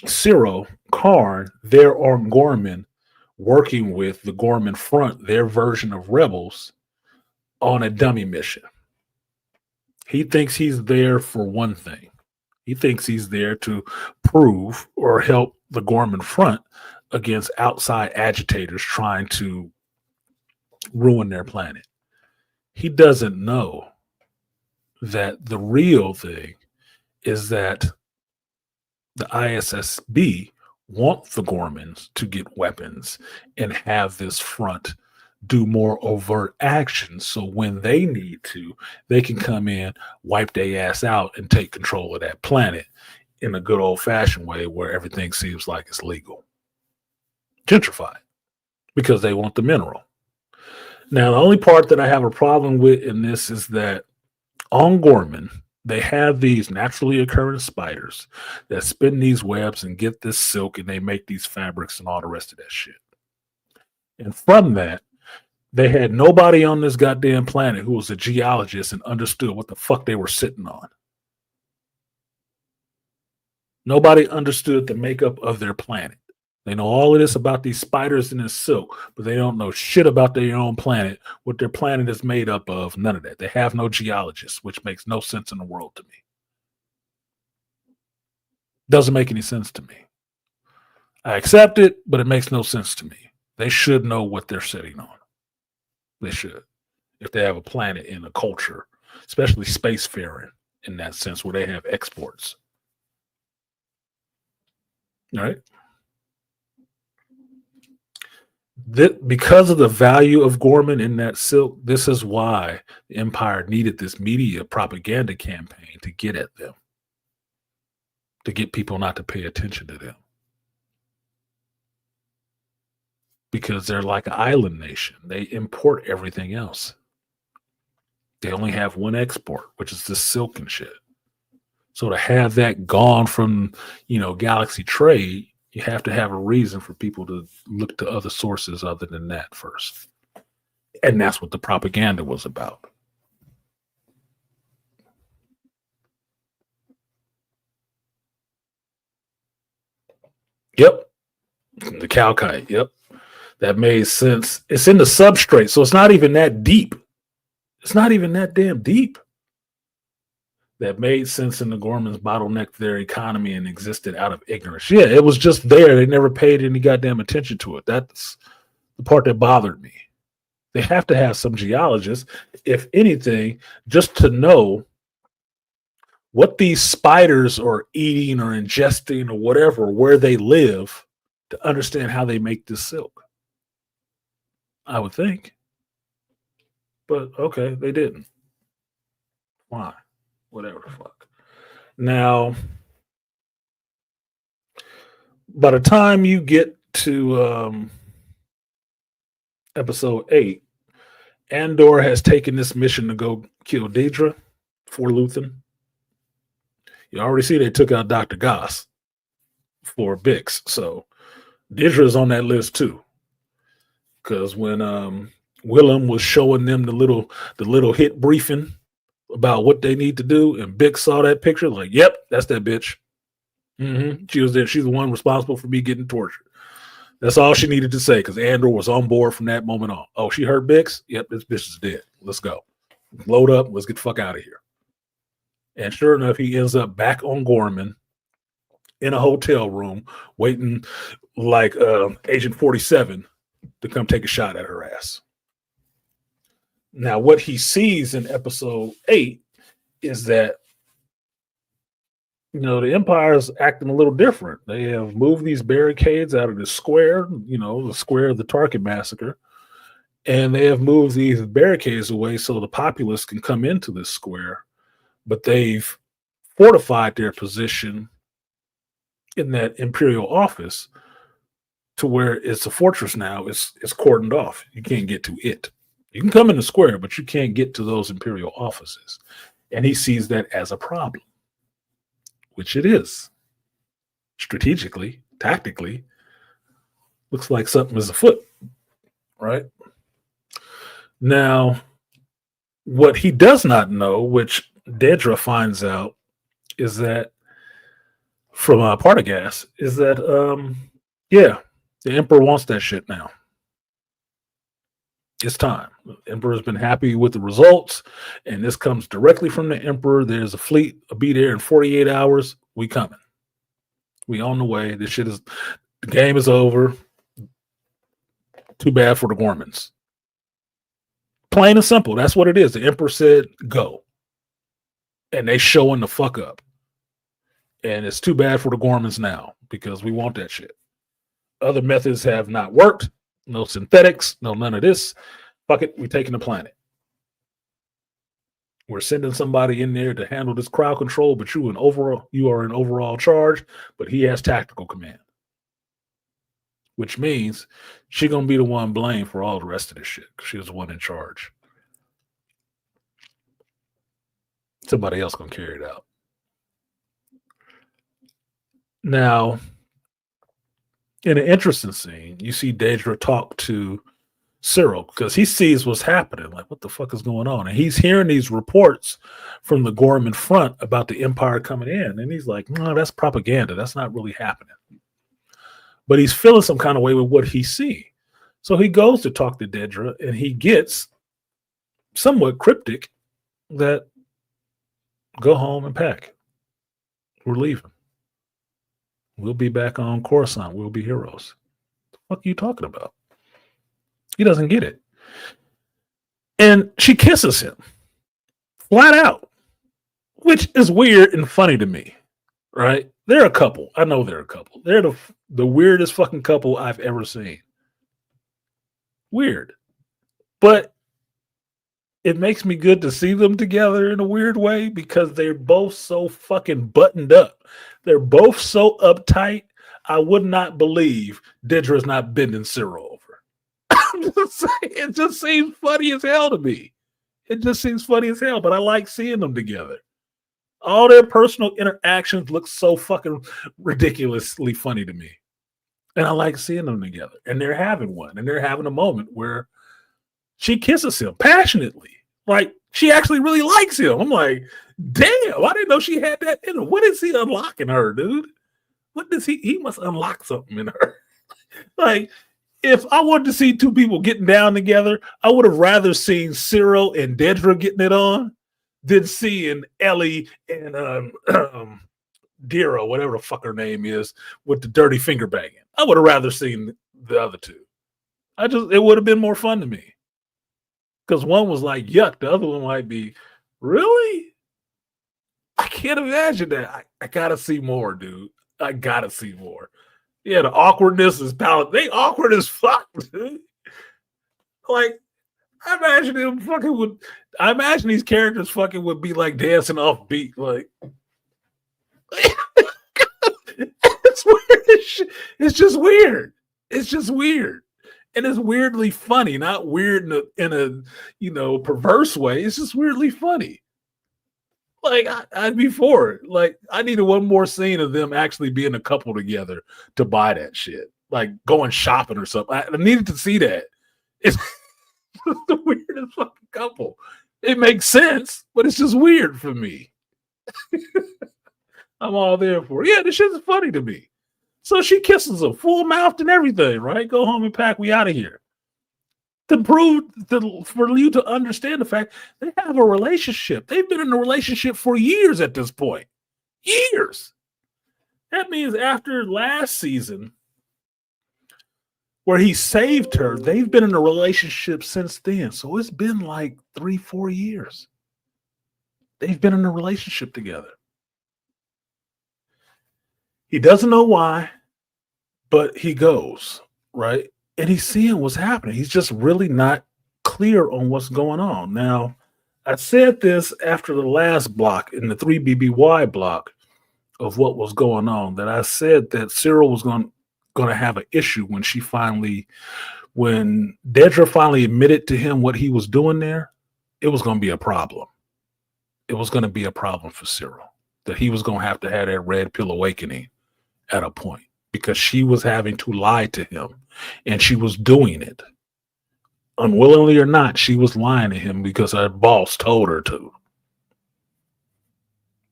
Cyril Karn, there on Gorman, working with the Gorman Front, their version of rebels, on a dummy mission. He thinks he's there for one thing. He thinks he's there to prove or help the Gorman Front against outside agitators trying to ruin their planet. He doesn't know that the real thing is that the ISSB want the Gormans to get weapons and have this front do more overt actions, so when they need to, they can come in, wipe their ass out, and take control of that planet in a good old-fashioned way where everything seems like it's legal. Gentrified, because they want the mineral. Now, the only part that I have a problem with in this is that on Gorman, they have these naturally occurring spiders that spin these webs and get this silk, and they make these fabrics and all the rest of that shit. And from that, they had nobody on this goddamn planet who was a geologist and understood what the fuck they were sitting on. Nobody understood the makeup of their planet. They know all of this about these spiders and this silk, but they don't know shit about their own planet, what their planet is made up of, none of that. They have no geologists, which makes no sense in the world to me. Doesn't make any sense to me. I accept it, but it makes no sense to me. They should know what they're sitting on. They should. If they have a planet and a culture, especially spacefaring in that sense, where they have exports. All right? Because of the value of Gorman in that silk, this is why the Empire needed this media propaganda campaign to get at them, to get people not to pay attention to them. Because they're like an island nation. They import everything else. They only have one export, which is the silk and shit. So to have that gone from, galaxy trade, you have to have a reason for people to look to other sources other than that first. And that's what the propaganda was about. Yep. The calcite. Yep. That made sense. It's in the substrate, so it's not even that deep. It's not even that damn deep. That made sense in the Gormans bottlenecked their economy and existed out of ignorance. Yeah, it was just there. They never paid any goddamn attention to it. That's the part that bothered me. They have to have some geologists, if anything, just to know what these spiders are eating or ingesting or whatever, where they live, to understand how they make this silk. I would think. But okay, they didn't. Why? Whatever the fuck. Now, by the time you get to episode 8, Andor has taken this mission to go kill Deidre for Luthen. You already see they took out Dr. Goss for Bix. So Deidre is on that list too. Because when Willem was showing them the little hit briefing about what they need to do, and Bix saw that picture, like, yep, that's that bitch. She was there. She's the one responsible for me getting tortured. That's all she needed to say, because Andor was on board from that moment on. Oh, she heard Bix? Yep, this bitch is dead. Let's go. Load up. Let's get the fuck out of here. And sure enough, he ends up back on Gorman in a hotel room, waiting like Agent 47 to come take a shot at her ass. Now, what he sees in episode 8 is that, the Empire is acting a little different. They have moved these barricades out of the square, the square of the Tarkin massacre, and they have moved these barricades away so the populace can come into this square, but they've fortified their position in that Imperial office to where it's a fortress now. It's cordoned off. You can't get to it. You can come in the square, but you can't get to those imperial offices. And he sees that as a problem, which it is. Strategically, tactically, looks like something is afoot, right? Now, what he does not know, which Dedra finds out, is that from Partagas, is that, yeah, the Emperor wants that shit now. It's time. The Emperor's been happy with the results, and this comes directly from the Emperor. There's a fleet. I'll be there in 48 hours. We coming. We on the way. This shit is, the game is over. Too bad for the Gormans. Plain and simple. That's what it is. The Emperor said, go. And they showing the fuck up. And it's too bad for the Gormans now because we want that shit. Other methods have not worked. No synthetics. No none of this. Fuck it. We're taking the planet. We're sending somebody in there to handle this crowd control, but you are in overall charge, but he has tactical command. Which means she's going to be the one blamed for all the rest of this shit because she was the one in charge. Somebody else going to carry it out. Now, in an interesting scene, you see Dedra talk to Cyril because he sees what's happening. Like, what the fuck is going on? And he's hearing these reports from the Gorman front about the Empire coming in. And he's like, no, that's propaganda. That's not really happening. But he's feeling some kind of way with what he's seeing. So he goes to talk to Dedra and he gets somewhat cryptic that go home and pack. We're leaving. We'll be back on Coruscant. We'll be heroes. What the fuck are you talking about? He doesn't get it. And she kisses him flat out, which is weird and funny to me, right? They're a couple. I know they're a couple. They're the weirdest fucking couple I've ever seen. Weird. But it makes me good to see them together in a weird way because they're both so fucking buttoned up. They're both so uptight. I would not believe Dedra's not bending Cyril over. I'm just saying, it just seems funny as hell to me. It just seems funny as hell, but I like seeing them together. All their personal interactions look so fucking ridiculously funny to me. And I like seeing them together. And they're having one. And they're having a moment where she kisses him passionately. Like, she actually really likes him. I'm like, damn, I didn't know she had that in her. What is he unlocking her, dude? What does he must unlock something in her. Like, if I wanted to see two people getting down together, I would have rather seen Cyril and Dedra getting it on than seeing Ellie and Dira, whatever the fuck her name is, with the dirty finger banging. I would have rather seen the other two. It would have been more fun to me. Because one was like, yuck. The other one might be, really? I can't imagine that. I gotta see more, dude. I gotta see more. Yeah, the awkwardness is palate. They awkward as fuck, dude. Like, I imagine these characters fucking would be like dancing off beat. Like, it's weird. It's just weird. It's just weird. And it's weirdly funny, not weird in a perverse way. It's just weirdly funny. Like, I'd be for it. Like, I needed one more scene of them actually being a couple together to buy that shit. Like, going shopping or something. I needed to see that. It's the weirdest fucking couple. It makes sense, but it's just weird for me. I'm all there for it. Yeah, this shit's funny to me. So she kisses him, full mouthed and everything, right? Go home and pack. We out of here. For you to understand the fact they have a relationship. They've been in a relationship for years at this point. Years. That means after last season, where he saved her, they've been in a relationship since then. So it's been like 3-4 years. They've been in a relationship together. He doesn't know why, but he goes, right? And he's seeing what's happening. He's just really not clear on what's going on. Now, I said this after the last block, in the 3BBY block, of what was going on, that I said that Cyril was going going to have an issue when Dedra finally admitted to him what he was doing there. It was going to be a problem. It was going to be a problem for Cyril, that he was going to have that red pill awakening at a point, because she was having to lie to him, and she was doing it. Unwillingly or not, she was lying to him because her boss told her to.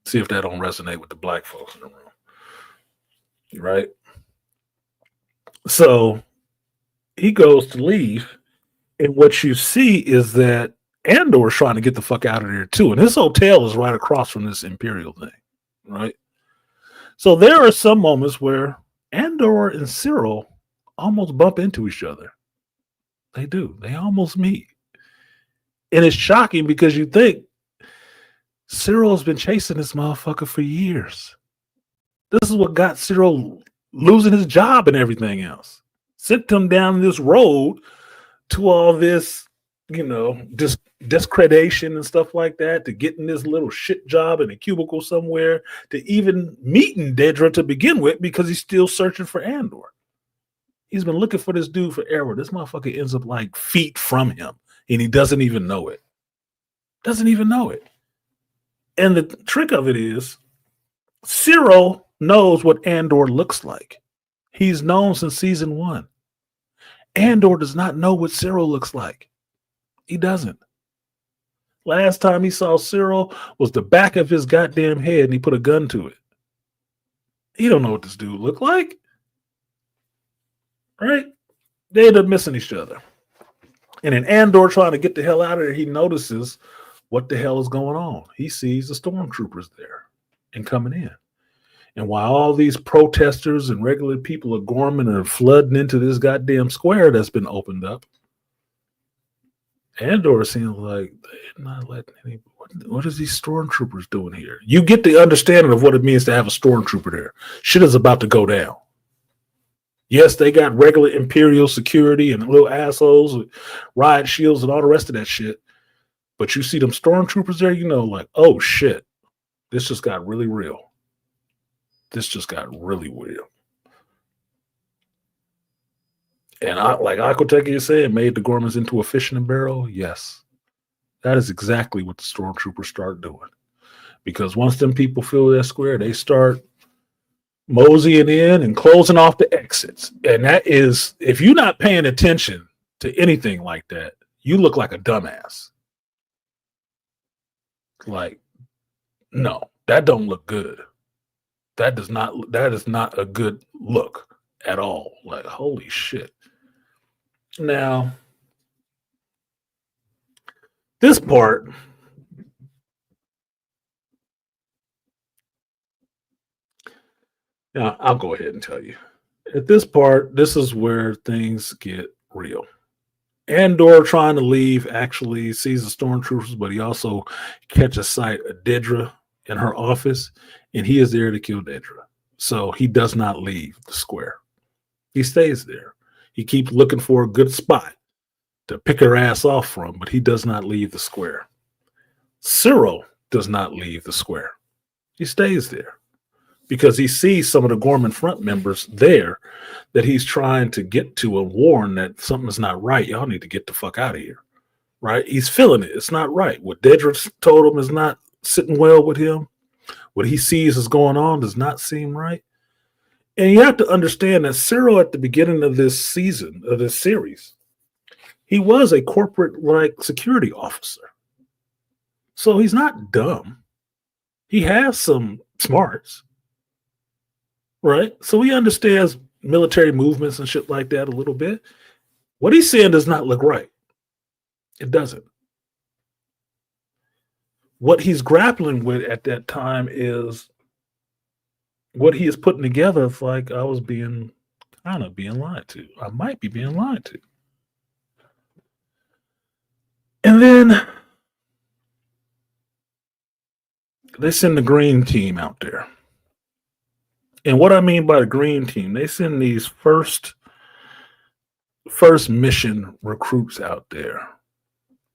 See if that don't resonate with the black folks in the room. Right? So he goes to leave, and what you see is that Andor is trying to get the fuck out of there too. And his hotel is right across from this Imperial thing. Right? So there are some moments where Andor and Cyril almost bump into each other. They do. They almost meet. And it's shocking because you think Cyril has been chasing this motherfucker for years. This is what got Cyril losing his job and everything else. Sent him down this road to all this, discreditation and stuff like that, to getting this little shit job in a cubicle somewhere, to even meeting Dedra to begin with, because he's still searching for Andor. He's been looking for this dude forever. This motherfucker ends up like feet from him, and he doesn't even know it. Doesn't even know it. And the trick of it is, Cyril knows what Andor looks like. He's known since season 1. Andor does not know what Cyril looks like. He doesn't. Last time he saw Cyril was the back of his goddamn head, and he put a gun to it. He don't know what this dude looked like. Right? They end up missing each other. And in Andor trying to get the hell out of there, he notices what the hell is going on. He sees the stormtroopers there and coming in. And while all these protesters and regular people of Gorman are flooding into this goddamn square that's been opened up, Andor seems like they're not letting any. What is these stormtroopers doing here? You get the understanding of what it means to have a stormtrooper there. Shit is about to go down. Yes, they got regular Imperial security and little assholes with riot shields and all the rest of that shit. But you see them stormtroopers there, like, oh shit, this just got really real. This just got really real. And like Akoteki is saying, made the Gormans into a fish in a barrel. Yes, that is exactly what the stormtroopers start doing. Because once them people fill that square, they start moseying in and closing off the exits. And that is, if you're not paying attention to anything like that, you look like a dumbass. Like, no, that don't look good. That is not a good look at all. Like, holy shit. Now, this part, now I'll go ahead and tell you. At this part, this is where things get real. Andor, trying to leave, actually sees the stormtroopers, but he also catches sight of Dedra in her office, and he is there to kill Dedra. So he does not leave the square. He stays there. He keeps looking for a good spot to pick her ass off from, but he does not leave the square. Cyril does not leave the square. He stays there because he sees some of the Gorman front members there that he's trying to get to and warn that something's not right. Y'all need to get the fuck out of here. Right? He's feeling it. It's not right. What Dedra told him is not sitting well with him. What he sees is going on does not seem right. And you have to understand that Cyril, at the beginning of this season, of this series, he was a corporate security officer. So he's not dumb. He has some smarts. Right? So he understands military movements and shit like that a little bit. What he's saying does not look right. It doesn't. What he's grappling with at that time is what he is putting together. It's like, I was being lied to. I might be being lied to. And then they send the green team out there. And what I mean by the green team, they send these first mission recruits out there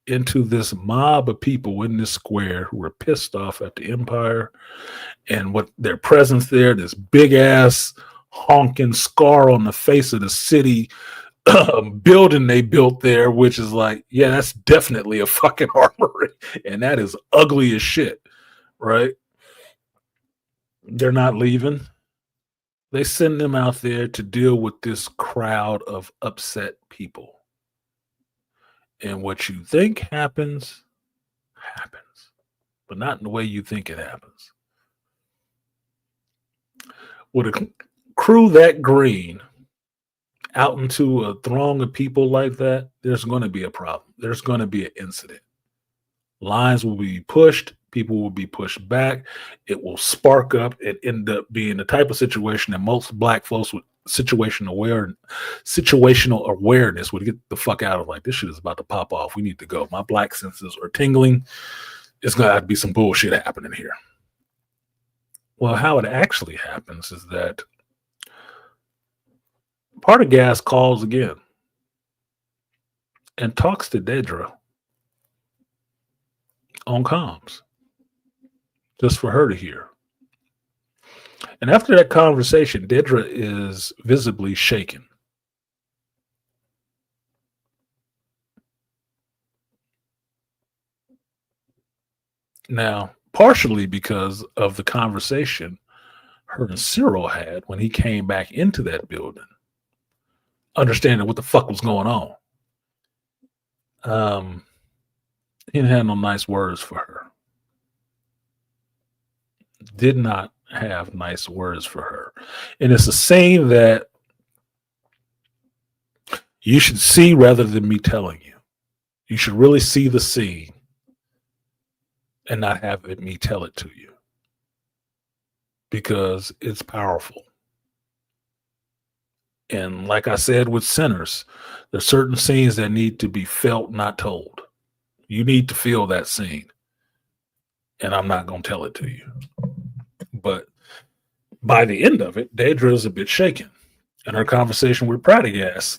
into this mob of people in this square who are pissed off at the Empire and what their presence there, this big ass honking scar on the face of the city building they built there, which is like, yeah, that's definitely a fucking armory, and that is ugly as shit, right? They're not leaving. They send them out there to deal with this crowd of upset people. And what you think happens, happens, but not in the way you think it happens. With a crew that green out into a throng of people like that, there's going to be a problem. There's going to be an incident. Lines will be pushed. People will be pushed back. It will spark up and end up being the type of situation that most black folks with situational awareness would get the fuck out of. Like, this shit is about to pop off. We need to go. My black senses are tingling. It's going to have to be some bullshit happening here. Well, how it actually happens is that part of gas calls again and talks to Dedra on comms just for her to hear. And after that conversation, Dedra is visibly shaken. Now, partially because of the conversation her and Cyril had when he came back into that building, understanding what the fuck was going on. He didn't have no nice words for her. Did not have nice words for her. And it's a saying that you should see rather than me telling you. You should really see the scene and not have it me tell it to you, because it's powerful. And like I said with sinners, there's certain scenes that need to be felt, not told. You need to feel that scene, and I'm not going to tell it to you. But by the end of it, Dedra is a bit shaken, and her conversation with Prattigast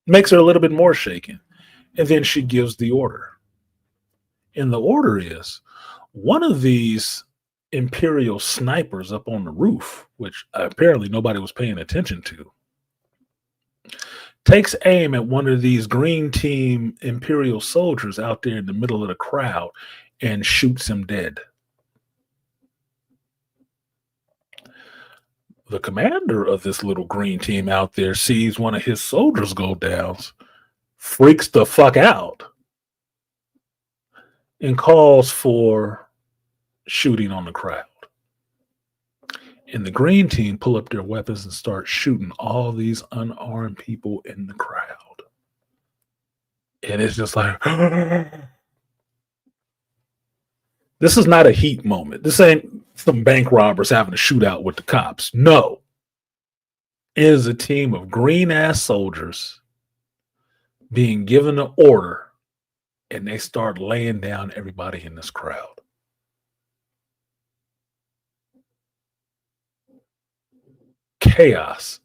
makes her a little bit more shaken. And then she gives the order. And the order is one of these Imperial snipers up on the roof, which apparently nobody was paying attention to, takes aim at one of these green team Imperial soldiers out there in the middle of the crowd and shoots him dead. The commander of this little green team out there sees one of his soldiers go down, freaks the fuck out, and calls for shooting on the crowd. And the green team pull up their weapons and start shooting all these unarmed people in the crowd. And it's just like, this is not a heat moment. This ain't some bank robbers having a shootout with the cops. No. It is a team of green-ass soldiers being given an order, and they start laying down everybody in this crowd. Chaos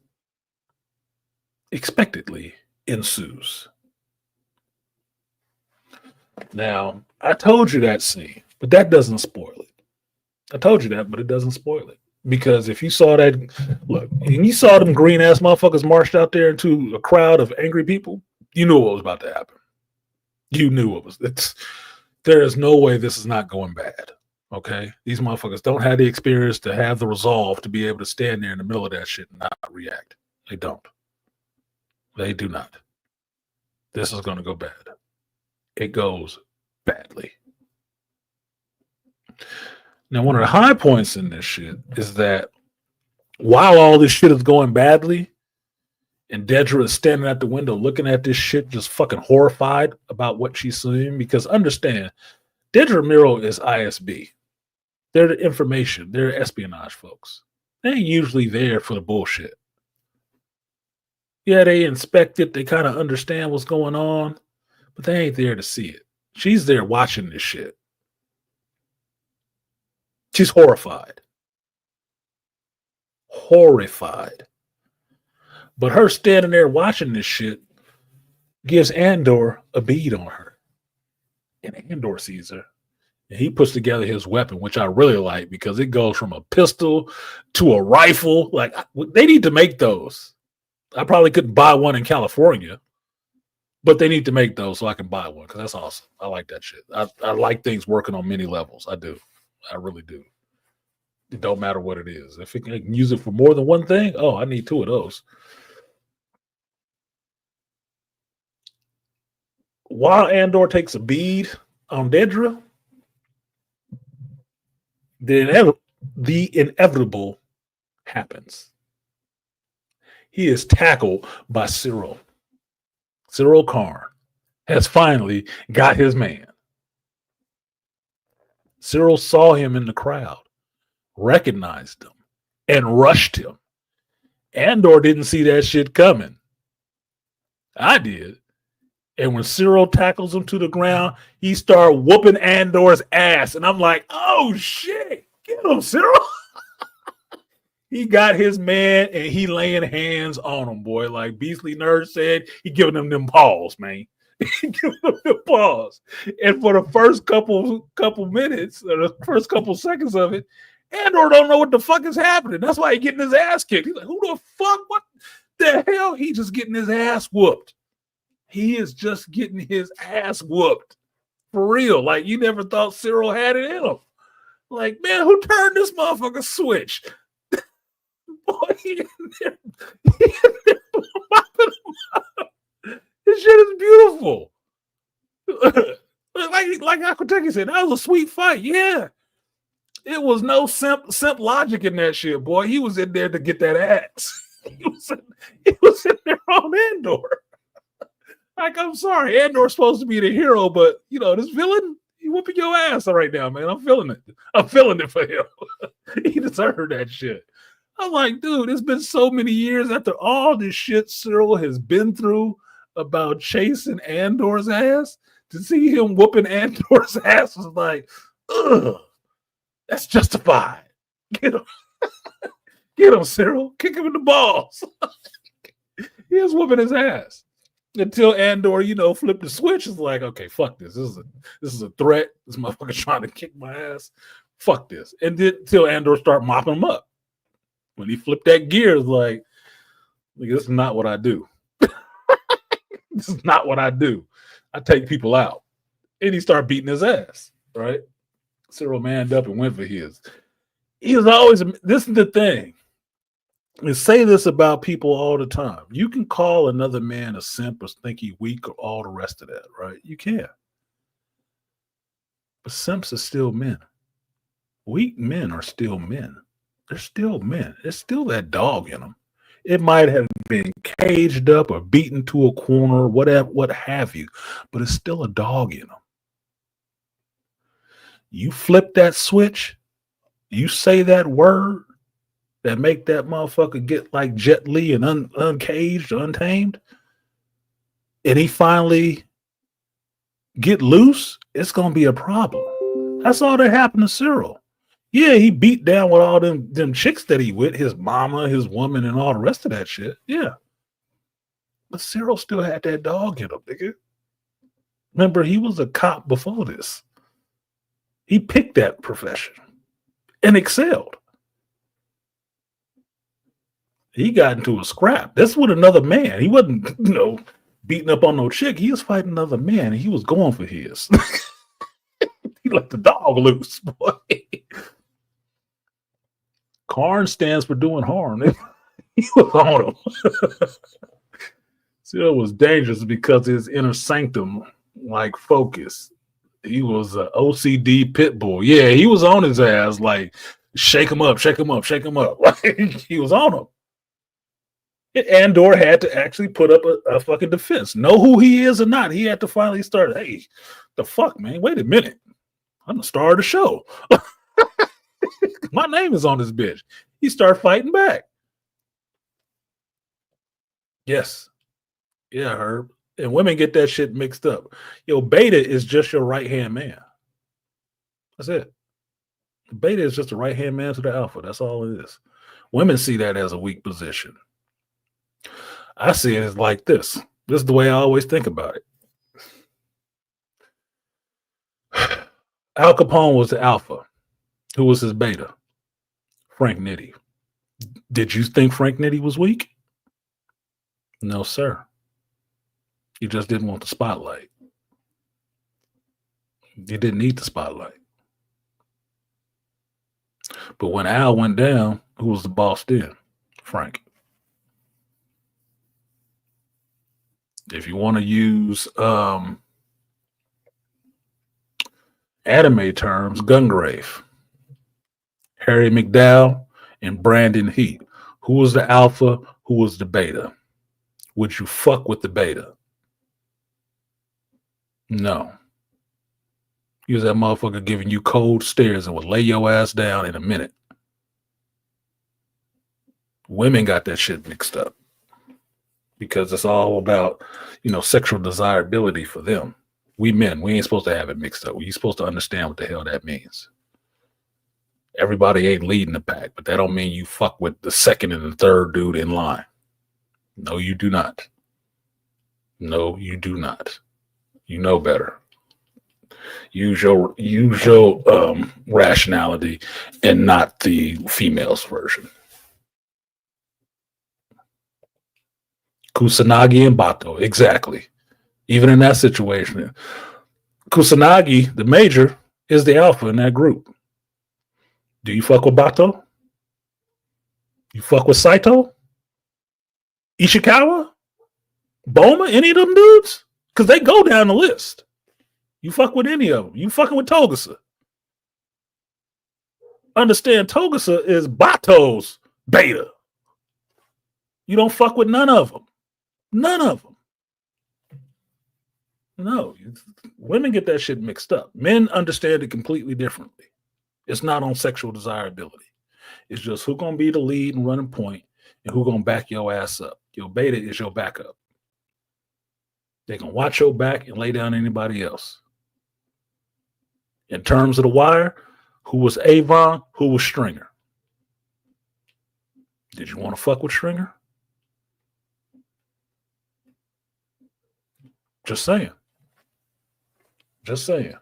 expectedly ensues. Now, I told you that scene, but that doesn't spoil it. I told you that, but it doesn't spoil it. Because if you saw that, look, and you saw them green ass motherfuckers marched out there into a crowd of angry people, you knew what was about to happen. You knew it was. There is no way this is not going bad. Okay? These motherfuckers don't have the experience to have the resolve to be able to stand there in the middle of that shit and not react. They don't. They do not. This is going to go bad. It goes badly. Now, one of the high points in this shit is that while all this shit is going badly, and Dedra is standing at the window looking at this shit, just fucking horrified about what she's seeing, because understand, Dedra Miro is ISB. They're the information. They're espionage folks. They ain't usually there for the bullshit. Yeah, they inspect it. They kind of understand what's going on, but they ain't there to see it. She's there watching this shit. She's horrified. Horrified. But her standing there watching this shit gives Andor a bead on her. And Andor sees her. And he puts together his weapon, which I really like because it goes from a pistol to a rifle. Like, they need to make those. I probably couldn't buy one in California, but they need to make those so I can buy one because that's awesome. I like that shit. I like things working on many levels. I do. I really do. It don't matter what it is. If it can use it for more than one thing, oh, I need 2 of those. While Andor takes a bead on Dedra, the inevitable happens. He is tackled by Cyril. Cyril Karn has finally got his man. Cyril saw him in the crowd, recognized him, and rushed him. Andor didn't see that shit coming. I did. And when Cyril tackles him to the ground, he started whooping Andor's ass. And I'm like, oh shit, get him, Cyril. He got his man and he laying hands on him, boy. Like Beastly Nerd said, he giving them paws, man. He giving them paws. And for the first couple minutes, or the first couple seconds of it, Andor don't know what the fuck is happening. That's why he getting his ass kicked. He's like, who the fuck? What the hell? He just getting his ass whooped. He is just getting his ass whooped. For real. Like, you never thought Cyril had it in him. Like, man, who turned this motherfucker switch? Boy, this shit is beautiful. like Akuteki said, that was a sweet fight. Yeah. It was no simp logic in that shit, boy. He was in there to get that ass. He was in there on Andor. Like, I'm sorry, Andor's supposed to be the hero, but you know, this villain, he whooping your ass right now, man. I'm feeling it. I'm feeling it for him. He deserved that shit. I'm like, dude, it's been so many years after all this shit Cyril has been through about chasing Andor's ass. To see him whooping Andor's ass was like, ugh, that's justified. Get him. Get him, Cyril. Kick him in the balls. He was whooping his ass. Until Andor, you know, flipped the switch. It's like, okay, fuck this. This is a threat. This motherfucker trying to kick my ass. Fuck this. And then until Andor start mopping him up. When he flipped that gear, it's like, this is not what I do. This is not what I do. I take people out. And he started beating his ass, right? Cyril manned up and went for his. He was always, this is the thing. I say this about people all the time. You can call another man a simp or think he weak or all the rest of that, right? You can. But simps are still men. Weak men are still men. They're still men. There's still that dog in them. It might have been caged up or beaten to a corner, whatever, what have you, but it's still a dog in them. You flip that switch, you say that word that make that motherfucker get like Jet Li and uncaged, untamed, and he finally get loose, it's going to be a problem. That's all that happened to Cyril. Yeah, he beat down with all them chicks that he with, his mama, his woman, and all the rest of that shit. Yeah. But Cyril still had that dog in him, nigga. Remember, he was a cop before this. He picked that profession and excelled. He got into a scrap. That's with another man. He wasn't, beating up on no chick. He was fighting another man, and he was going for his. He let the dog loose, boy. Karn stands for doing harm. He was on him. Cyril was dangerous because his inner sanctum, like focus. He was an OCD pit bull. Yeah, he was on his ass, like shake him up, shake him up, shake him up. Like, he was on him. Andor had to actually put up a fucking defense. Know who he is or not. He had to finally start, hey, the fuck, man? Wait a minute. I'm the star of the show. My name is on this bitch. He started fighting back. Yes. Yeah, Herb. And women get that shit mixed up. Yo, beta is just your right-hand man. That's it. Beta is just a right-hand man to the alpha. That's all it is. Women see that as a weak position. I see it as like this. This is the way I always think about it. Al Capone was the alpha. Who was his beta? Frank Nitti. Did you think Frank Nitti was weak? No, sir. He just didn't want the spotlight. He didn't need the spotlight. But when Al went down, who was the boss then? Frank. If you want to use anime terms, Gungrave, Harry McDowell, and Brandon Heat. Who was the alpha? Who was the beta? Would you fuck with the beta? No. He was that motherfucker giving you cold stares and would lay your ass down in a minute. Women got that shit mixed up because it's all about, sexual desirability for them. We men, we ain't supposed to have it mixed up. We're supposed to understand what the hell that means. Everybody ain't leading the pack, but that don't mean you fuck with the second and the third dude in line. No, you do not. No, you do not. You know better. Use your rationality and not the female's version. Kusanagi and Bato, exactly. Even in that situation, Kusanagi, the major, is the alpha in that group. Do you fuck with Bato? You fuck with Saito? Ishikawa? Boma? Any of them dudes? Because they go down the list. You fuck with any of them. You fucking with Togusa. Understand, Togusa is Bato's beta. You don't fuck with none of them. None of them. No, women get that shit mixed up. Men understand it completely differently. It's not on sexual desirability. It's just who gonna be the lead and running point and who gonna back your ass up. Your beta is your backup. They can watch your back and lay down anybody else. In terms of the wire, who was Avon, who was Stringer? Did you want to fuck with Stringer? Just saying. Just saying.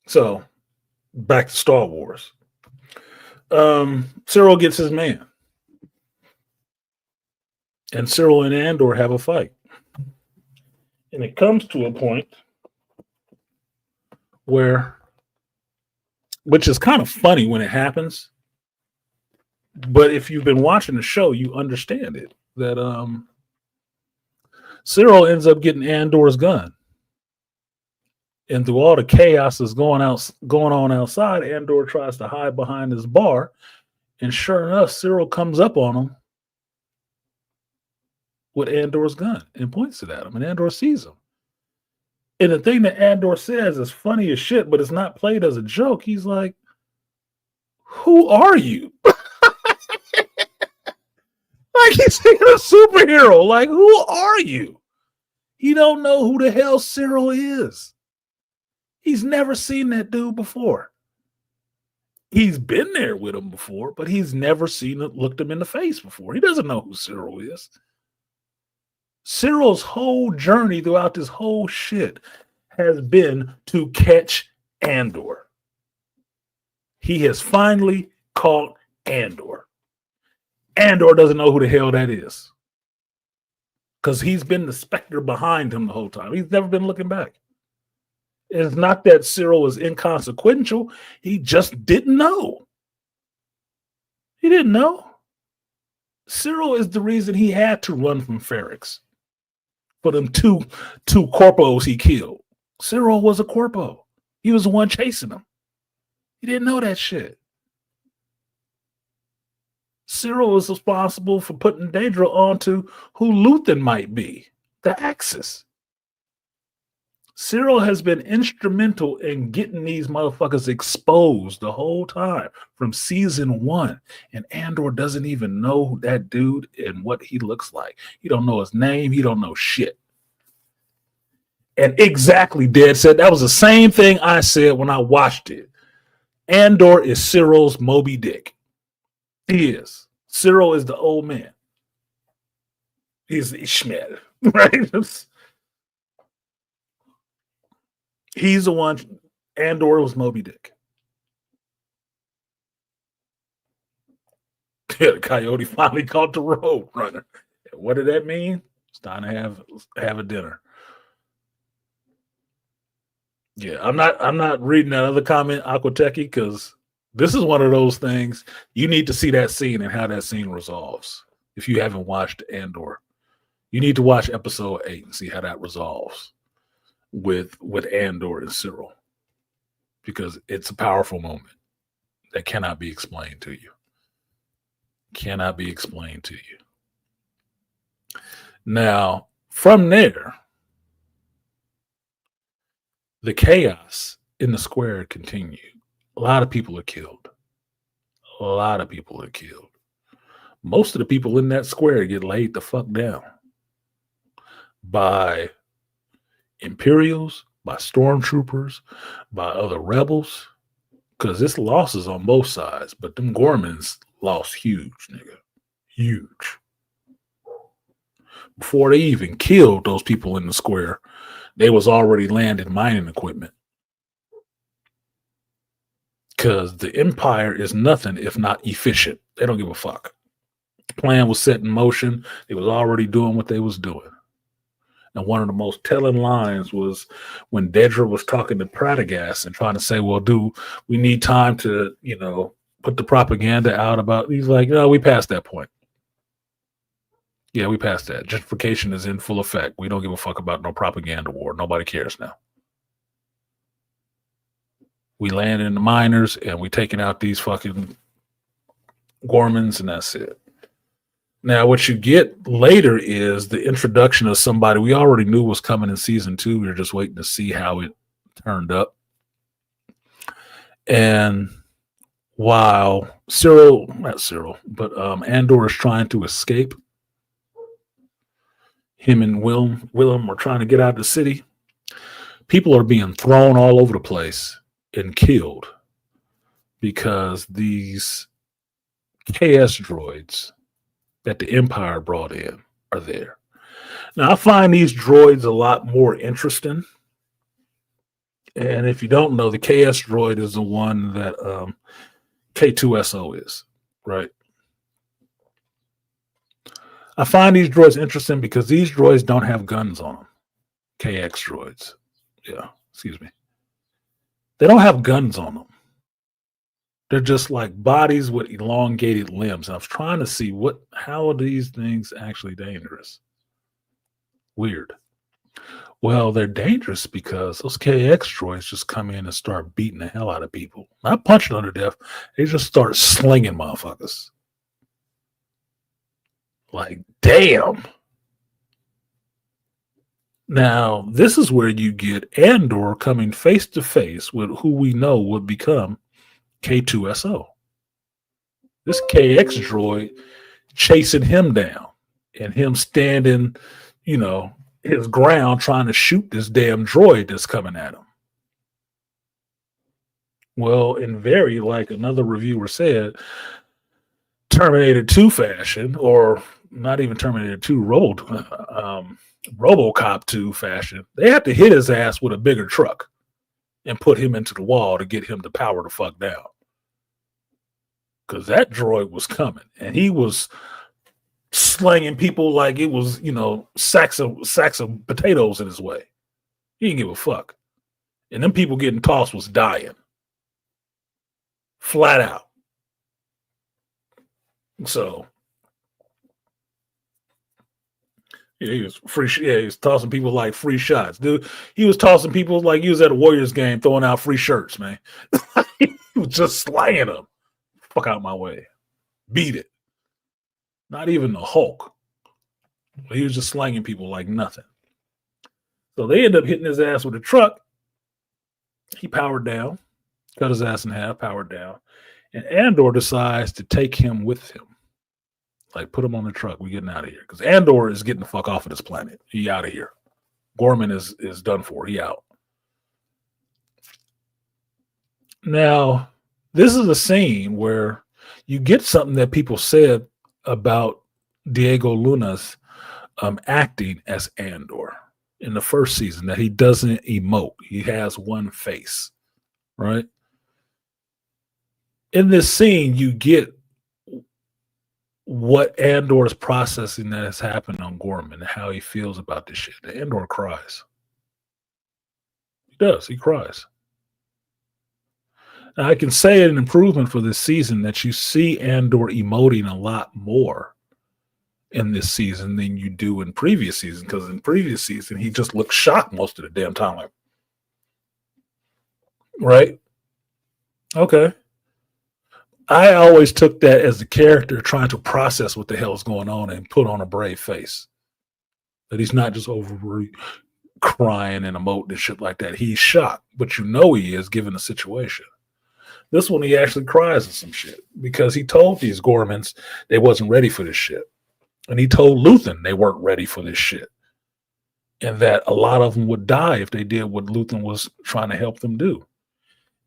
So, back to Star Wars. Cyril gets his man. And Cyril and Andor have a fight. And it comes to a point where, which is kind of funny when it happens, but if you've been watching the show, you understand it, that Cyril ends up getting Andor's gun. And through all the chaos that's going on outside, Andor tries to hide behind his bar. And sure enough, Cyril comes up on him with Andor's gun and points it at him. And Andor sees him. And the thing that Andor says is funny as shit, but it's not played as a joke. He's like, who are you? Like he's a superhero. Like, who are you? He don't know who the hell Cyril is. He's never seen that dude before. He's been there with him before, but he's never seen it, looked him in the face before. He doesn't know who Cyril is. Cyril's whole journey throughout this whole shit has been to catch Andor. He has finally caught Andor. Andor doesn't know who the hell that is. Because he's been the specter behind him the whole time. He's never been looking back. It's not that Cyril is inconsequential. He just didn't know. He didn't know. Cyril is the reason he had to run from Ferrix. For them two corpos he killed. Cyril was a corpo. He was the one chasing him. He didn't know that shit. Cyril is responsible for putting Daedra onto who Luthen might be. The Axis. Cyril has been instrumental in getting these motherfuckers exposed the whole time from season 1. And Andor doesn't even know that dude and what he looks like. He don't know his name. He don't know shit. And exactly, Dad said, that was the same thing I said when I watched it. Andor is Cyril's Moby Dick. He is. Cyril is the old man. He's the Ishmael, right? He's the one. Andor was Moby Dick. Yeah, the coyote finally caught the road runner. What did that mean? It's time to have a dinner. Yeah, I'm not reading that other comment, Aquateki, because this is one of those things you need to see that scene and how that scene resolves. If you haven't watched Andor, you need to watch episode 8 and see how that resolves with Andor and Cyril, because it's a powerful moment that cannot be explained to you. Cannot be explained to you. Now, from there, the chaos in the square continued. A lot of people are killed. A lot of people are killed. Most of the people in that square get laid the fuck down by Imperials, by stormtroopers, by other rebels, because this losses on both sides. But them Gormans lost huge, nigga. Huge. Before they even killed those people in the square, they was already landing mining equipment. Because the Empire is nothing if not efficient. They don't give a fuck. The plan was set in motion. They was already doing what they was doing. And one of the most telling lines was when Dedra was talking to Pradagast and trying to say, well, we need time to, put the propaganda out about, he's like, no, we passed that point. Yeah, we passed that. Gentrification is in full effect. We don't give a fuck about no propaganda war. Nobody cares now. We land in the miners and we taking out these fucking Gormans, and that's it. Now, what you get later is the introduction of somebody we already knew was coming in season 2. We were just waiting to see how it turned up. And while Andor is trying to escape, him and Willem are trying to get out of the city. People are being thrown all over the place and killed because these KS droids that the Empire brought in are there. Now, I find these droids a lot more interesting. And if you don't know, the KS droid is the one that K2SO is, right? I find these droids interesting because these droids don't have guns on them. KX droids. Yeah, excuse me. They don't have guns on them. They're just like bodies with elongated limbs. And I was trying to see how are these things actually dangerous? Weird. Well, they're dangerous because those KX droids just come in and start beating the hell out of people. Not punching them to death. They just start slinging motherfuckers. Like, damn. Now, this is where you get Andor coming face to face with who we know would become K2SO. This KX droid chasing him down and him standing, his ground trying to shoot this damn droid that's coming at him. Well, in very, like another reviewer said, Terminator 2 fashion, or not even Terminator 2 RoboCop 2 fashion, they had to hit his ass with a bigger truck and put him into the wall to get him to power the fuck down. Because that droid was coming, and he was slinging people like it was, sacks of potatoes in his way. He didn't give a fuck. And them people getting tossed was dying. Flat out. So, yeah, he was free. Yeah, he was tossing people like free shots, dude. He was tossing people like he was at a Warriors game, throwing out free shirts, man. He was just slanging them. Fuck out my way. Beat it. Not even the Hulk. He was just slanging people like nothing. So they end up hitting his ass with a truck. He powered down, cut his ass in half, powered down. And Andor decides to take him with him. Like, put him on the truck. We getting out of here. Because Andor is getting the fuck off of this planet. He out of here. Gorman is done for. He out. Now, this is a scene where you get something that people said about Diego Luna's acting as Andor. in the first season that he doesn't emote. He has one face, right? In this scene, you get what Andor is processing that has happened on Gorman and how he feels about this shit. Andor cries. He does. He cries. Now, I can say an improvement for this season that you see Andor emoting a lot more in this season than you do in previous season, because in previous season he just looked shocked most of the damn time. Like, right? Okay. I always took that as the character trying to process what the hell is going on and put on a brave face. That he's not just over crying and emoting and shit like that. He's shocked, but you know he is given the situation. This one, he actually cries and some shit because he told these Gormans they wasn't ready for this shit. And he told Luthen they weren't ready for this shit. And that a lot of them would die if they did what Luthen was trying to help them do.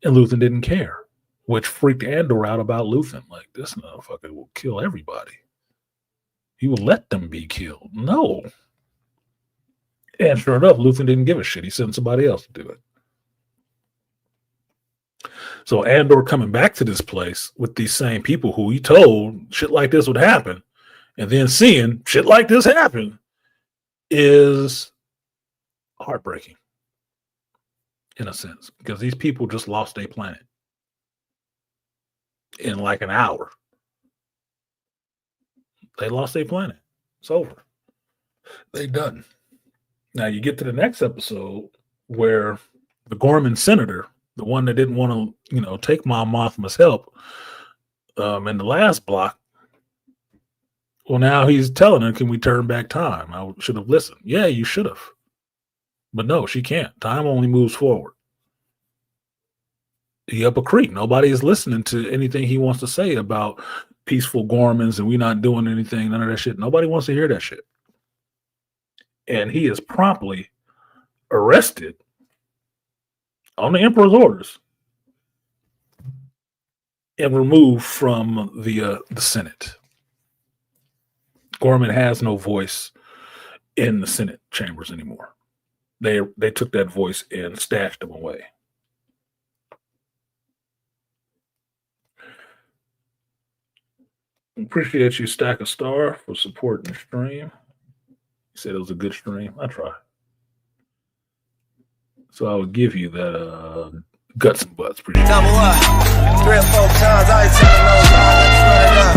And Luthen didn't care, which freaked Andor out about Luthen. Like, this motherfucker will kill everybody. He will let them be killed. No. And sure enough, Luthen didn't give a shit. He sent somebody else to do it. So Andor coming back to this place with these same people who he told shit like this would happen, and then seeing shit like this happen is heartbreaking in a sense, because these people just lost their planet in like an hour. They lost their planet. It's over. They done. Now you get to the next episode where the Gorman senator, the one that didn't want to, take Mon Mothma's help in the last block, well, now he's telling her, can we turn back time? I should have listened. Yeah, you should have. But no, she can't. Time only moves forward. He up a creek. Nobody is listening to anything he wants to say about peaceful Gormans and we not doing anything, none of that shit. Nobody wants to hear that shit. And he is promptly arrested on the Emperor's orders and removed from the Senate. Gorman has no voice in the Senate chambers anymore. They took that voice and stashed him away. Appreciate you, Stack a Star, for supporting the stream. You said it was a good stream. I try. So I would give you that guts and butts. Appreciate Double up. 3 or 4 times. I ain't telling no lie. Let's run it up.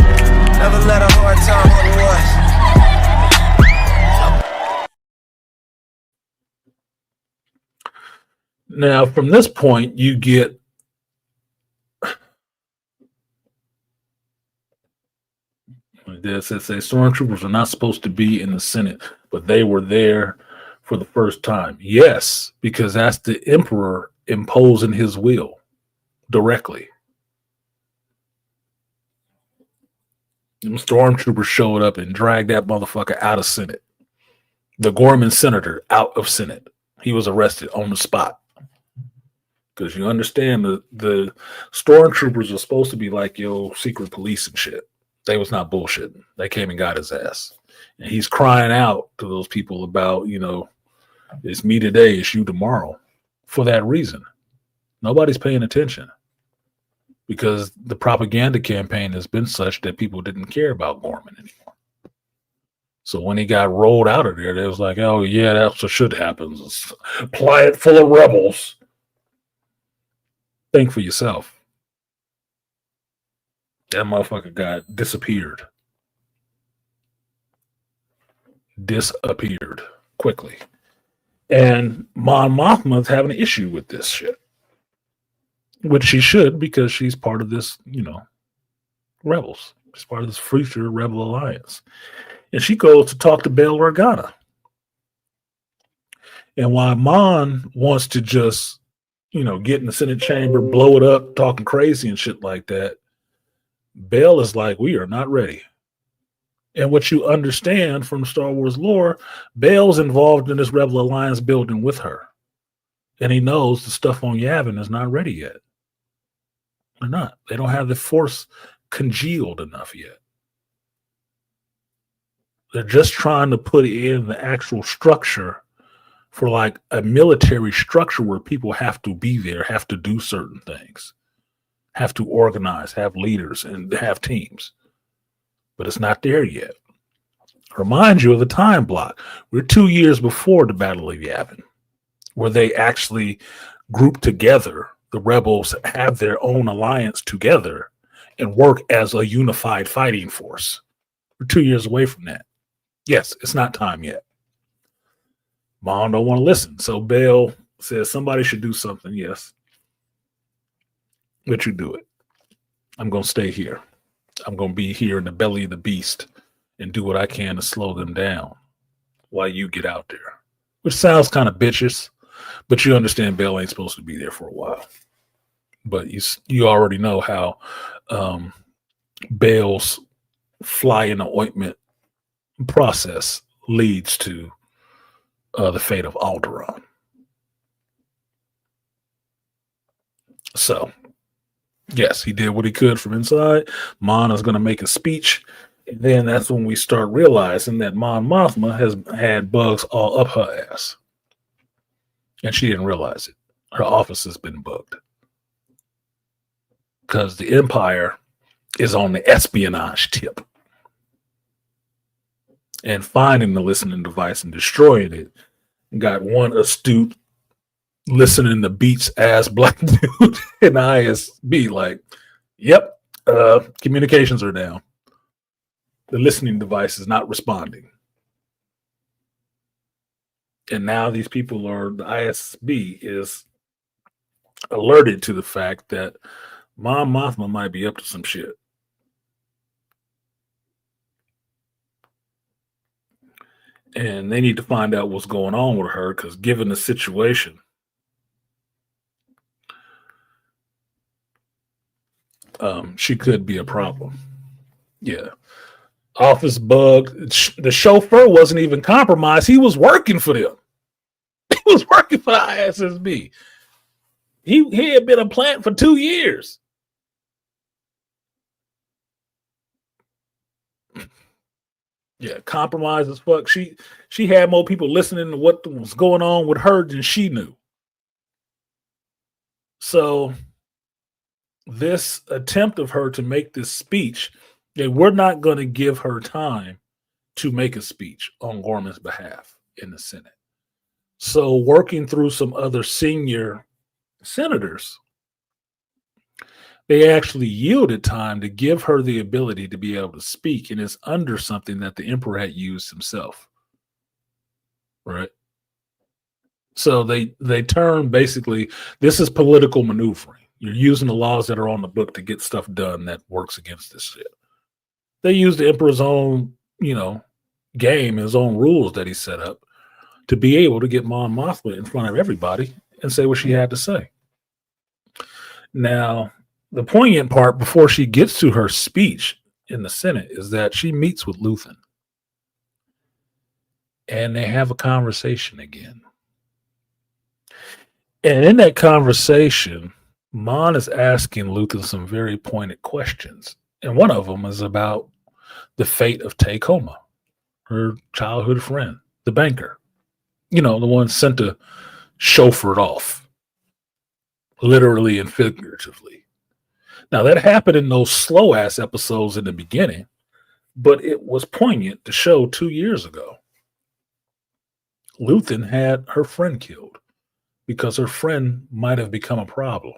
Never let a hard time on us. Now, from this point, you get this. It says stormtroopers are not supposed to be in the Senate, but they were there for the first time. Yes, because that's the Emperor imposing his will directly. Them stormtroopers showed up and dragged that motherfucker out of Senate. The Gorman senator out of Senate. He was arrested on the spot. Because you understand the stormtroopers are supposed to be like your secret police and shit. They was not bullshitting. They came and got his ass. And he's crying out to those people about, it's me today, it's you tomorrow. For that reason. Nobody's paying attention. Because the propaganda campaign has been such that people didn't care about Gorman anymore. So when he got rolled out of there, they was like, oh yeah, that's what should happen. Apply it full of rebels. Think for yourself. That motherfucker got disappeared. Disappeared quickly. And Mon Mothma's having an issue with this shit. Which she should, because she's part of this, rebels. She's part of this future rebel alliance. And she goes to talk to Bail Organa. And while Mon wants to just, get in the Senate chamber, blow it up, talking crazy and shit like that, Bail is like, we are not ready. And what you understand from Star Wars lore, Bail's involved in this Rebel Alliance building with her. And he knows the stuff on Yavin is not ready yet. They're not. They don't have the Force congealed enough yet. They're just trying to put in the actual structure for like a military structure where people have to be there, have to do certain things, have to organize, have leaders, and have teams. But it's not there yet. Remind you of the time block. We're 2 years before the Battle of Yavin, where they actually group together. The rebels have their own alliance together and work as a unified fighting force. We're 2 years away from that. Yes, it's not time yet. Mom don't want to listen. So Bail says somebody should do something. Yes. But you do it. I'm going to stay here. I'm going to be here in the belly of the beast and do what I can to slow them down while you get out there. Which sounds kind of bitches, but you understand Bail ain't supposed to be there for a while. But you already know how Bail's fly in the ointment process leads to the fate of Alderaan. So, yes, he did what he could from inside. Mon is going to make a speech. And then that's when we start realizing that Mon Mothma has had bugs all up her ass. And she didn't realize it. Her office has been bugged. Because the Empire is on the espionage tip. And finding the listening device and destroying it got one astute listening to Beats ass black dude in ISB like, yep, communications are down. The listening device is not responding. And now these people are, the ISB is alerted to the fact that Mon Mothma might be up to some shit. And they need to find out what's going on with her, because given the situation, she could be a problem. Yeah. Office bug. The chauffeur wasn't even compromised. He was working for them. He was working for the ISSB. He had been a plant for 2 years. Yeah, compromised as fuck. She had more people listening to what was going on with her than she knew. So this attempt of her to make this speech, they were not going to give her time to make a speech on Gorman's behalf in the Senate. So working through some other senior senators, they actually yielded time to give her the ability to be able to speak, and it's under something that the emperor had used himself. Right? So they turn basically, this is political maneuvering. You're using the laws that are on the book to get stuff done that works against this shit. They use the emperor's own, game, his own rules that he set up to be able to get Mon Mothma in front of everybody and say what she had to say. Now, the poignant part before she gets to her speech in the Senate is that she meets with Luthen. And they have a conversation again. And in that conversation, Mon is asking Luthen some very pointed questions. And one of them is about the fate of Tacoma, her childhood friend, the banker. The one sent to chauffeured off, literally and figuratively. Now, that happened in those slow-ass episodes in the beginning, but it was poignant to show 2 years ago. Luthen had her friend killed because her friend might have become a problem.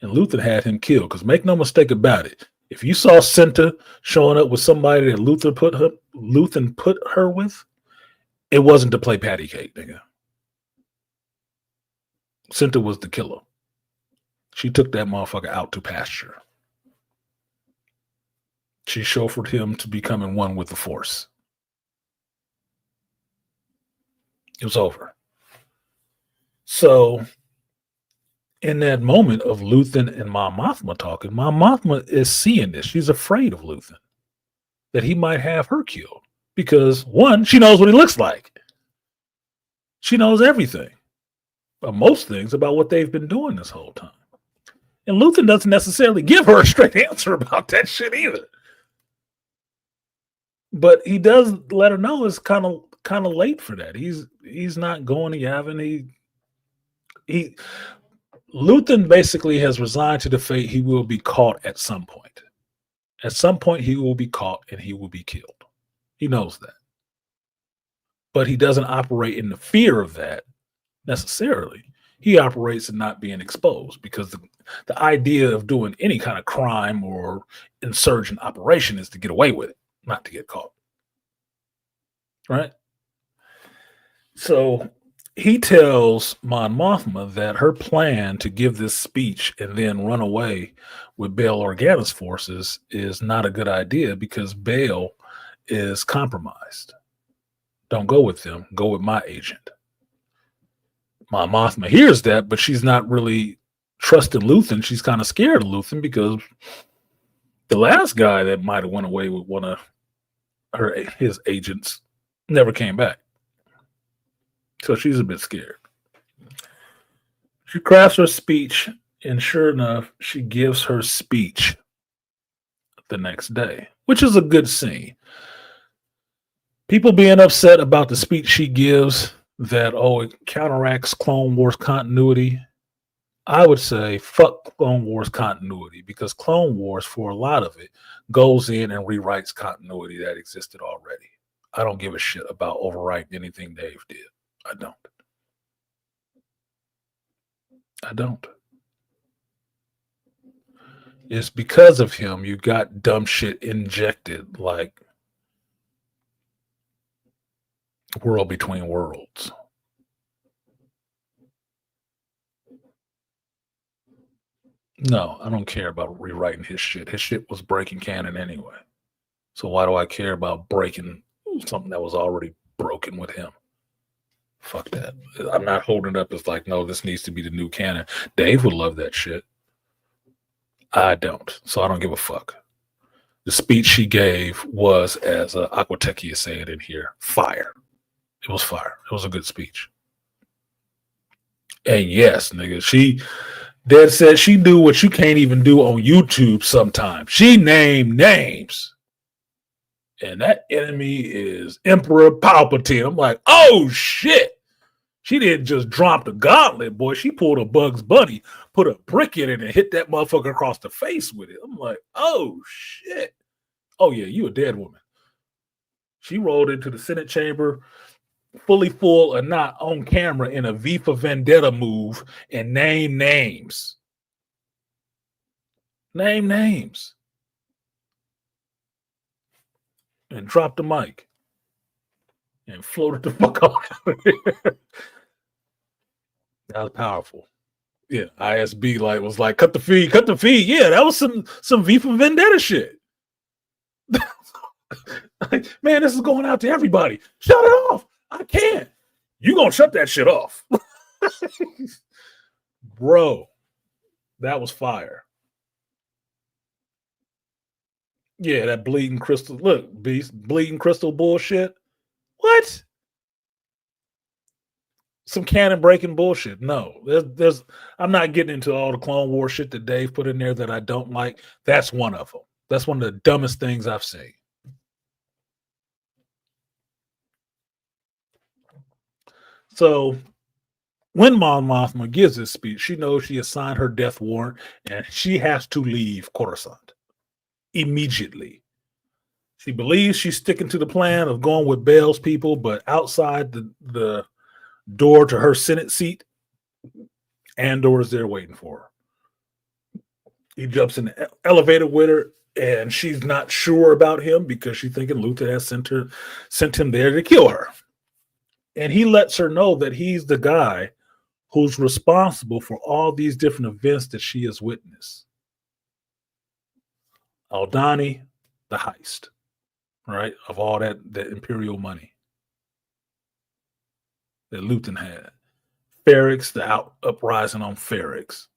And Luthen had him killed, because make no mistake about it, if you saw Cinta showing up with somebody that Luthen put her with, it wasn't to play patty cake, nigga. Cinta was the killer. She took that motherfucker out to pasture. She chauffeured him to becoming one with the Force. It was over. So, in that moment of Luthen and Mon Mothma talking, Mon Mothma is seeing this. She's afraid of Luthen, that he might have her killed. Because, one, she knows what he looks like. She knows everything. But most things about what they've been doing this whole time. And Luthen doesn't necessarily give her a straight answer about that shit either. But he does let her know it's kind of kind of late for that. He's not going to Yavin. He Luthen basically has resigned to the fate he will be caught at some point. At some point, he will be caught and he will be killed. He knows that. But he doesn't operate in the fear of that necessarily. He operates in not being exposed, because the idea of doing any kind of crime or insurgent operation is to get away with it, not to get caught. Right? So he tells Mon Mothma that her plan to give this speech and then run away with Bail Organa's forces is not a good idea, because Bail is compromised. Don't go with them. Go with my agent. Mon Mothma hears that, but she's not really trusting Luthen. She's kind of scared of Luthen, because the last guy that might have went away with one of his agents never came back. So she's a bit scared. She crafts her speech, and sure enough, she gives her speech the next day, which is a good scene. People being upset about the speech she gives, that, it counteracts Clone Wars continuity. I would say fuck Clone Wars continuity, because Clone Wars, for a lot of it, goes in and rewrites continuity that existed already. I don't give a shit about overwriting anything Dave did. I don't. It's because of him you got dumb shit injected, like World Between Worlds. No, I don't care about rewriting his shit. His shit was breaking canon anyway. So why do I care about breaking something that was already broken with him? Fuck that. I'm not holding it up as like, no, this needs to be the new canon. Dave would love that shit. I don't. So I don't give a fuck. The speech she gave was, as Aquatechia said in here, fire. It was fire. It was a good speech. And yes, nigga, she dead said she do what you can't even do on YouTube sometimes. She named names. And that enemy is Emperor Palpatine. I'm like, oh shit. She didn't just drop the gauntlet, boy. She pulled a Bugs Bunny, put a brick in it, and hit that motherfucker across the face with it. I'm like, oh shit. Oh yeah, you a dead woman. She rolled into the Senate chamber, fully full or not, on camera in a V for Vendetta move, and name names. Name names. And dropped the mic. And floated the fuck out of here. That was powerful. Yeah, ISB was like, cut the feed. Yeah, that was some V for Vendetta shit. Like, man, this is going out to everybody. Shut it off. I can't. You gonna shut that shit off. Bro, that was fire. Yeah, that bleeding crystal. Look, beast, bleeding crystal bullshit. What? Some canon breaking bullshit. No, there's. I'm not getting into all the Clone War shit that Dave put in there that I don't like. That's one of them. That's one of the dumbest things I've seen. So when Mon Mothma gives this speech, she knows she has signed her death warrant and she has to leave Coruscant immediately. She believes she's sticking to the plan of going with Bail's people, but outside the door to her Senate seat, Andor is there waiting for her. He jumps in the elevator with her, and she's not sure about him because she's thinking Luther has sent him there to kill her. And he lets her know that he's the guy who's responsible for all these different events that she has witnessed. Aldhani, the heist, right, of all that Imperial money that Luthen had. Ferrix, the uprising on Ferrix.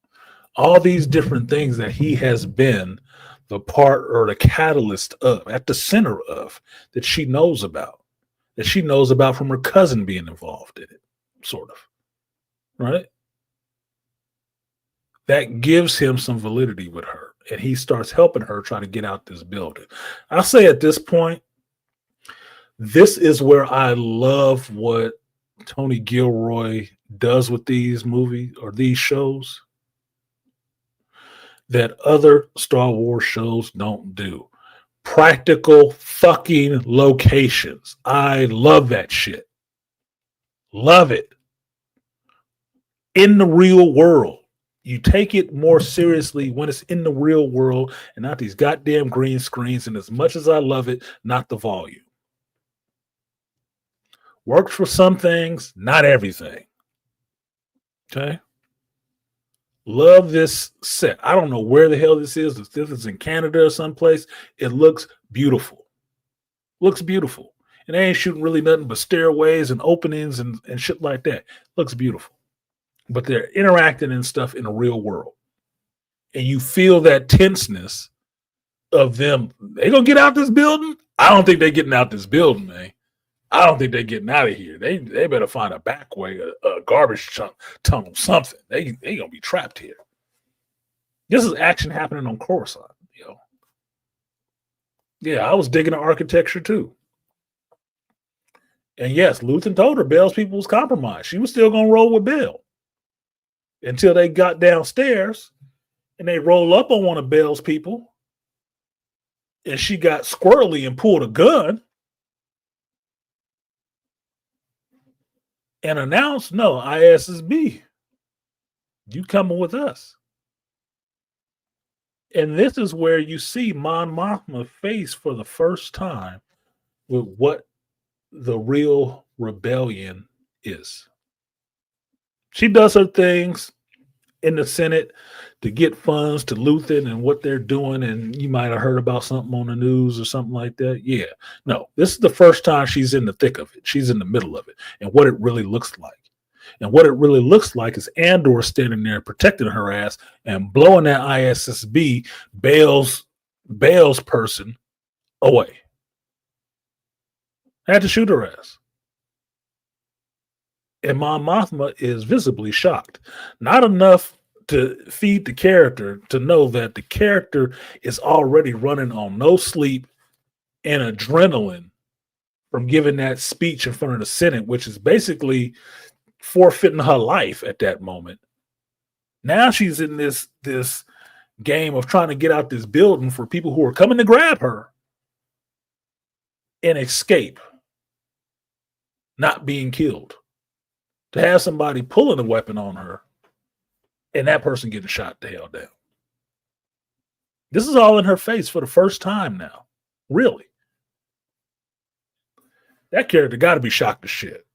All these different things that he has been the part or the catalyst of, at the center of, that she knows about. That she knows about from her cousin being involved in it, sort of. Right? That gives him some validity with her. And he starts helping her try to get out this building. I'll say at this point, This is where I love what Tony Gilroy does with these movies or these shows that other Star Wars shows don't do. Practical fucking locations. I love that shit. Love it. In the real world. You take it more seriously when it's in the real world and not these goddamn green screens. And as much as I love it, not the volume. Works for some things, not everything. Okay. Love this set. I don't know where the hell this is. If this is in Canada or someplace, it looks beautiful. Looks beautiful. And they ain't shooting really nothing but stairways and openings and shit like that. Looks beautiful. But they're interacting and stuff in the real world. And you feel that tenseness of them. They gonna get out this building? I don't think they're getting out this building, man. I don't think they're getting out of here. They better find a back way, a garbage tunnel, something. They gonna be trapped here. This is action happening on Coruscant, yo. Yeah, I was digging the architecture too. And yes, Luthen told her Bell's people was compromised. She was still gonna roll with Bell until they got downstairs and they roll up on one of Bell's people, and she got squirrely and pulled a gun. And announced, no, ISSB, you coming with us. And this is where you see Mon Mothma face for the first time with what the real rebellion is. She does her things in the Senate to get funds to Luthen and what they're doing. And you might have heard about something on the news or something like that. Yeah. No, this is the first time she's in the thick of it. She's in the middle of it and what it really looks like. And what it really looks like is Andor standing there protecting her ass and blowing that ISSB Bale's person away. Had to shoot her ass. And Mon Mothma is visibly shocked. Not enough to feed the character to know that the character is already running on no sleep and adrenaline from giving that speech in front of the Senate, which is basically forfeiting her life at that moment. Now she's in this game of trying to get out this building for people who are coming to grab her and escape, not being killed. To have somebody pulling a weapon on her and that person getting shot the hell down. This is all in her face for the first time now. Really. That character got to be shocked as shit.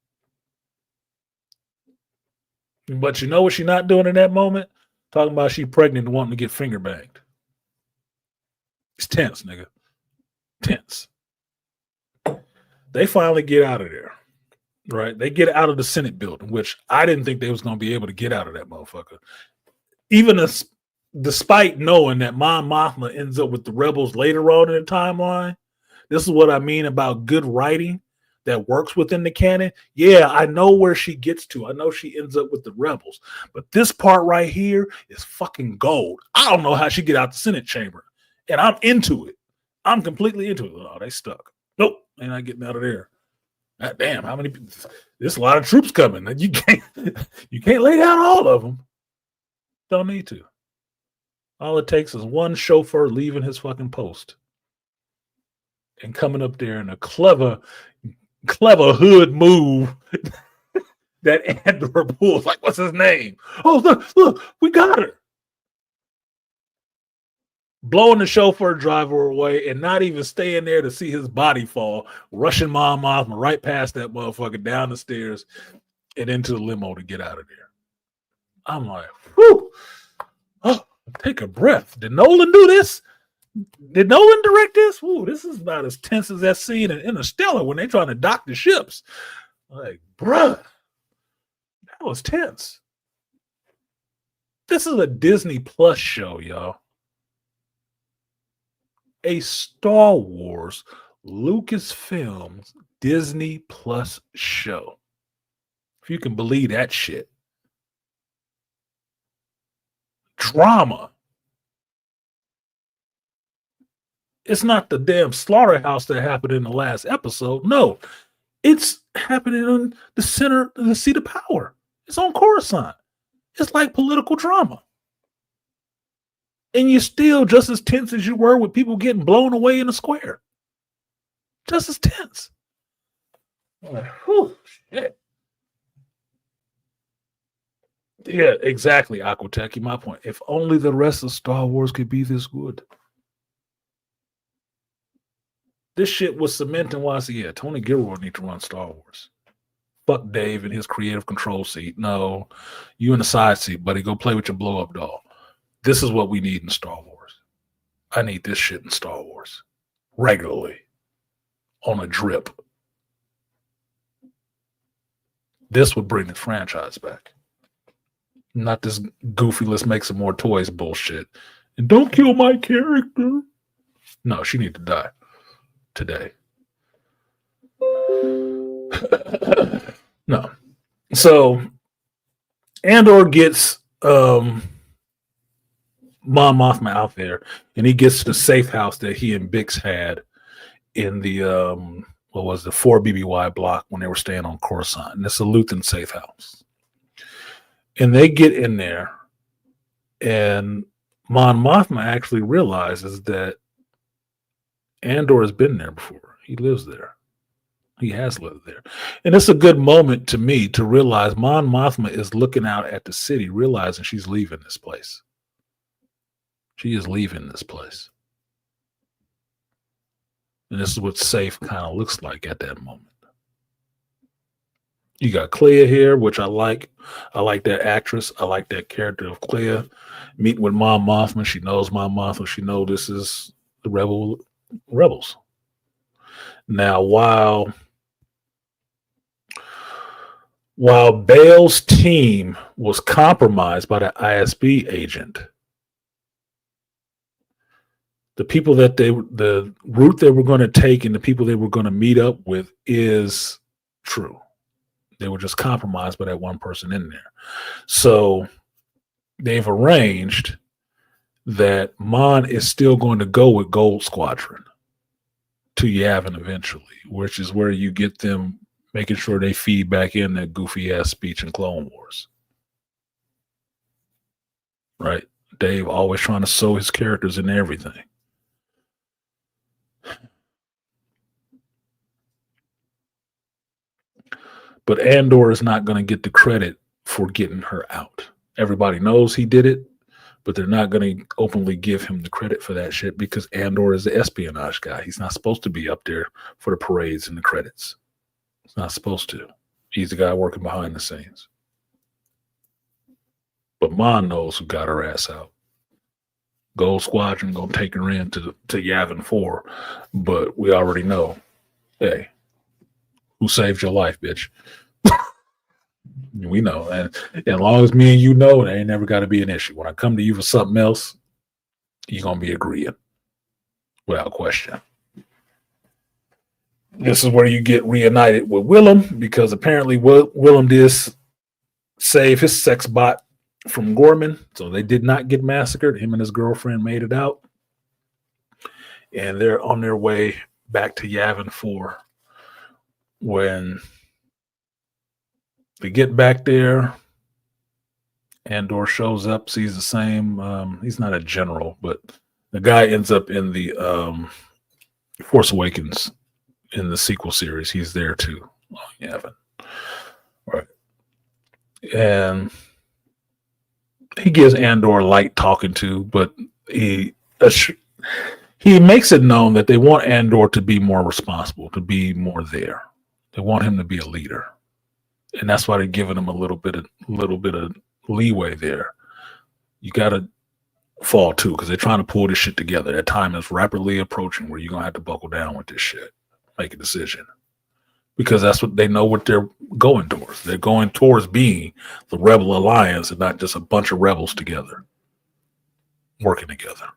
But you know what she's not doing in that moment? Talking about she pregnant and wanting to get finger banged. It's tense, nigga. Tense. They finally get out of there. Right? They get out of the Senate building, which I didn't think they was going to be able to get out of that motherfucker. Even despite knowing that Mon Mothma ends up with the rebels later on in the timeline. This is what I mean about good writing that works within the canon. Yeah, I know where she gets to. I know she ends up with the rebels. But this part right here is fucking gold. I don't know how she get out the Senate chamber. And I'm into it. I'm completely into it. Oh, they stuck. Nope. They're not getting out of there. God damn, how many people? There's a lot of troops coming. You can't lay down all of them. Don't need to. All it takes is one chauffeur leaving his fucking post and coming up there in a clever hood move that Andor pulls. Like, what's his name? Oh, look, we got her. Blowing the chauffeur driver away and not even staying there to see his body fall, rushing Mon Mothma right past that motherfucker down the stairs and into the limo to get out of there. I'm like, whew. Oh, take a breath. Did Nolan do this? Did Nolan direct this? Whew, this is about as tense as that scene in Interstellar when they're trying to dock the ships. Like, bruh, that was tense. This is a Disney Plus show, y'all. A Star Wars Lucasfilms Disney Plus show. If you can believe that shit. Drama. It's not the damn slaughterhouse that happened in the last episode. No, it's happening in the center of the seat of power. It's on Coruscant. It's like political drama. And you're still just as tense as you were with people getting blown away in the square. Just as tense. Whew, shit. Yeah, exactly, Aquateki. My point. If only the rest of Star Wars could be this good. This shit was cementing why I said, yeah, Tony Gilroy need to run Star Wars. Fuck Dave in his creative control seat. No, you in the side seat, buddy. Go play with your blow up doll. This is what we need in Star Wars. I need this shit in Star Wars regularly on a drip. This would bring the franchise back. Not this goofy, let's make some more toys bullshit. And don't kill my character. No, she need to die today. No. So Andor gets Mon Mothma out there, and he gets to the safe house that he and Bix had in the 4 BBY block when they were staying on Coruscant. And it's a Luthen safe house. And they get in there, and Mon Mothma actually realizes that Andor has been there before. He lives there. He has lived there. And it's a good moment to me to realize Mon Mothma is looking out at the city, realizing she's leaving this place. She is leaving this place. And this is what safe kind of looks like at that moment. You got Clea here, which I like. I like that actress. I like that character of Clea. Meeting with Mon Mothma. She knows Mon Mothma. She knows this is the rebels. Now, while Bale's team was compromised by the ISB agent, the people that the route they were going to take and the people they were going to meet up with is true. They were just compromised by that one person in there. So they've arranged that Mon is still going to go with Gold Squadron to Yavin eventually, which is where you get them making sure they feed back in that goofy ass speech in Clone Wars. Right? Dave always trying to sew his characters in everything. But Andor is not going to get the credit for getting her out. Everybody knows he did it, but they're not going to openly give him the credit for that shit because Andor is the espionage guy. He's not supposed to be up there for the parades and the credits. He's not supposed to. He's the guy working behind the scenes. But Mon knows who got her ass out. Gold Squadron going to take her in to Yavin 4, but we already know, hey, who saved your life, bitch? We know. And as long as me and you know, it ain't never got to be an issue. When I come to you for something else, you're going to be agreeing without question. This is where you get reunited with Willem because apparently Willem did save his sex bot from Gorman. So they did not get massacred. Him and his girlfriend made it out. And they're on their way back to Yavin 4. When they get back there, Andor shows up, sees the same. He's not a general, but the guy ends up in the Force Awakens in the sequel series. He's there too. Oh, Yavin. Right. And he gives Andor light talking to, but he makes it known that they want Andor to be more responsible, to be more there. They want him to be a leader, and that's why they're giving him a little bit of leeway there. You got to fall too, because they're trying to pull this shit together. That time is rapidly approaching where you're gonna have to buckle down with this shit, make a decision, because that's what they know what they're going towards. They're going towards being the Rebel Alliance and not just a bunch of rebels together, working together,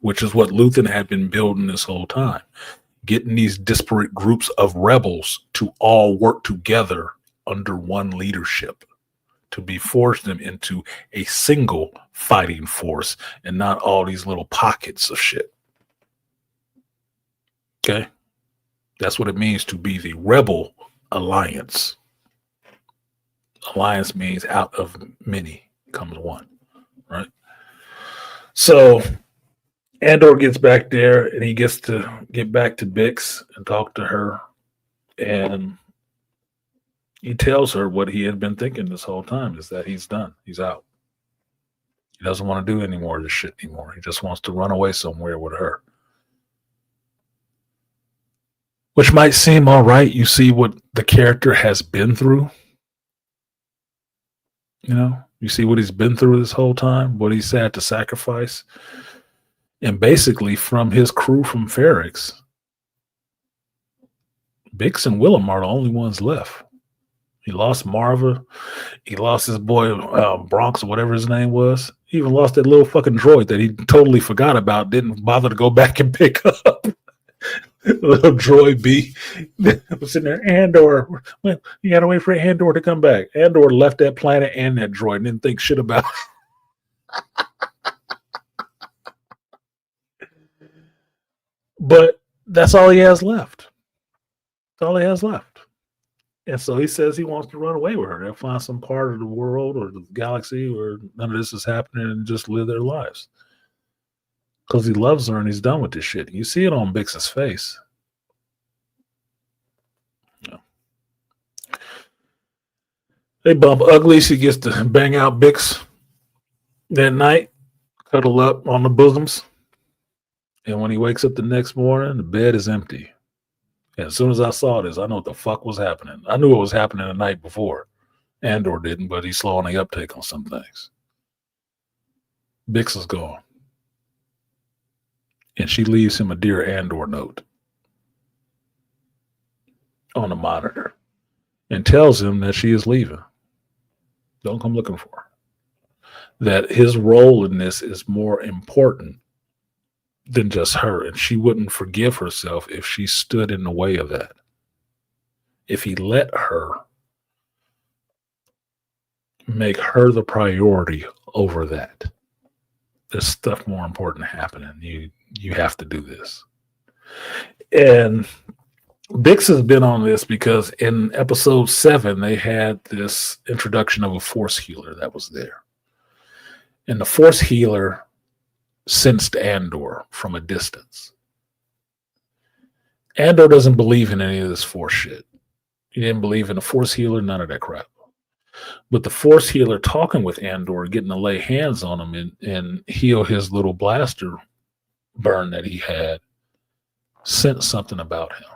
which is what Luthen had been building this whole time. Getting these disparate groups of rebels to all work together under one leadership to be forced them into a single fighting force and not all these little pockets of shit. Okay. That's what it means to be the rebel alliance. Alliance means out of many comes one, right? So Andor gets back there and he gets to get back to Bix and talk to her. And he tells her what he had been thinking this whole time is that he's done. He's out. He doesn't want to do any more of this shit anymore. He just wants to run away somewhere with her. Which might seem all right. You see what the character has been through. You know, you see what he's been through this whole time, what he's had to sacrifice. And basically, from his crew from Ferrix, Bix and Willem are the only ones left. He lost Marva. He lost his boy Bronx or whatever his name was. He even lost that little fucking droid that he totally forgot about, didn't bother to go back and pick up. Little droid B was sitting there. Andor, well, you gotta wait for Andor to come back. Andor left that planet and that droid and didn't think shit about it. But that's all he has left. That's all he has left. And so he says he wants to run away with her. They'll find some part of the world or the galaxy where none of this is happening and just live their lives. Because he loves her and he's done with this shit. You see it on Bix's face. Yeah. They bump ugly. She gets to bang out Bix that night, cuddle up on the bosoms. And when he wakes up the next morning, the bed is empty. And as soon as I saw this, I know what the fuck was happening. I knew it was happening the night before. Andor didn't, but he's slow on the uptake on some things. Bix is gone. And she leaves him a Dear Andor note on the monitor and tells him that she is leaving. Don't come looking for her. That his role in this is more important than just her, and she wouldn't forgive herself if she stood in the way of that. If he let her make her the priority over that. There's stuff more important happening. You have to do this. And Bix has been on this because in episode 7, they had this introduction of a force healer that was there. And the force healer sensed Andor from a distance. Andor doesn't believe in any of this force shit. He didn't believe in a force healer, none of that crap. But the force healer talking with Andor, getting to lay hands on him and heal his little blaster burn that he had, sensed something about him.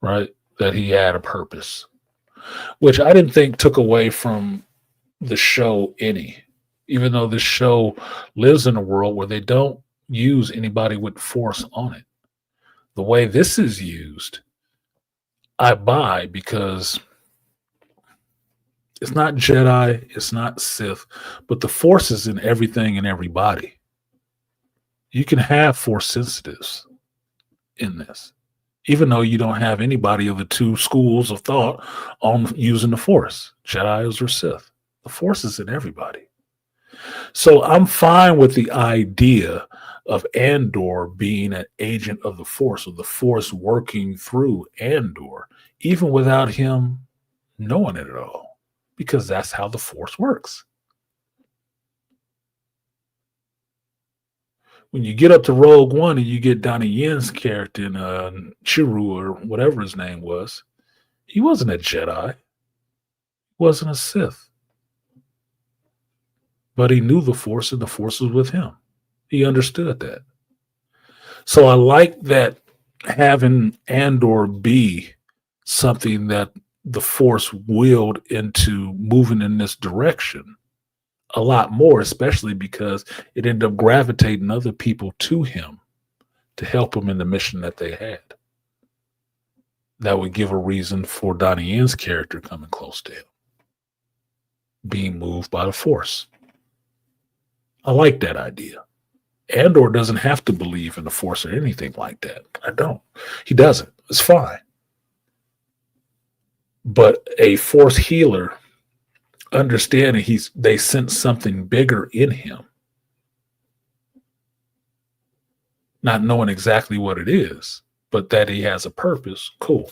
Right? That he had a purpose. Which I didn't think took away from the show any. Even though this show lives in a world where they don't use anybody with force on it. The way this is used, I buy because it's not Jedi, it's not Sith, but the force is in everything and everybody. You can have force sensitives in this, even though you don't have anybody of the two schools of thought on using the force, Jedi or Sith. The force is in everybody. So I'm fine with the idea of Andor being an agent of the Force, or the Force working through Andor, even without him knowing it at all, because that's how the Force works. When you get up to Rogue One and you get Donnie Yen's character in Chiru or whatever his name was, he wasn't a Jedi. He wasn't a Sith. But he knew the Force and the Force was with him. He understood that. So I like that having Andor be something that the Force willed into moving in this direction a lot more, especially because it ended up gravitating other people to him to help him in the mission that they had. That would give a reason for Donnie Yen's character coming close to him, being moved by the Force. I like that idea. Andor doesn't have to believe in the Force or anything like that. I don't. He doesn't. It's fine. But a Force healer, understanding they sense something bigger in him, not knowing exactly what it is, but that he has a purpose. Cool.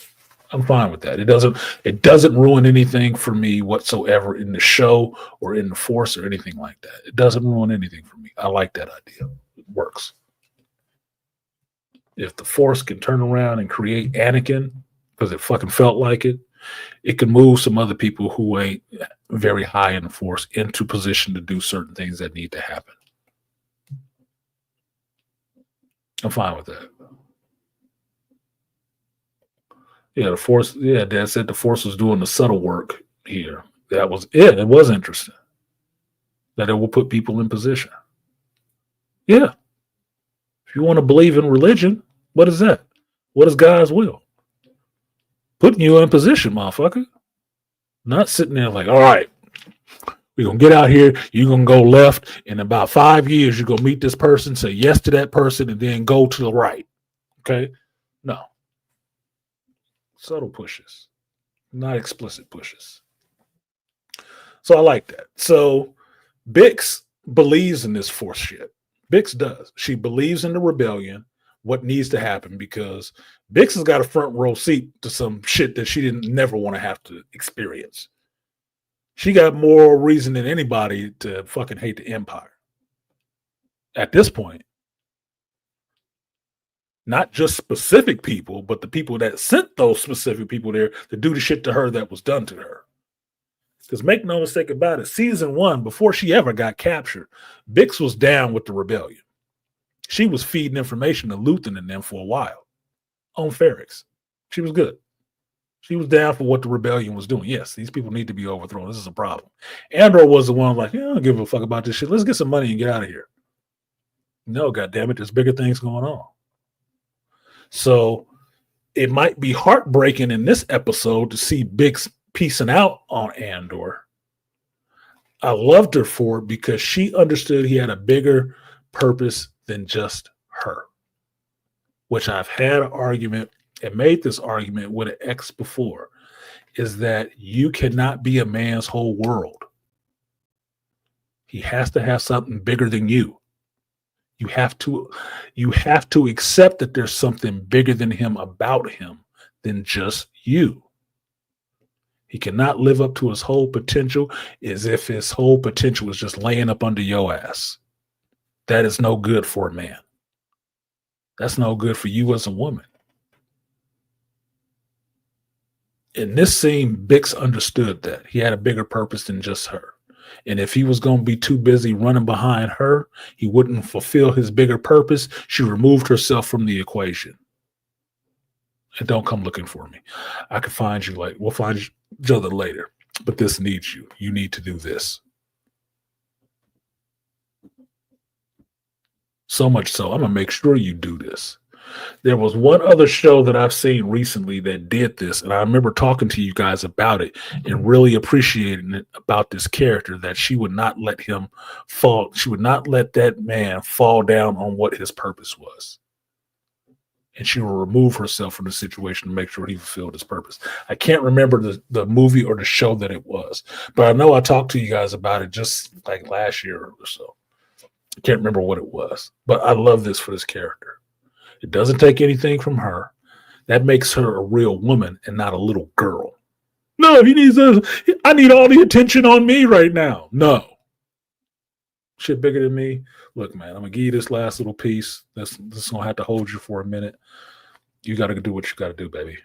I'm fine with that. It doesn't ruin anything for me whatsoever in the show or in the force or anything like that. It doesn't ruin anything for me. I like that idea. It works. If the force can turn around and create Anakin because it fucking felt like it can move some other people who ain't very high in the force into position to do certain things that need to happen. I'm fine with that. Yeah, the force. Yeah, Dad said the force was doing the subtle work here. That was it. It was interesting that it will put people in position. Yeah, if you want to believe in religion, what is that? What is God's will? Putting you in position, motherfucker. Not sitting there like, all right, we're gonna get out here. You're gonna go left. In about 5 years, you're gonna meet this person, say yes to that person, and then go to the right. Okay? No. Subtle pushes, not explicit pushes. So I like that. So Bix believes in this force shit. Bix does. She believes in the rebellion, what needs to happen, because Bix has got a front row seat to some shit that she didn't never want to have to experience. She got more reason than anybody to fucking hate the Empire. At this point, not just specific people, but the people that sent those specific people there to do the shit to her that was done to her. Because make no mistake about it, season 1, before she ever got captured, Bix was down with the rebellion. She was feeding information to Luthen and them for a while on Ferrix. She was good. She was down for what the rebellion was doing. Yes, these people need to be overthrown. This is a problem. Andor was the one like, yeah, I don't give a fuck about this shit. Let's get some money and get out of here. No, goddammit, there's bigger things going on. So it might be heartbreaking in this episode to see Bix piecing out on Andor. I loved her for it because she understood he had a bigger purpose than just her, which I've had an argument and made this argument with an ex before, is that you cannot be a man's whole world. He has to have something bigger than you. You have to accept that there's something bigger than him about him than just you. He cannot live up to his whole potential as if his whole potential is just laying up under your ass. That is no good for a man. That's no good for you as a woman. In this scene, Bix understood that. He had a bigger purpose than just her. And if he was going to be too busy running behind her, he wouldn't fulfill his bigger purpose. She removed herself from the equation. And don't come looking for me. I can find you later. We'll find each other later. But this needs you. You need to do this. So much so, I'm going to make sure you do this. There was one other show that I've seen recently that did this, and I remember talking to you guys about it and really appreciating it about this character, that she would not let him fall. She would not let that man fall down on what his purpose was. And she will remove herself from the situation to make sure he fulfilled his purpose. I can't remember the movie or the show that it was, but I know I talked to you guys about it just like last year or so. I can't remember what it was, but I love this for this character. It doesn't take anything from her. That makes her a real woman and not a little girl. No, he needs I need all the attention on me right now. No. Shit bigger than me. Look, man, I'm going to give you this last little piece. This is going to have to hold you for a minute. You got to do what you got to do, baby.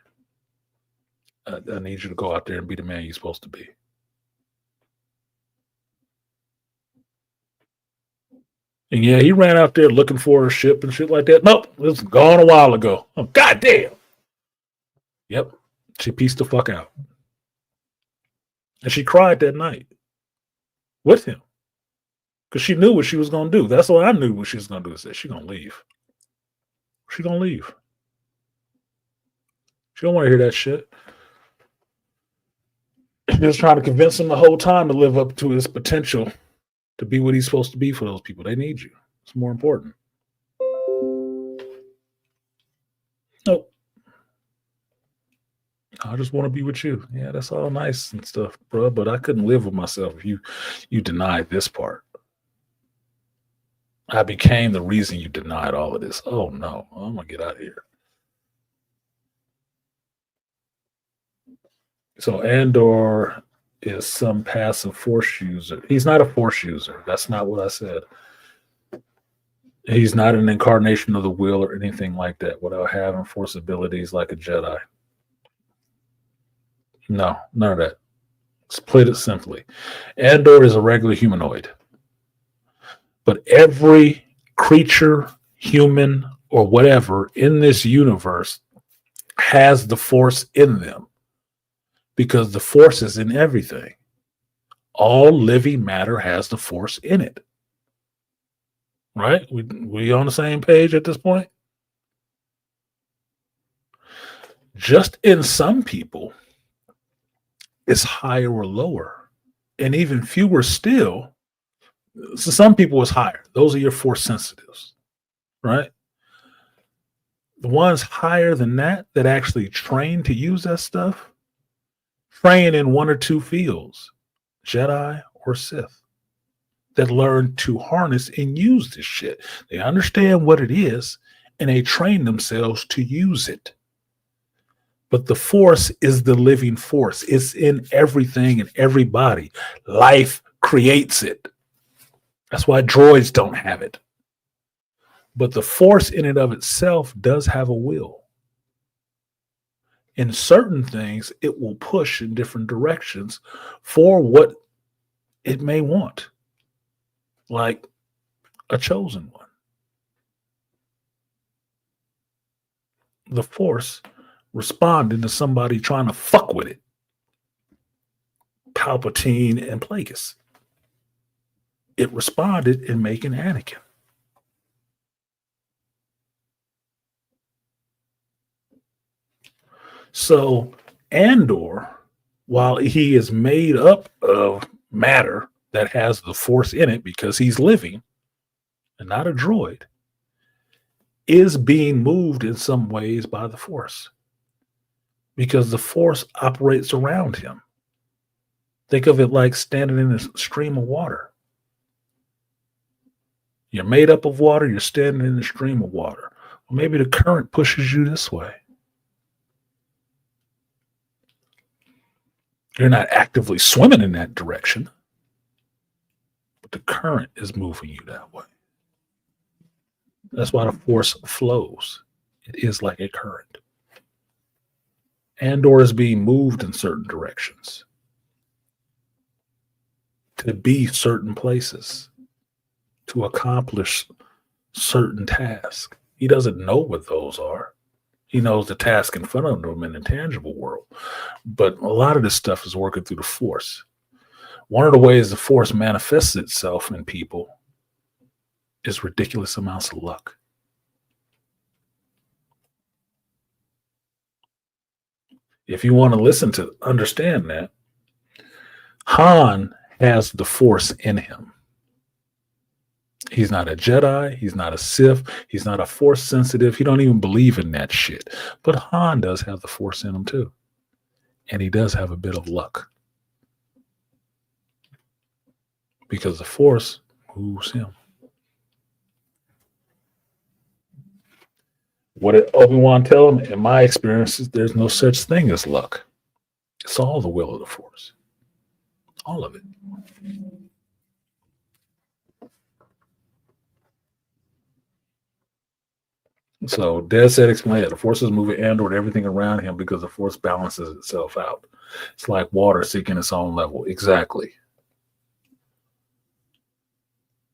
I need you to go out there and be the man you're supposed to be. And yeah, he ran out there looking for a ship and shit like that. Nope, it was gone a while ago. Oh, goddamn. Yep, she pieced the fuck out. And she cried that night with him because she knew what she was going to do. That's what I knew what she was going to do. Is that she's going to leave. She's going to leave. She don't want to hear that shit. She was trying to convince him the whole time to live up to his potential, to be what he's supposed to be for those people. They need you. It's more important. Nope. I just want to be with you. Yeah, that's all nice and stuff, bro. But I couldn't live with myself if you denied this part. I became the reason you denied all of this. Oh no, I'm gonna get out of here. So Andor is some passive force user. He's not a force user. That's not what I said. He's not an incarnation of the will or anything like that without having force abilities like a Jedi. No, none of that. Split it simply. Andor is a regular humanoid. But every creature, human, or whatever in this universe has the force in them because the force is in everything. All living matter has the force in it. Right? We on the same page at this point? Just in some people, it's higher or lower. And even fewer still. So some people it's higher. Those are your force sensitives. Right? The ones higher than that actually train to use that stuff, train in one or two fields, Jedi or Sith, that learn to harness and use this shit. They understand what it is and they train themselves to use it. But the force is the living force. It's in everything and everybody. Life creates it. That's why droids don't have it. But the force in and of itself does have a will. In certain things, it will push in different directions for what it may want, like a chosen one. The force responding to somebody trying to fuck with it. Palpatine and Plagueis. It responded in making Anakin. So Andor, while he is made up of matter that has the force in it because he's living and not a droid, is being moved in some ways by the force because the force operates around him. Think of it like standing in a stream of water. You're made up of water, you're standing in a stream of water. Well, maybe the current pushes you this way. You're not actively swimming in that direction, but the current is moving you that way. That's why the force flows. It is like a current. Andor is being moved in certain directions to be certain places, to accomplish certain tasks. He doesn't know what those are. He knows the task in front of him in the tangible world. But a lot of this stuff is working through the force. One of the ways the force manifests itself in people is ridiculous amounts of luck. If you want to listen to understand that, Han has the force in him. He's not a Jedi. He's not a Sith. He's not a force sensitive. He don't even believe in that shit. But Han does have the force in him too. And he does have a bit of luck. Because the force moves him. What did Obi-Wan tell him? In my experiences, there's no such thing as luck. It's all the will of the force. All of it. So Des said, explain it. The force is moving Andor and everything around him because the force balances itself out. It's like water seeking its own level. Exactly.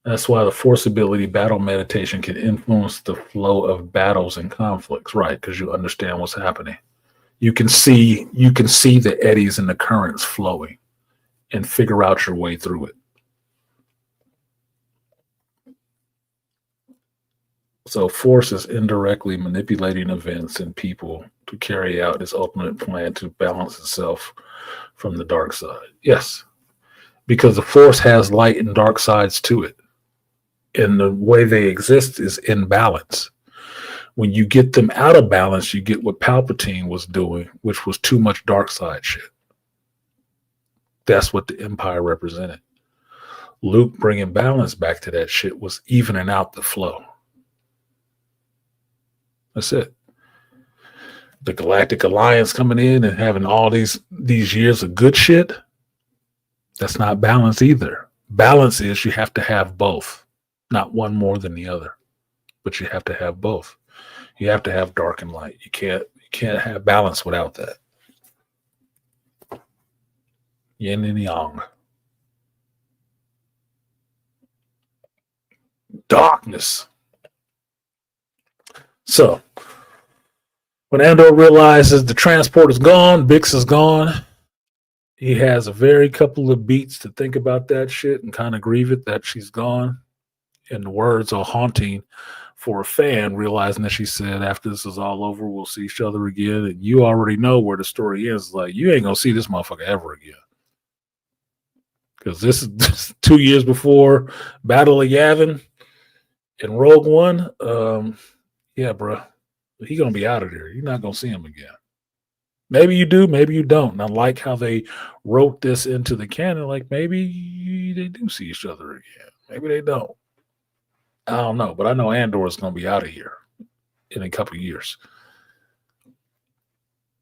That's why the force ability battle meditation can influence the flow of battles and conflicts, right? Because you understand what's happening. You can see the eddies and the currents flowing and figure out your way through it. So force is indirectly manipulating events and people to carry out its ultimate plan to balance itself from the dark side. Yes, because the force has light and dark sides to it. And the way they exist is in balance. When you get them out of balance, you get what Palpatine was doing, which was too much dark side shit. That's what the Empire represented. Luke bringing balance back to that shit was evening out the flow. That's it. The Galactic Alliance coming in and having all these years of good shit, that's not balance either. Balance is you have to have both, not one more than the other, but you have to have both. You have to have dark and light. You can't have balance without that. Yin and yang. Darkness. So, when Andor realizes the transport is gone, Bix is gone, he has a very couple of beats to think about that shit and kind of grieve it that she's gone. And the words are haunting for a fan, realizing that she said, after this is all over, we'll see each other again. And you already know where the story is. Like, you ain't going to see this motherfucker ever again. Because this is 2 years before Battle of Yavin in Rogue One. Yeah, bro. He going to be out of there. You're not going to see him again. Maybe you do, maybe you don't. And I like how they wrote this into the canon. Like, maybe they do see each other again. Maybe they don't. I don't know. But I know Andor is going to be out of here in a couple of years.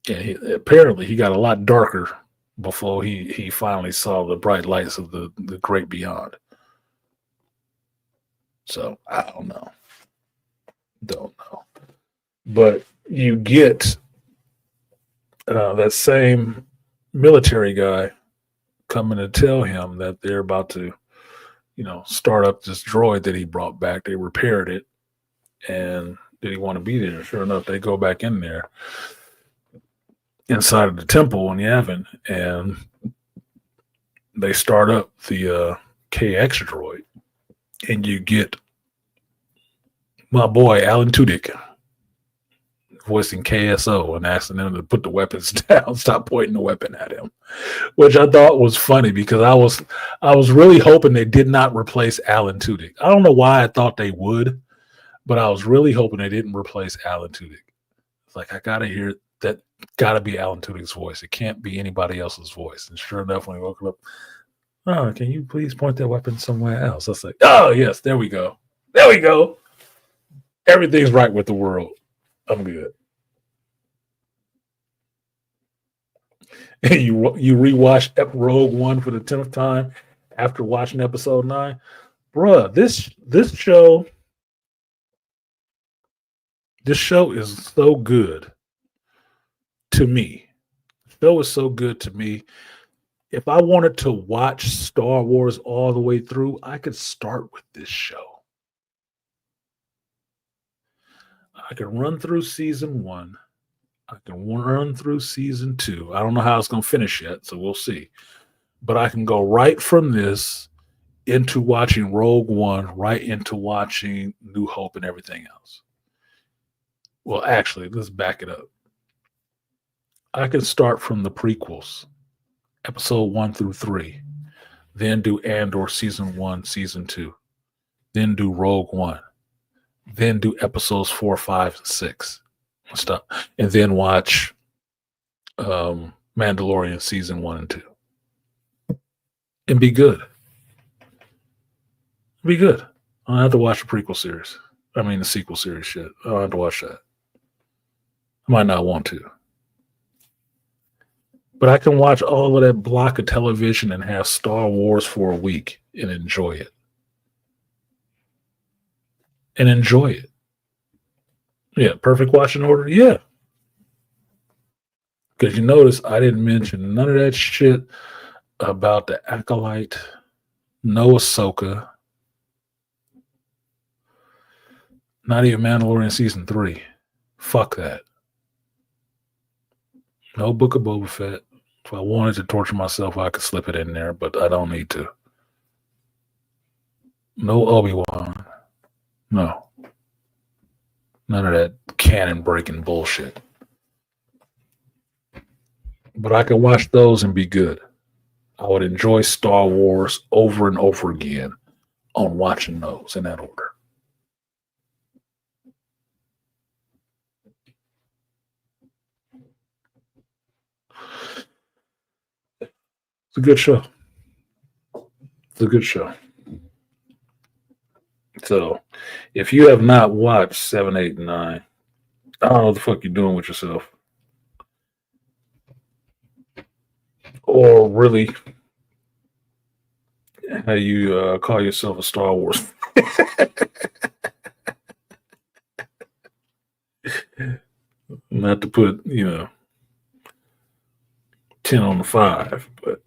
And apparently he got a lot darker before he finally saw the bright lights of the great beyond. So, I don't know. Don't know. But you get that same military guy coming to tell him that they're about to, start up this droid that he brought back. They repaired it. And did he want to be there? Sure enough, they go back in there inside of the temple in Yavin, and they start up the KX droid. And you get my boy, Alan Tudyk, voicing KSO and asking them to put the weapons down, stop pointing the weapon at him, which I thought was funny because I was really hoping they did not replace Alan Tudyk. I don't know why I thought they would, but I was really hoping they didn't replace Alan Tudyk. It's like, I got to hear that, got to be Alan Tudyk's voice. It can't be anybody else's voice. And sure enough, when he woke up, oh, can you please point that weapon somewhere else? I was like, oh, yes, there we go. There we go. Everything's right with the world. I'm good. And you rewatch Rogue One for the 10th time after watching episode 9. Bruh, this show is so good to me. The show is so good to me. If I wanted to watch Star Wars all the way through, I could start with this show. I can run through season 1. I can run through season 2. I don't know how it's going to finish yet, so we'll see. But I can go right from this into watching Rogue One, right into watching New Hope and everything else. Well, actually, let's back it up. I can start from the prequels, episode 1 through 3, then do Andor season 1, season 2, then do Rogue One, then do episodes 4, 5, and 6. Stuff, and then watch Mandalorian season 1 and 2 and be good. Be good. I don't have to watch the prequel series. I mean the sequel series shit. I don't have to watch that. I might not want to. But I can watch all of that block of television and have Star Wars for a week and enjoy it. And enjoy it. Yeah, perfect watching order. Yeah. Because you notice I didn't mention none of that shit about the Acolyte, no Ahsoka, not even Mandalorian season 3. Fuck that. No Book of Boba Fett. If I wanted to torture myself, I could slip it in there, but I don't need to. No Obi-Wan. No. None of that canon breaking bullshit. But I can watch those and be good. I would enjoy Star Wars over and over again on watching those in that order. It's a good show. It's a good show. So if you have not watched 7, 8, and 9, I don't know what the fuck you're doing with yourself. Or really how you call yourself a Star Wars. Not to put, 10 on the 5, but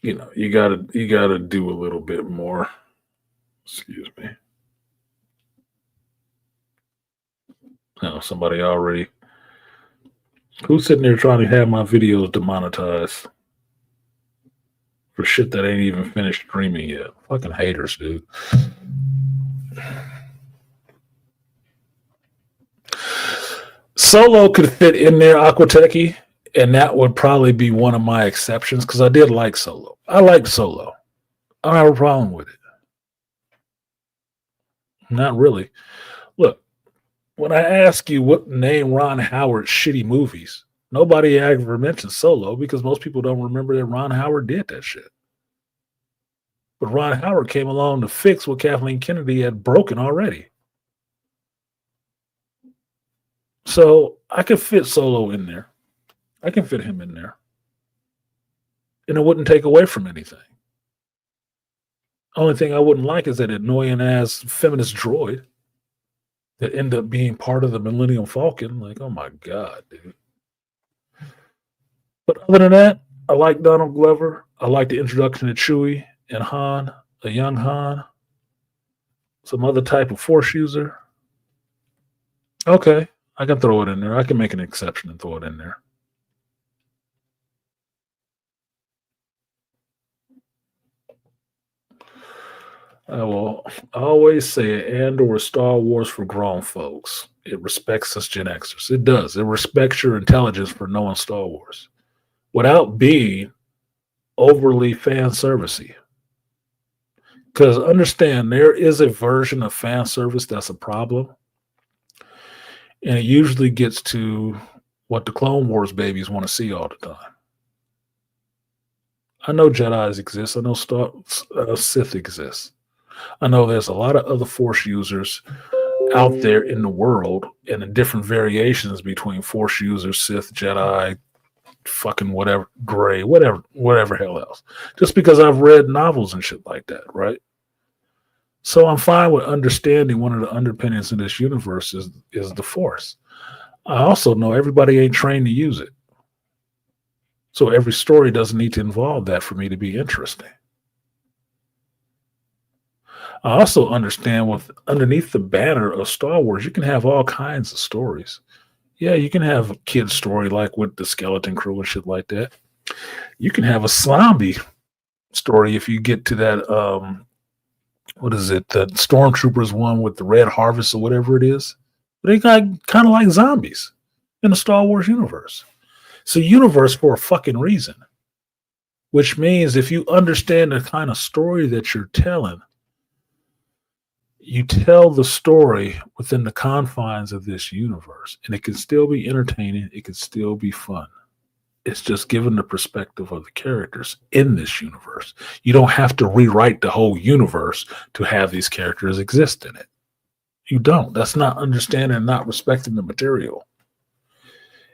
you gotta do a little bit more. Excuse me. No, somebody already. Who's sitting there trying to have my videos demonetized for shit that ain't even finished streaming yet? Fucking haters, dude. Solo could fit in there, Aquateki, and that would probably be one of my exceptions because I did like Solo. I liked Solo. I don't have a problem with it. Not really. Look, when I ask you what name Ron Howard's shitty movies, nobody ever mentions Solo because most people don't remember that Ron Howard did that shit. But Ron Howard came along to fix what Kathleen Kennedy had broken already. So I could fit Solo in there. I can fit him in there. And it wouldn't take away from anything. Only thing I wouldn't like is that annoying ass feminist droid that ended up being part of the Millennium Falcon. Like, oh my God, dude. But other than that, I like Donald Glover. I like the introduction of Chewie and Han, a young Han, some other type of Force user. Okay, I can throw it in there. I can make an exception and throw it in there. I will always say Andor is Star Wars for grown folks. It respects us Gen Xers. It does. It respects your intelligence for knowing Star Wars without being overly fan servicey. Because understand, there is a version of fan service that's a problem. And it usually gets to what the Clone Wars babies want to see all the time. I know Jedis exist. I know Sith exists. I know there's a lot of other Force users out there in the world and the different variations between Force users, Sith, Jedi, fucking whatever, gray, whatever hell else. Just because I've read novels and shit like that, right? So I'm fine with understanding one of the underpinnings of this universe is the Force. I also know everybody ain't trained to use it. So every story doesn't need to involve that for me to be interesting. I also understand with underneath the banner of Star Wars, you can have all kinds of stories. Yeah, you can have a kid's story like with the Skeleton Crew and shit like that. You can have a zombie story if you get to that, what is it, the Stormtroopers one with the Red Harvest or whatever it is. They got kind of like zombies in the Star Wars universe. It's a universe for a fucking reason, which means if you understand the kind of story that you're telling, you tell the story within the confines of this universe, and it can still be entertaining. It can still be fun. It's just given the perspective of the characters in this universe. You don't have to rewrite the whole universe to have these characters exist in it. You don't. That's not understanding and not respecting the material.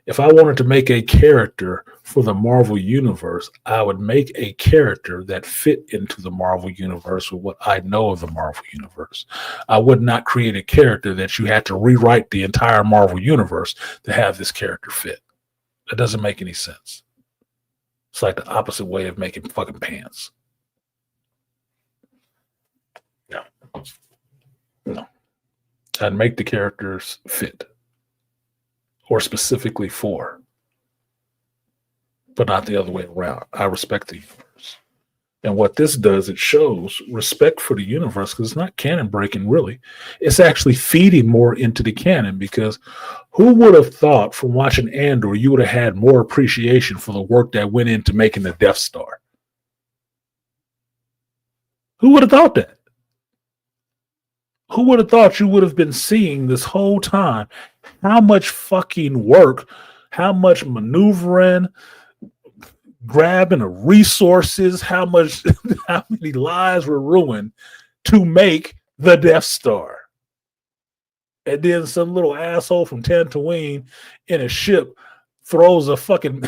If I wanted to make a character for the Marvel Universe, I would make a character that fit into the Marvel Universe with what I know of the Marvel Universe. I would not create a character that you had to rewrite the entire Marvel Universe to have this character fit. That doesn't make any sense. It's like the opposite way of making fucking pants. No. I'd make the characters fit. Or specifically for, but not the other way around. I respect the universe. And what this does, it shows respect for the universe because it's not canon breaking, really. It's actually feeding more into the canon because who would have thought from watching Andor you would have had more appreciation for the work that went into making the Death Star? Who would have thought that? Who would have thought you would have been seeing this whole time how much fucking work, how much maneuvering, grabbing of resources, how many lives were ruined to make the Death Star. And then some little asshole from Tatooine in a ship throws a fucking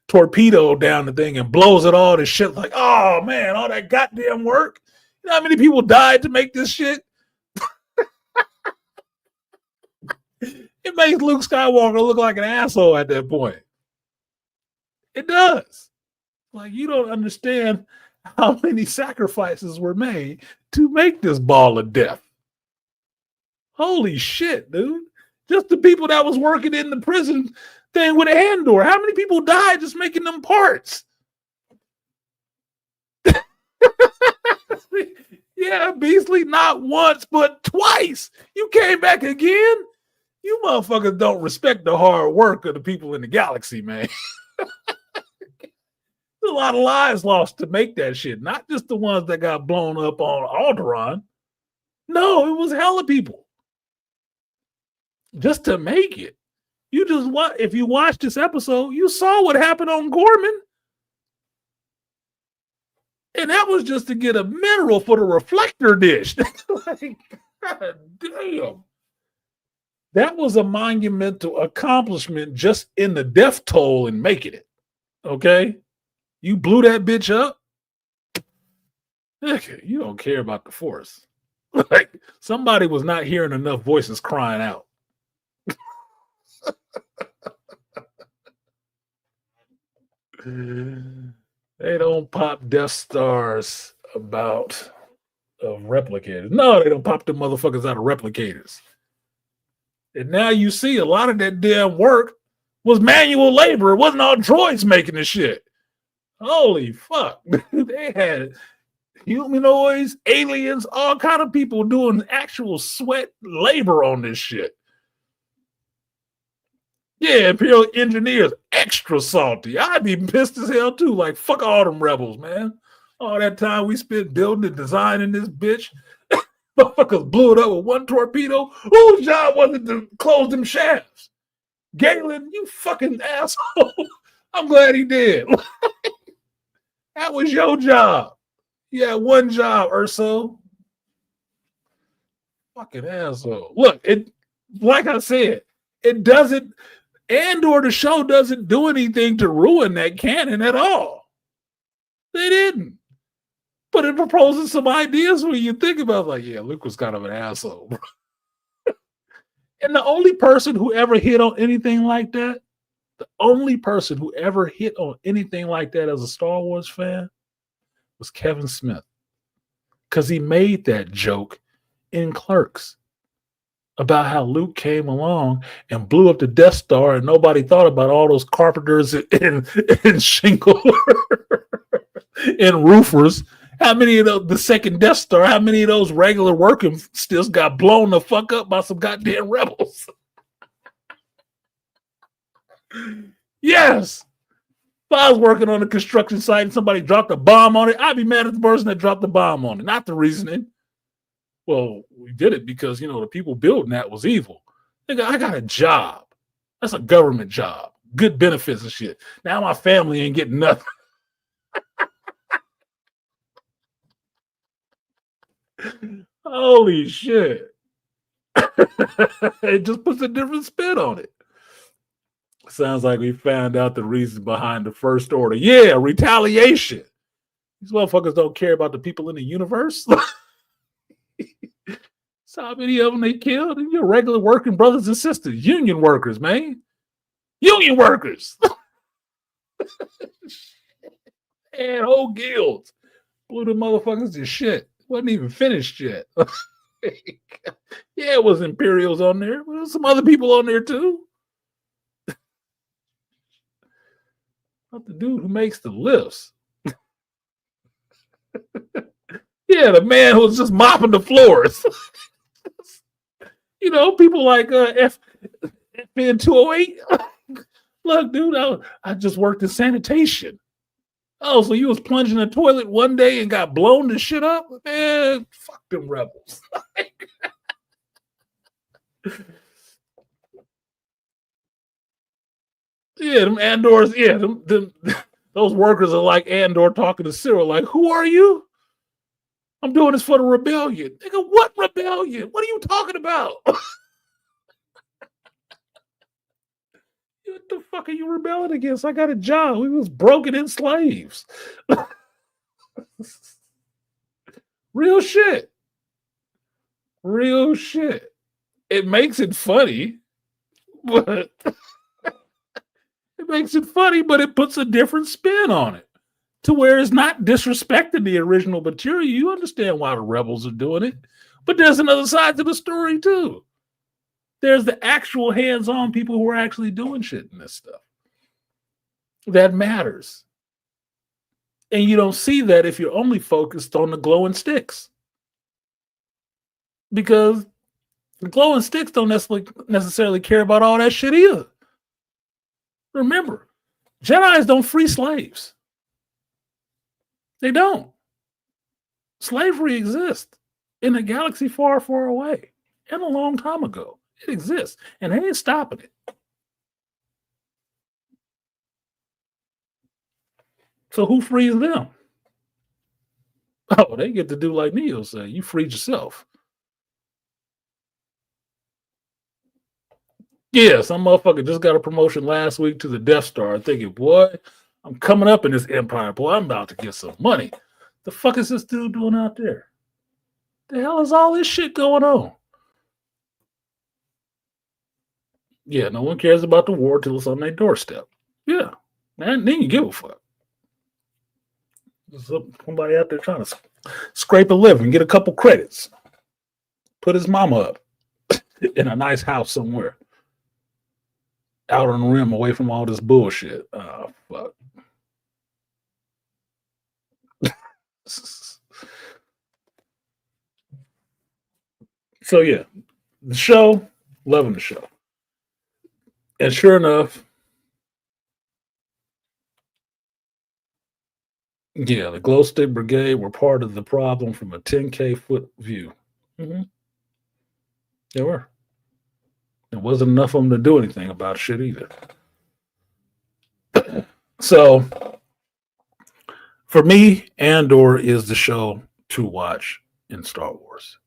torpedo down the thing and blows it all to shit. Like, oh man, all that goddamn work. You know how many people died to make this shit? It makes Luke Skywalker look like an asshole at that point. It does. Like, you don't understand how many sacrifices were made to make this ball of death. Holy shit, dude. Just the people that was working in the prison thing with Andor. How many people died just making them parts? Yeah, Beasley, not once, but twice. You came back again? You motherfuckers don't respect the hard work of the people in the galaxy, man. There's a lot of lives lost to make that shit. Not just the ones that got blown up on Alderaan. No, it was hella people. Just to make it. If you watched this episode, you saw what happened on Gorman. And that was just to get a mineral for the reflector dish. Like, God damn. That was a monumental accomplishment just in the death toll and making it. Okay? You blew that bitch up. Okay, you don't care about the Force. Like, somebody was not hearing enough voices crying out. They don't pop Death Stars out of replicators. No, they don't pop the motherfuckers out of replicators. And now you see a lot of that damn work was manual labor. It wasn't all droids making the shit. Holy fuck. They had humanoids, aliens, all kind of people doing actual sweat labor on this shit. Yeah, Imperial engineers, extra salty. I'd be pissed as hell too. Like, fuck all them rebels, man. All that time we spent building and designing this bitch. Motherfuckers blew it up with one torpedo. Whose job was it to close them shafts? Galen, you fucking asshole. I'm glad he did. That was your job. You had one job, Urso. Fucking asshole. Look, it, like I said, it doesn't, Andor the show doesn't do anything to ruin that canon at all. They didn't. But it proposes some ideas where you think about, like, yeah, Luke was kind of an asshole. And the only person who ever hit on anything like that, the only person who ever hit on anything like that as a Star Wars fan was Kevin Smith. Because he made that joke in Clerks about how Luke came along and blew up the Death Star and nobody thought about all those carpenters and shingle and roofers. How many of the second Death Star, how many of those regular working still got blown the fuck up by some goddamn rebels? Yes. If I was working on a construction site and somebody dropped a bomb on it, I'd be mad at the person that dropped the bomb on it, not the reasoning. Well, we did it because, you know, the people building that was evil. Nigga, I got a job. That's a government job. Good benefits and shit. Now my family ain't getting nothing. Holy shit. It just puts a different spin on it. Sounds like we found out the reason behind the First Order. Yeah, retaliation. These motherfuckers don't care about the people in the universe. So how many of them they killed? And your regular working brothers and sisters, union workers, man. Union workers. And whole guilds. Blew the motherfuckers to shit. Wasn't even finished yet. Yeah, it was Imperials on there. But there was some other people on there too. Not the dude who makes the lifts. Yeah, the man who was just mopping the floors. You know, people like FN 208. Look, dude, I just worked in sanitation. Oh, so you was plunging the toilet one day and got blown the shit up? Man, fuck them rebels. Yeah, them Andors, yeah, those workers are like Andor talking to Cyril, like, who are you? I'm doing this for the rebellion. Nigga, what rebellion? What are you talking about? What the fuck are you rebelling against? I got a job. We was broken in slaves. Real shit. Real shit. It makes it funny, but it puts a different spin on it to where it's not disrespecting the original material. You understand why the rebels are doing it, but there's another side to the story too. There's the actual hands-on people who are actually doing shit in this stuff that matters. And you don't see that if you're only focused on the glowing sticks. Because the glowing sticks don't necessarily care about all that shit either. Remember, Jedis don't free slaves. They don't. Slavery exists in a galaxy far, far away and a long time ago. It exists, and they ain't stopping it. So who frees them? Oh, they get to do like Neo said. You freed yourself. Yeah, some motherfucker just got a promotion last week to the Death Star, thinking, boy, I'm coming up in this empire. Boy, I'm about to get some money. The fuck is this dude doing out there? The hell is all this shit going on? Yeah, no one cares about the war till it's on their doorstep. Yeah, man, then you give a fuck. There's somebody out there trying to scrape a living, get a couple credits, put his mama up in a nice house somewhere, out on the rim, away from all this bullshit. Oh, fuck. So yeah, the show, loving the show. And sure enough, yeah, the glow stick brigade were part of the problem from a 10K foot view. Mm-hmm. They were. There wasn't enough of them to do anything about shit either. So, for me, Andor is the show to watch in Star Wars.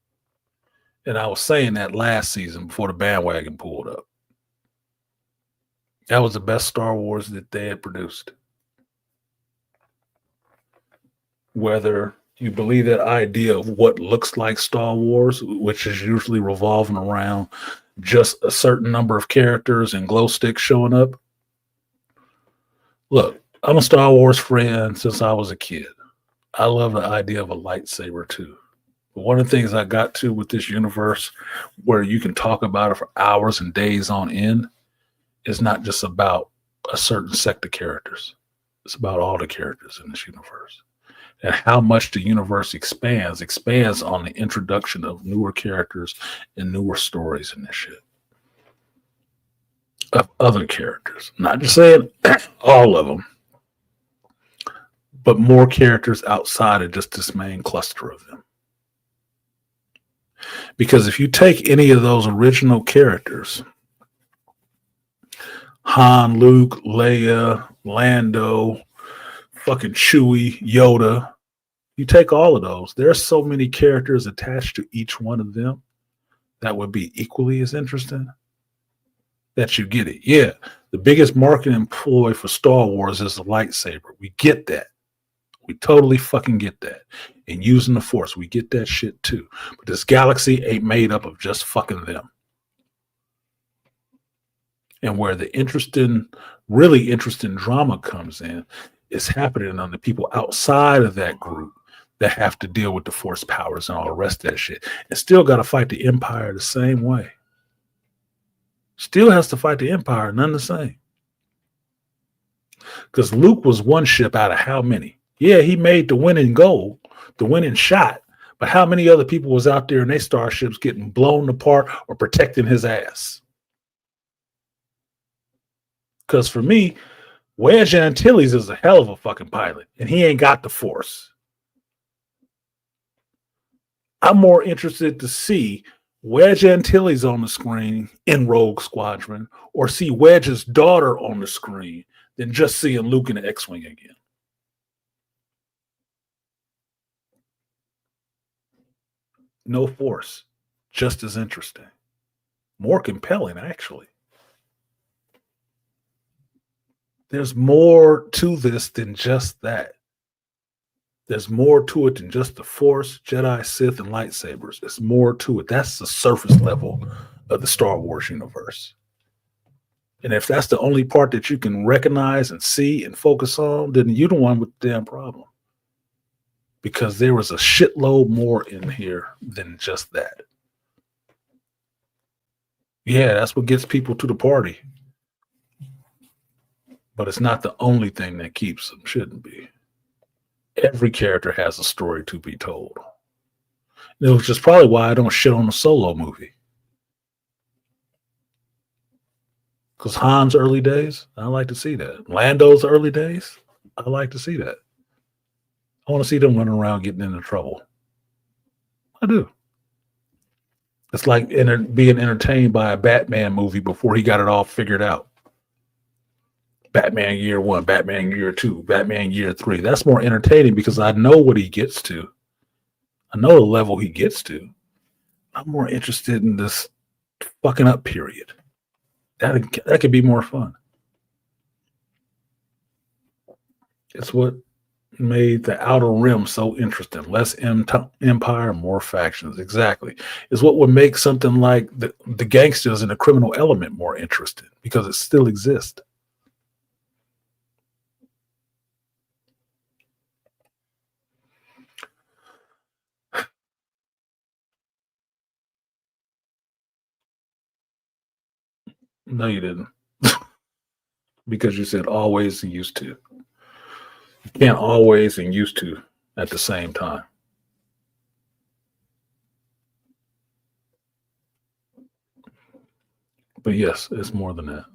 And I was saying that last season before the bandwagon pulled up. That was the best Star Wars that they had produced. Whether you believe that idea of what looks like Star Wars, which is usually revolving around just a certain number of characters and glow sticks showing up. Look, I'm a Star Wars fan since I was a kid. I love the idea of a lightsaber too. But one of the things I got to with this universe where you can talk about it for hours and days on end is not just about a certain sect of characters. It's about all the characters in this universe. And how much the universe expands on the introduction of newer characters and newer stories in this shit. Of other characters. Not just saying all of them, but more characters outside of just this main cluster of them. Because if you take any of those original characters, Han, Luke, Leia, Lando, fucking Chewie, Yoda, you take all of those, there's so many characters attached to each one of them that would be equally as interesting that you get it. Yeah, the biggest marketing ploy for Star Wars is the lightsaber. We get that. We totally fucking get that. And using the Force, we get that shit too. But this galaxy ain't made up of just fucking them. And where the really interesting drama comes in is happening on the people outside of that group that have to deal with the Force powers and all the rest of that shit. And still got to fight the Empire the same way. Still has to fight the Empire, none the same. Because Luke was one ship out of how many? Yeah, he made the winning goal, the winning shot, but how many other people was out there in their starships getting blown apart or protecting his ass? Because for me, Wedge Antilles is a hell of a fucking pilot, and he ain't got the Force. I'm more interested to see Wedge Antilles on the screen in Rogue Squadron or see Wedge's daughter on the screen than just seeing Luke in the X-Wing again. no force. Just as interesting. More compelling, actually. There's more to this than just that. There's more to it than just the Force, Jedi, Sith, and lightsabers. There's more to it. That's the surface level of the Star Wars universe. And if that's the only part that you can recognize and see and focus on, then you're the one with the damn problem. Because there was a shitload more in here than just that. Yeah, that's what gets people to the party. But it's not the only thing that keeps them. Shouldn't be. Every character has a story to be told. Which is probably why I don't shit on a Solo movie. Because Han's early days, I like to see that. Lando's early days, I like to see that. I want to see them running around getting into trouble. I do. It's like being entertained by a Batman movie before he got it all figured out. Batman year 1, Batman year 2, Batman year 3. That's more entertaining because I know what he gets to. I know the level he gets to. I'm more interested in this fucking up period. That could be more fun. It's what made the Outer Rim so interesting. Less empire, more factions. Exactly. It's what would make something like the gangsters and the criminal element more interesting because it still exists. No, you didn't. Because you said always and used to. You can't always and used to at the same time. But yes, it's more than that.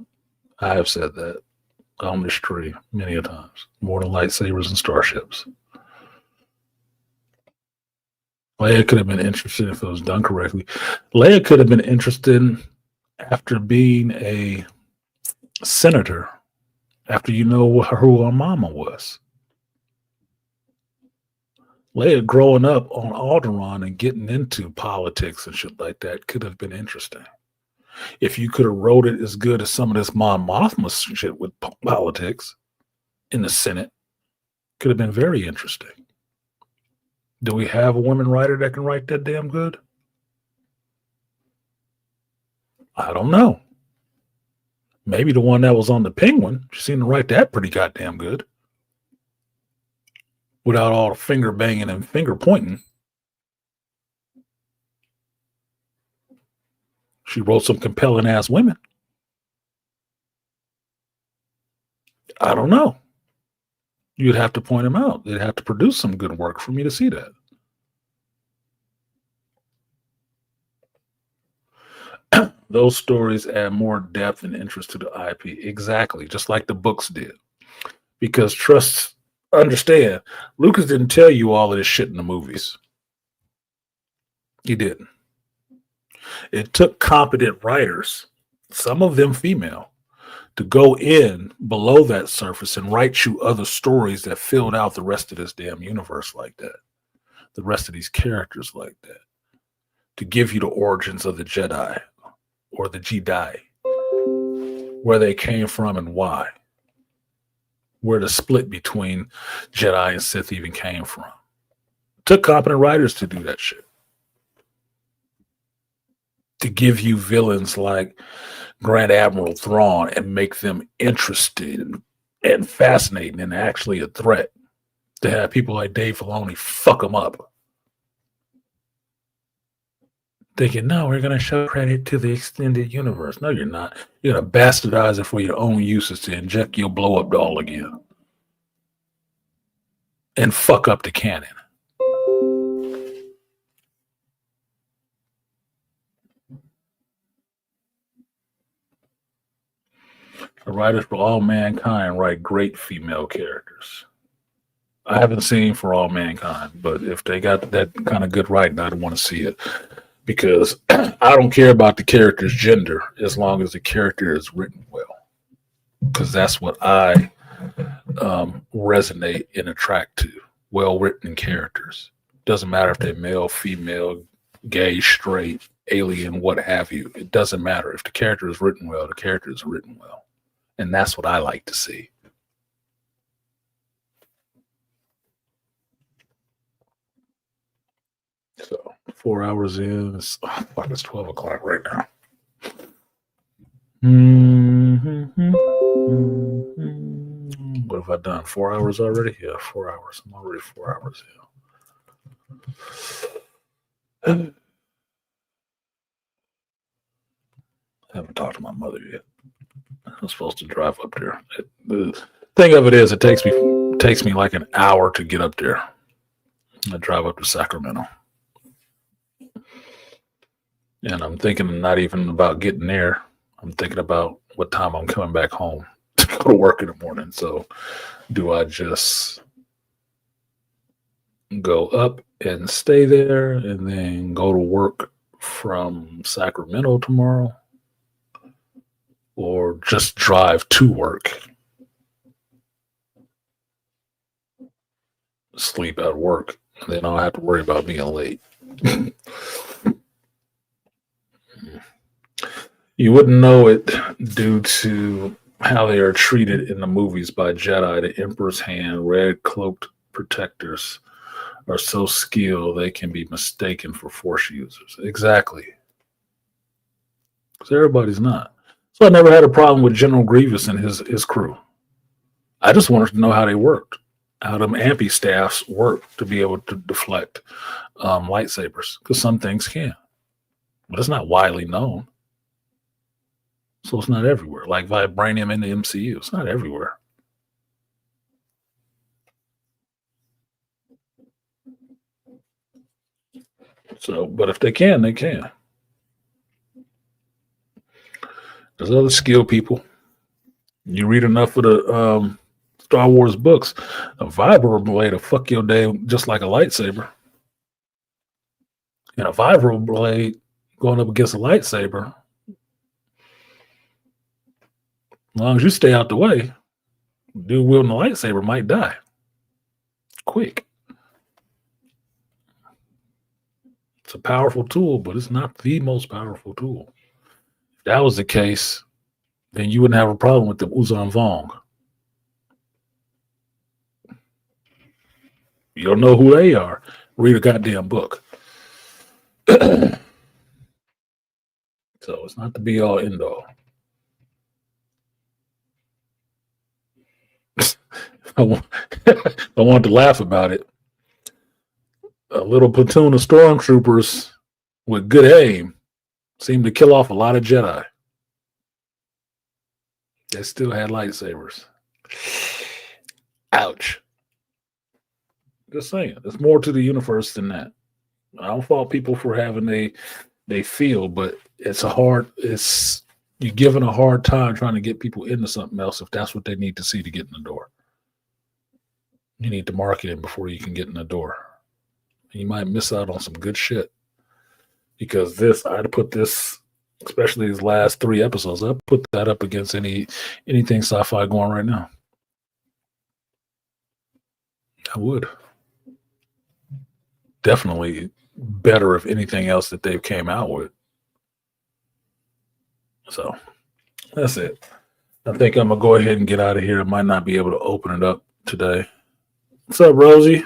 I have said that on this tree many a times. More than lightsabers and starships. Leia could have been interested if it was done correctly. Leia could have been interested after being a senator, after you know who her mama was. Leia growing up on Alderaan and getting into politics and shit like that could have been interesting. If you could have wrote it as good as some of this Mon Mothma shit with politics in the Senate, could have been very interesting. Do we have a woman writer that can write that damn good? I don't know. Maybe the one that was on the Penguin. She seemed to write that pretty goddamn good. Without all the finger banging and finger pointing. She wrote some compelling ass women. I don't know. You'd have to point them out. They'd have to produce some good work for me to see that. Those stories add more depth and interest to the IP. Exactly. Just like the books did. Because understand, Lucas didn't tell you all of this shit in the movies. He didn't. It took competent writers, some of them female, to go in below that surface and write you other stories that filled out the rest of this damn universe like that. The rest of these characters like that. To give you the origins of the Jedi or the Jedi. Where they came from and why. Where the split between Jedi and Sith even came from. It took competent writers to do that shit. To give you villains like Grand Admiral Thrawn and make them interesting and fascinating and actually a threat. To have people like Dave Filoni fuck them up. Thinking, no, we're going to show credit to the extended universe. No, you're not. You're going to bastardize it for your own uses to inject your blow up doll again. And fuck up the canon. The writers for All Mankind write great female characters. I haven't seen For All Mankind, but if they got that kind of good writing, I'd want to see it. Because I don't care about the character's gender as long as the character is written well. Because that's what I resonate and attract to. Well-written characters. Doesn't matter if they're male, female, gay, straight, alien, what have you. It doesn't matter. If the character is written well, the character is written well. And that's what I like to see. So 4 hours in, it's 12 o'clock right now. What have I done? 4 hours already? Yeah, 4 hours. I'm already 4 hours in. I haven't talked to my mother yet. I'm supposed to drive up there. The thing of it is, it takes me like an hour to get up there. I drive up to Sacramento. And I'm thinking not even about getting there. I'm thinking about what time I'm coming back home to go to work in the morning. So do I just go up and stay there and then go to work from Sacramento tomorrow? Or just drive to work, sleep at work, and then I'll have to worry about being late. You wouldn't know it due to how they are treated in the movies by Jedi. The Emperor's hand, red cloaked protectors are so skilled they can be mistaken for Force users. Exactly. Because everybody's not. So I never had a problem with General Grievous and his crew. I just wanted to know how they worked, how them ampy staffs work to be able to deflect lightsabers, because some things can. But it's not widely known. So it's not everywhere. Like vibranium in the MCU, it's not everywhere. So, but if they can, they can. There's other skilled people. You read enough of the Star Wars books, a vibro blade will fuck your day just like a lightsaber. And a vibro blade going up against a lightsaber, as long as you stay out the way, dude wielding a lightsaber might die quick. It's a powerful tool, but it's not the most powerful tool. If that was the case, then you wouldn't have a problem with the Uzan Vong. You don't know who they are. Read a goddamn book. So it's not the be all end all. I want to laugh about it. A little platoon of stormtroopers with good aim seemed to kill off a lot of Jedi. They still had lightsabers. Ouch. Just saying. There's more to the universe than that. I don't fault people for having they feel, but you're giving a hard time trying to get people into something else if that's what they need to see to get in the door. You need to market it before you can get in the door. You might miss out on some good shit. Because I'd put this, especially these last 3 episodes, I'd put that up against anything sci-fi going right now. I would. Definitely better of anything else that they've came out with. So that's it. I think I'm gonna go ahead and get out of here. I might not be able to open it up today. What's up, Rosie?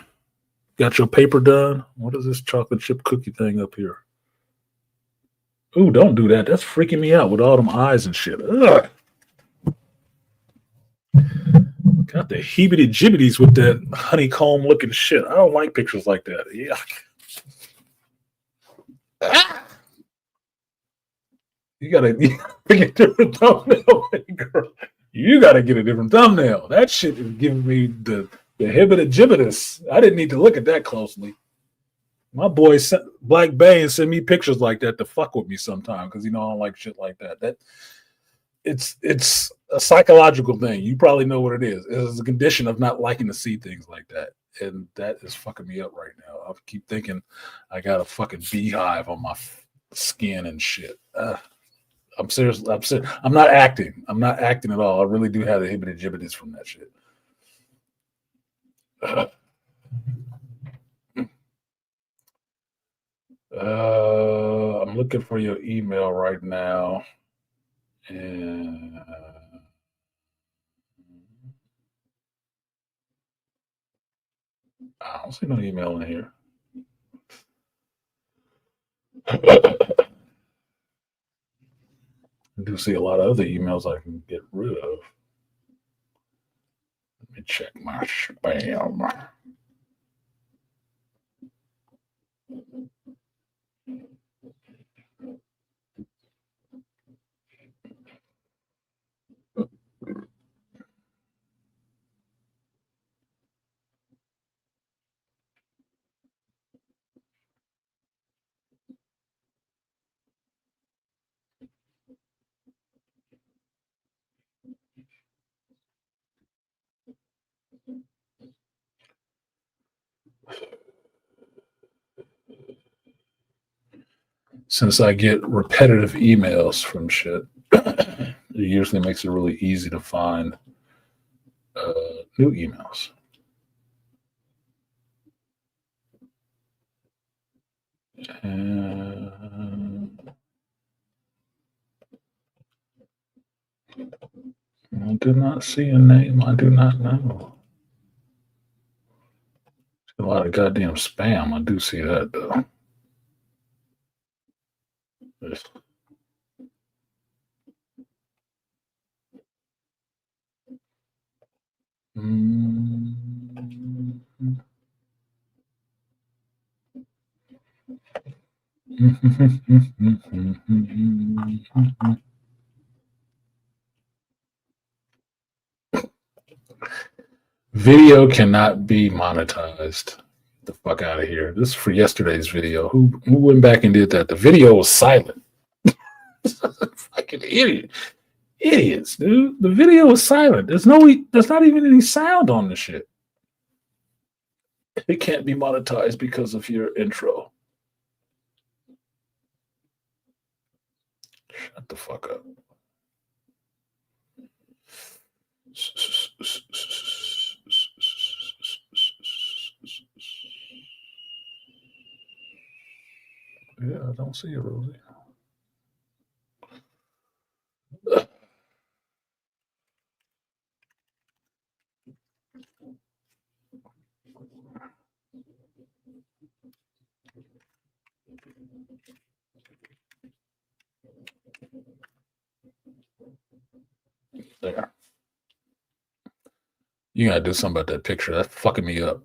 Got your paper done? What is this chocolate chip cookie thing up here? Ooh, don't do that. That's freaking me out with all them eyes and shit. Ugh. Got the heebity-jibbities with that honeycomb looking shit. I don't like pictures like that. Yuck. Ah! You gotta get a different thumbnail, girl. You gotta get a different thumbnail. That shit is giving me the hibbity-jibbitus. I didn't need to look at that closely. My boy Black Bane send me pictures like that to fuck with me sometime because I don't like shit like that. That it's a psychological thing. You probably know what it is. It's a condition of not liking to see things like that, and that is fucking me up right now. I keep thinking I got a fucking beehive on my skin and shit. I'm serious. I'm not acting. I'm not acting at all. I really do have the hibbity-jibbities from that shit. I'm looking for your email right now, and I don't see no email in here. I do see a lot of other emails I can get rid of. Let me check my spam. Since I get repetitive emails from shit, it usually makes it really easy to find new emails. And I do not see a name I do not know. A lot of goddamn spam. I do see that though. Yes. Video cannot be monetized. Get the fuck out of here. This is for yesterday's video. Who went back and did that? The video was silent. Fucking idiot. Idiots, dude. The video was silent. There's not even any sound on the shit. It can't be monetized because of your intro. Shut the fuck up. Yeah, I don't see you, Rosie. There. You gotta do something about that picture. That's fucking me up.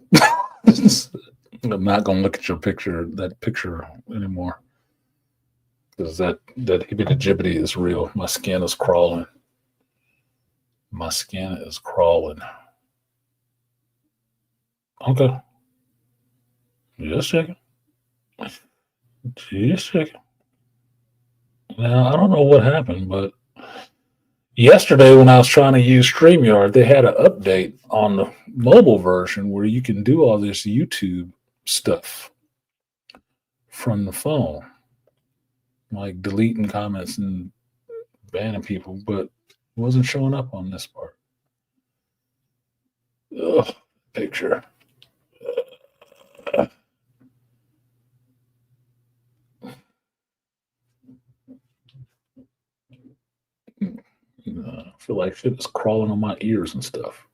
I'm not gonna look at that picture anymore. Because that hibbity jibbity is real. My skin is crawling. My skin is crawling. Okay. Just checking. Just checking. Now, I don't know what happened, but yesterday when I was trying to use StreamYard, they had an update on the mobile version where you can do all this YouTube stuff from the phone. Like deleting comments and banning people, but it wasn't showing up on this part. Ugh, picture. I feel like shit is crawling on my ears and stuff.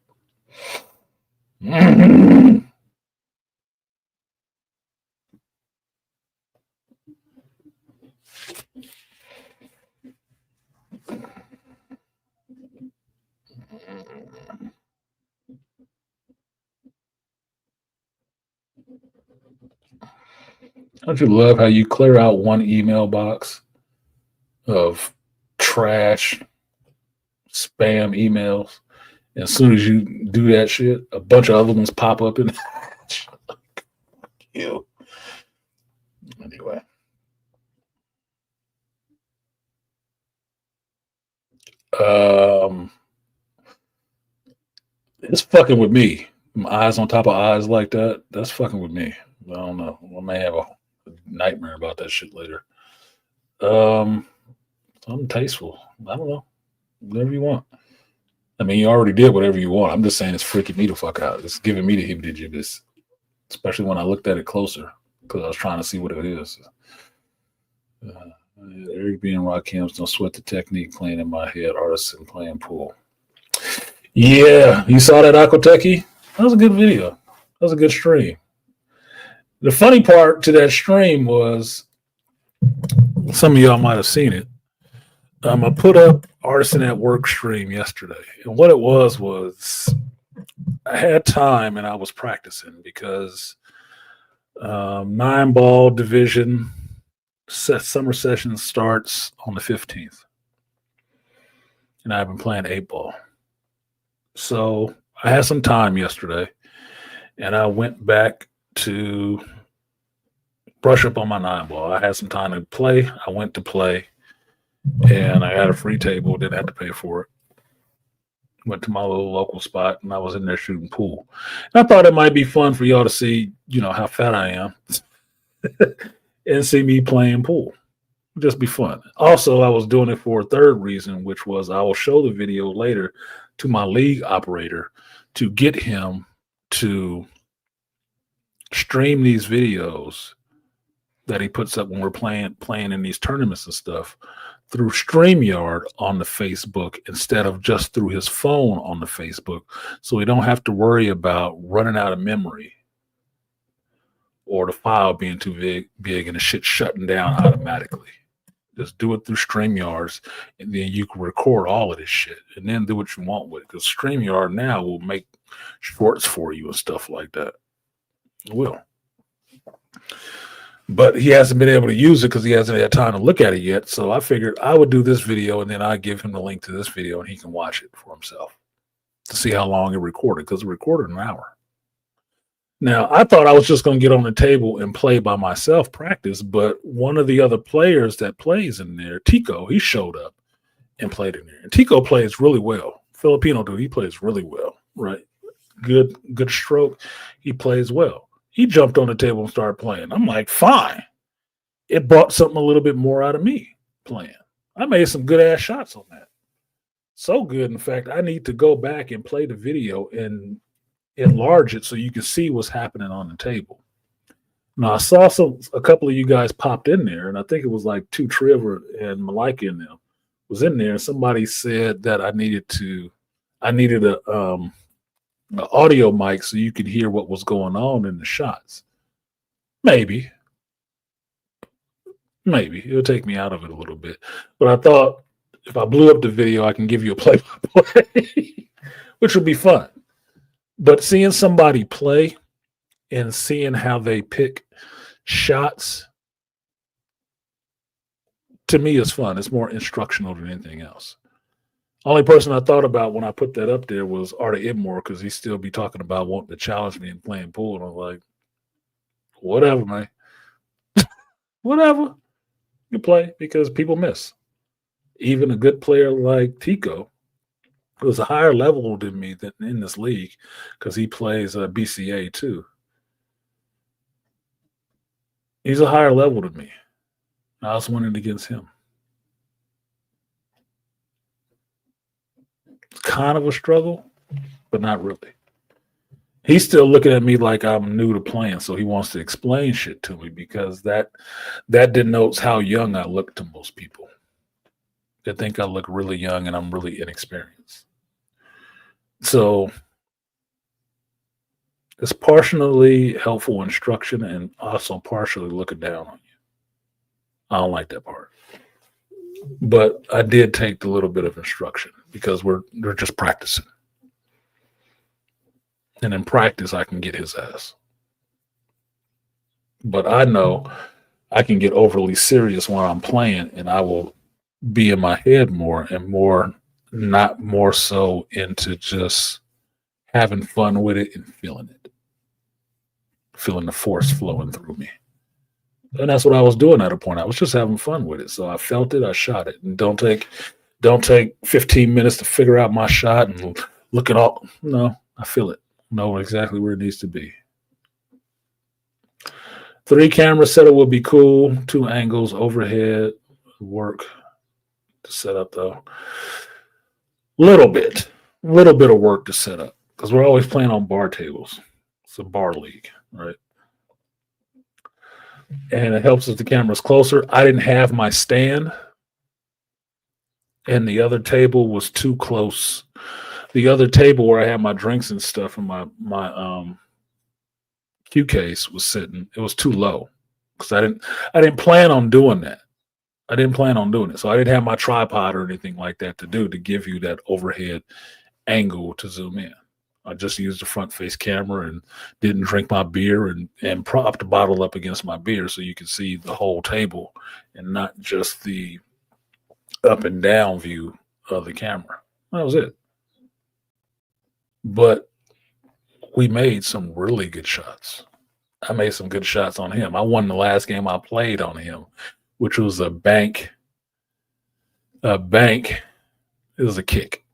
Don't you love how you clear out one email box of trash, spam emails? And as soon as you do that shit, a bunch of other ones pop up in you. Anyway. It's fucking with me. My eyes on top of eyes like that. That's fucking with me. I don't know. I may have a nightmare about that shit later. Something tasteful. I don't know. Whatever you want. I mean, you already did whatever you want. I'm just saying it's freaking me the fuck out. It's giving me the hibbity jibbits, especially when I looked at it closer. because I was trying to see what it is. Eric B. and Rakim's Don't Sweat the Technique playing in my head, artisan playing pool. Yeah, you saw that Aquatechie? That was a good video. That was a good stream. The funny part to that stream was, some of y'all might have seen it. I put up Artisan at Work stream yesterday. And what it was I had time and I was practicing because 9-ball division summer session starts on the 15th. And I've been playing 8-ball. So I had some time yesterday and I went back to brush up on my 9-ball. I had some time to play. I went to play and I had a free table, didn't have to pay for it. Went to my little local spot and I was in there shooting pool. And I thought it might be fun for y'all to see, how fat I am and see me playing pool. Just be fun. Also, I was doing it for a third reason, which was I will show the video later to my league operator to get him to stream these videos that he puts up when we're playing in these tournaments and stuff through StreamYard on the Facebook instead of just through his phone on the Facebook, so we don't have to worry about running out of memory or the file being too big and the shit shutting down automatically. Just do it through StreamYards, and then you can record all of this shit and then do what you want with it, because StreamYard now will make shorts for you and stuff like that. It will. But he hasn't been able to use it because he hasn't had time to look at it yet. So I figured I would do this video and then I give him the link to this video and he can watch it for himself to see how long it recorded, because it recorded an hour. Now, I thought I was just going to get on the table and play by myself, practice, but one of the other players that plays in there, Tico, he showed up and played in there. And Tico plays really well. Filipino dude, he plays really well, right? Good stroke. He plays well. He jumped on the table and started playing. I'm like, fine. It brought something a little bit more out of me playing. I made some good ass shots on that. So good, in fact, I need to go back and play the video and enlarge it so you can see what's happening on the table. Now, I saw a couple of you guys popped in there, and I think it was like two Trevor and Malika in them was in there. And somebody said that I needed a audio mic so you could hear what was going on in the shots. Maybe it'll take me out of it a little bit, but I thought if I blew up the video, I can give you a play-by-play, which would be fun. But seeing somebody play and seeing how they pick shots, to me, is fun. It's more instructional than anything else. Only person I thought about when I put that up there was Artie Idmore, because he still be talking about wanting to challenge me and playing pool. And I was like, whatever, man. Whatever. You play, because people miss. Even a good player like Tico, who's a higher level than me than in this league, because he plays BCA too. He's a higher level than me. I was winning against him. It's kind of a struggle, but not really. He's still looking at me like I'm new to playing, so he wants to explain shit to me, because that denotes how young I look to most people. They think I look really young and I'm really inexperienced. So it's partially helpful instruction and also partially looking down on you. I don't like that part. But I did take the little bit of instruction because we're just practicing. And in practice, I can get his ass. But I know I can get overly serious when I'm playing, and I will be in my head more and more, not more so into just having fun with it and feeling it. Feeling the force flowing through me. And that's what I was doing at a point. I was just having fun with it. So I felt it, I shot it. And don't take 15 minutes to figure out my shot and look at all. No, I feel it. Know exactly where it needs to be. 3 camera setup would be cool. 2 angles, overhead, work to set up though. Little bit of work to set up, because we're always playing on bar tables. It's a bar league, right? and it helps if the camera's closer. I didn't have my stand, and the other table was too close. The other table where I had my drinks and stuff and my cue case was sitting. It was too low because I didn't plan on doing that. I didn't plan on doing it, so I didn't have my tripod or anything like that to give you that overhead angle to zoom in. I just used the front face camera and didn't drink my beer and propped the bottle up against my beer so you could see the whole table and not just the up and down view of the camera. That was it. But we made some really good shots. I made some good shots on him. I won the last game I played on him, which was a bank. It was a kick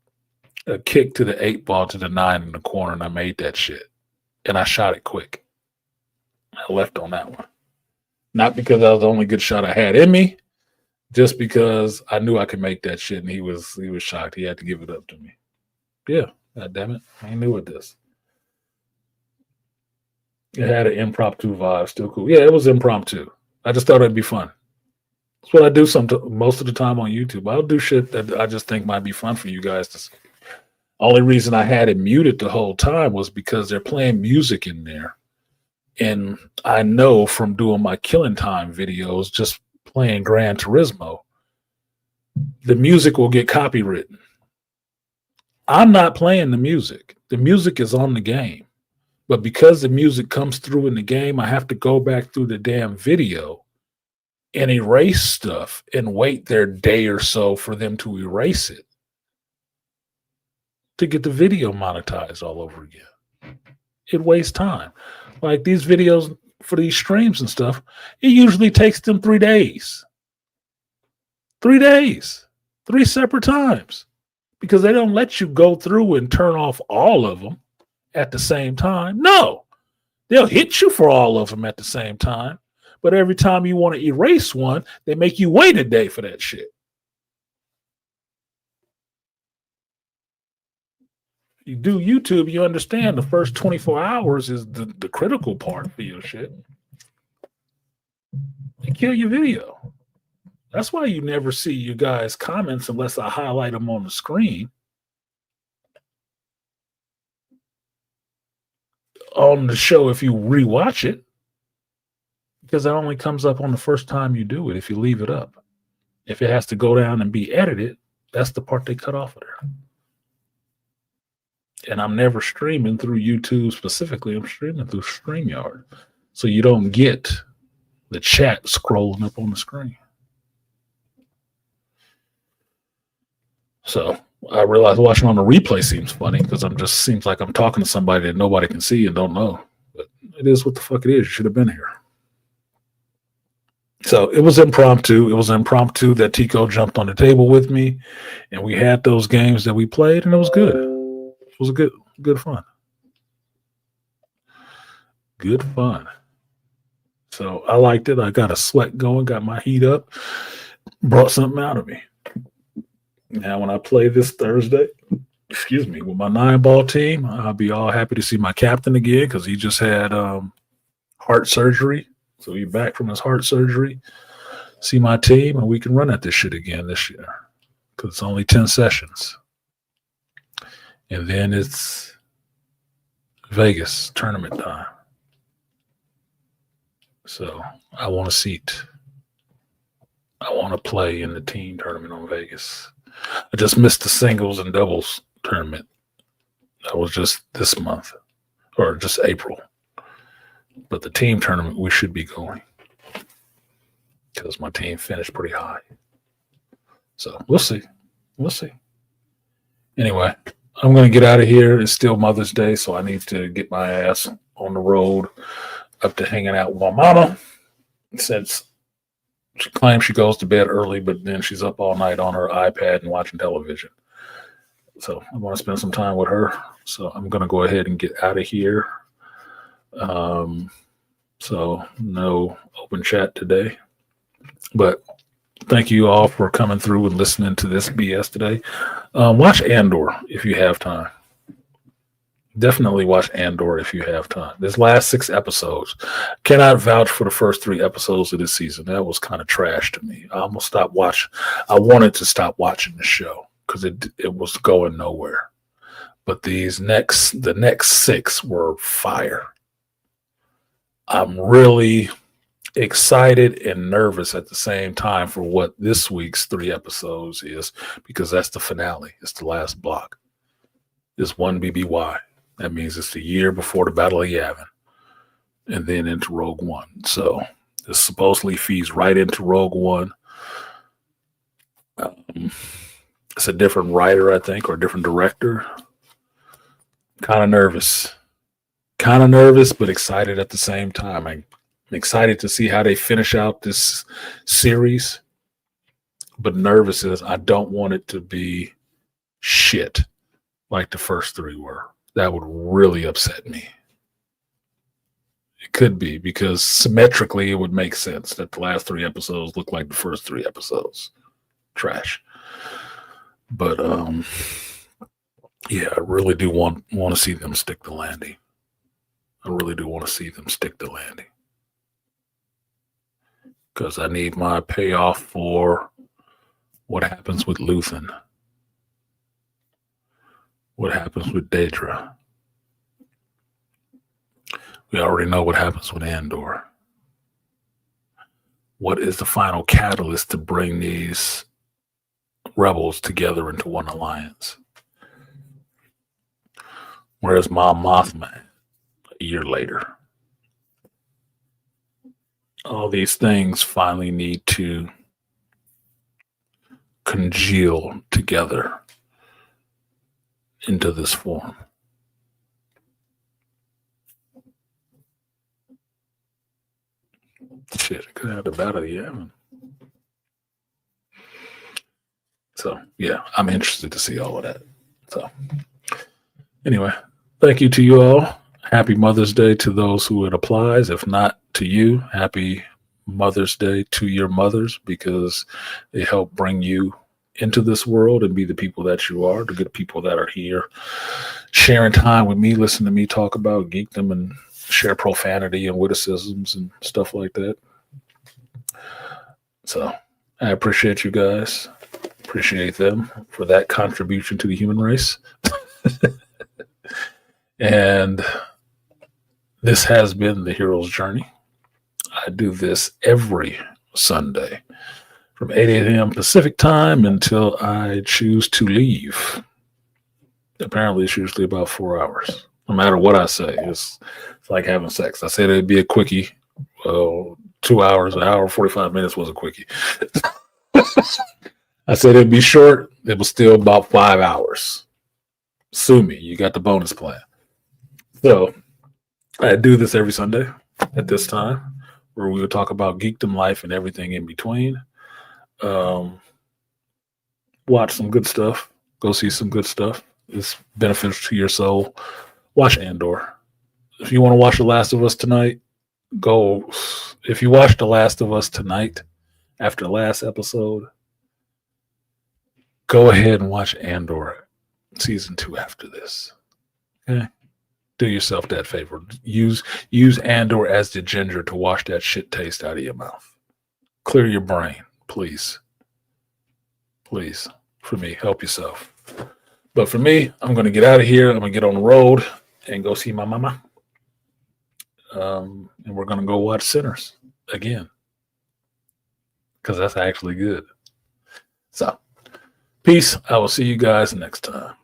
to the 8 ball to the 9 in the corner, and I made that shit. And I shot it quick. I left on that one. Not because that was the only good shot I had in me, just because I knew I could make that shit, and he was shocked. He had to give it up to me. Yeah, god damn it. I ain't new at this. It had an impromptu vibe, still cool. Yeah, it was impromptu. I just thought it'd be fun. That's what I do most of the time on YouTube. I'll do shit that I just think might be fun for you guys to see. Only reason I had it muted the whole time was because they're playing music in there. And I know from doing my Killing Time videos, just playing Gran Turismo, the music will get copywritten. I'm not playing the music. The music is on the game. But because the music comes through in the game, I have to go back through the damn video and erase stuff and wait their day or so for them to erase it to get the video monetized all over again. It wastes time. Like these videos for these streams and stuff, it usually takes them 3 days. 3 days. 3 separate times. Because they don't let you go through and turn off all of them at the same time. No. They'll hit you for all of them at the same time. But every time you want to erase one, they make you wait a day for that shit. You do YouTube, you understand the first 24 hours is the critical part for your shit. They kill your video. That's why you never see you guys' comments unless I highlight them on the screen. On the show, if you rewatch it, because that only comes up on the first time you do it if you leave it up. If it has to go down and be edited, that's the part they cut off of there. And I'm never streaming through YouTube specifically. I'm streaming through StreamYard. So you don't get the chat scrolling up on the screen. So I realize watching on the replay seems funny because seems like I'm talking to somebody that nobody can see and don't know. But it is what the fuck it is. You should have been here. So it was impromptu. It was impromptu that Tico jumped on the table with me, and we had those games that we played, and it was good. It was good fun. Good fun. So I liked it. I got a sweat going, got my heat up, brought something out of me. Now, when I play this Thursday, with my 9-ball team, I'll be all happy to see my captain again because he just had heart surgery. So he's back from his heart surgery. See my team, and we can run at this shit again this year because it's only 10 sessions. And then it's Vegas tournament time. So I want a seat. I want to play in the team tournament on Vegas. I just missed the singles and doubles tournament. That was just this month or just April. But the team tournament, we should be going because my team finished pretty high. So we'll see. We'll see. Anyway, I'm going to get out of here. It's still Mother's Day, so I need to get my ass on the road up to hanging out with my mama since she claims she goes to bed early, but then she's up all night on her iPad and watching television. So I want to spend some time with her. So I'm going to go ahead and get out of here. So no open chat today, but thank you all for coming through and listening to this BS today. Watch Andor if you have time. Definitely watch Andor if you have time. This last 6 episodes, cannot vouch for the first 3 episodes of this season. That was kind of trash to me. I almost stopped watching. I wanted to stop watching the show because it was going nowhere. But the next 6 were fire. I'm really excited and nervous at the same time for what this week's 3 episodes is, because that's the finale. It's the last block. It's 1 BBY. That means it's the year before the Battle of Yavin, and then into Rogue One. So this supposedly feeds right into Rogue One. It's a different writer, I think, or a different director. Kind of nervous, but excited at the same time. I'm excited to see how they finish out this series, but nervous as I don't want it to be shit like the first 3 were. That would really upset me. It could be, because symmetrically it would make sense that the last 3 episodes look like the first 3 episodes. Trash. But yeah, I really do want to see them stick the landing. I really do want to see them stick the landing, because I need my payoff for what happens with Luthen. What happens with Daedra? We already know what happens with Andor. What is the final catalyst to bring these rebels together into one alliance? Where's Mom Mothma a year later? All these things finally need to congeal together into this form. Shit, it could have the Battle of Yavin. So, yeah, I'm interested to see all of that. So, anyway, thank you to you all. Happy Mother's Day to those who it applies. If not to you, happy Mother's Day to your mothers, because they help bring you into this world and be the people that you are, the good people that are here, sharing time with me, listen to me talk about geekdom and share profanity and witticisms and stuff like that. So I appreciate you guys. Appreciate them for that contribution to the human race. And this has been the Hero's Journey. I do this every Sunday from 8 a.m. Pacific time until I choose to leave. Apparently, it's usually about 4 hours. No matter what I say, it's like having sex. I said it'd be a quickie. 2 hours, an hour, 45 minutes was a quickie. I said it'd be short. It was still about 5 hours. Sue me. You got the bonus plan. So I do this every Sunday at this time, where we would talk about geekdom life and everything in between. Watch some good stuff. Go see some good stuff. It's beneficial to your soul. Watch Andor. If you want to watch The Last of Us tonight, go. If you watch The Last of Us tonight after the last episode, go ahead and watch Andor season 2 after this. Okay? Do yourself that favor. Use Andor as the ginger to wash that shit taste out of your mouth. Clear your brain, please. Please, for me, help yourself. But for me, I'm going to get out of here. I'm going to get on the road and go see my mama. And we're going to go watch Sinners again, because that's actually good. So, peace. I will see you guys next time.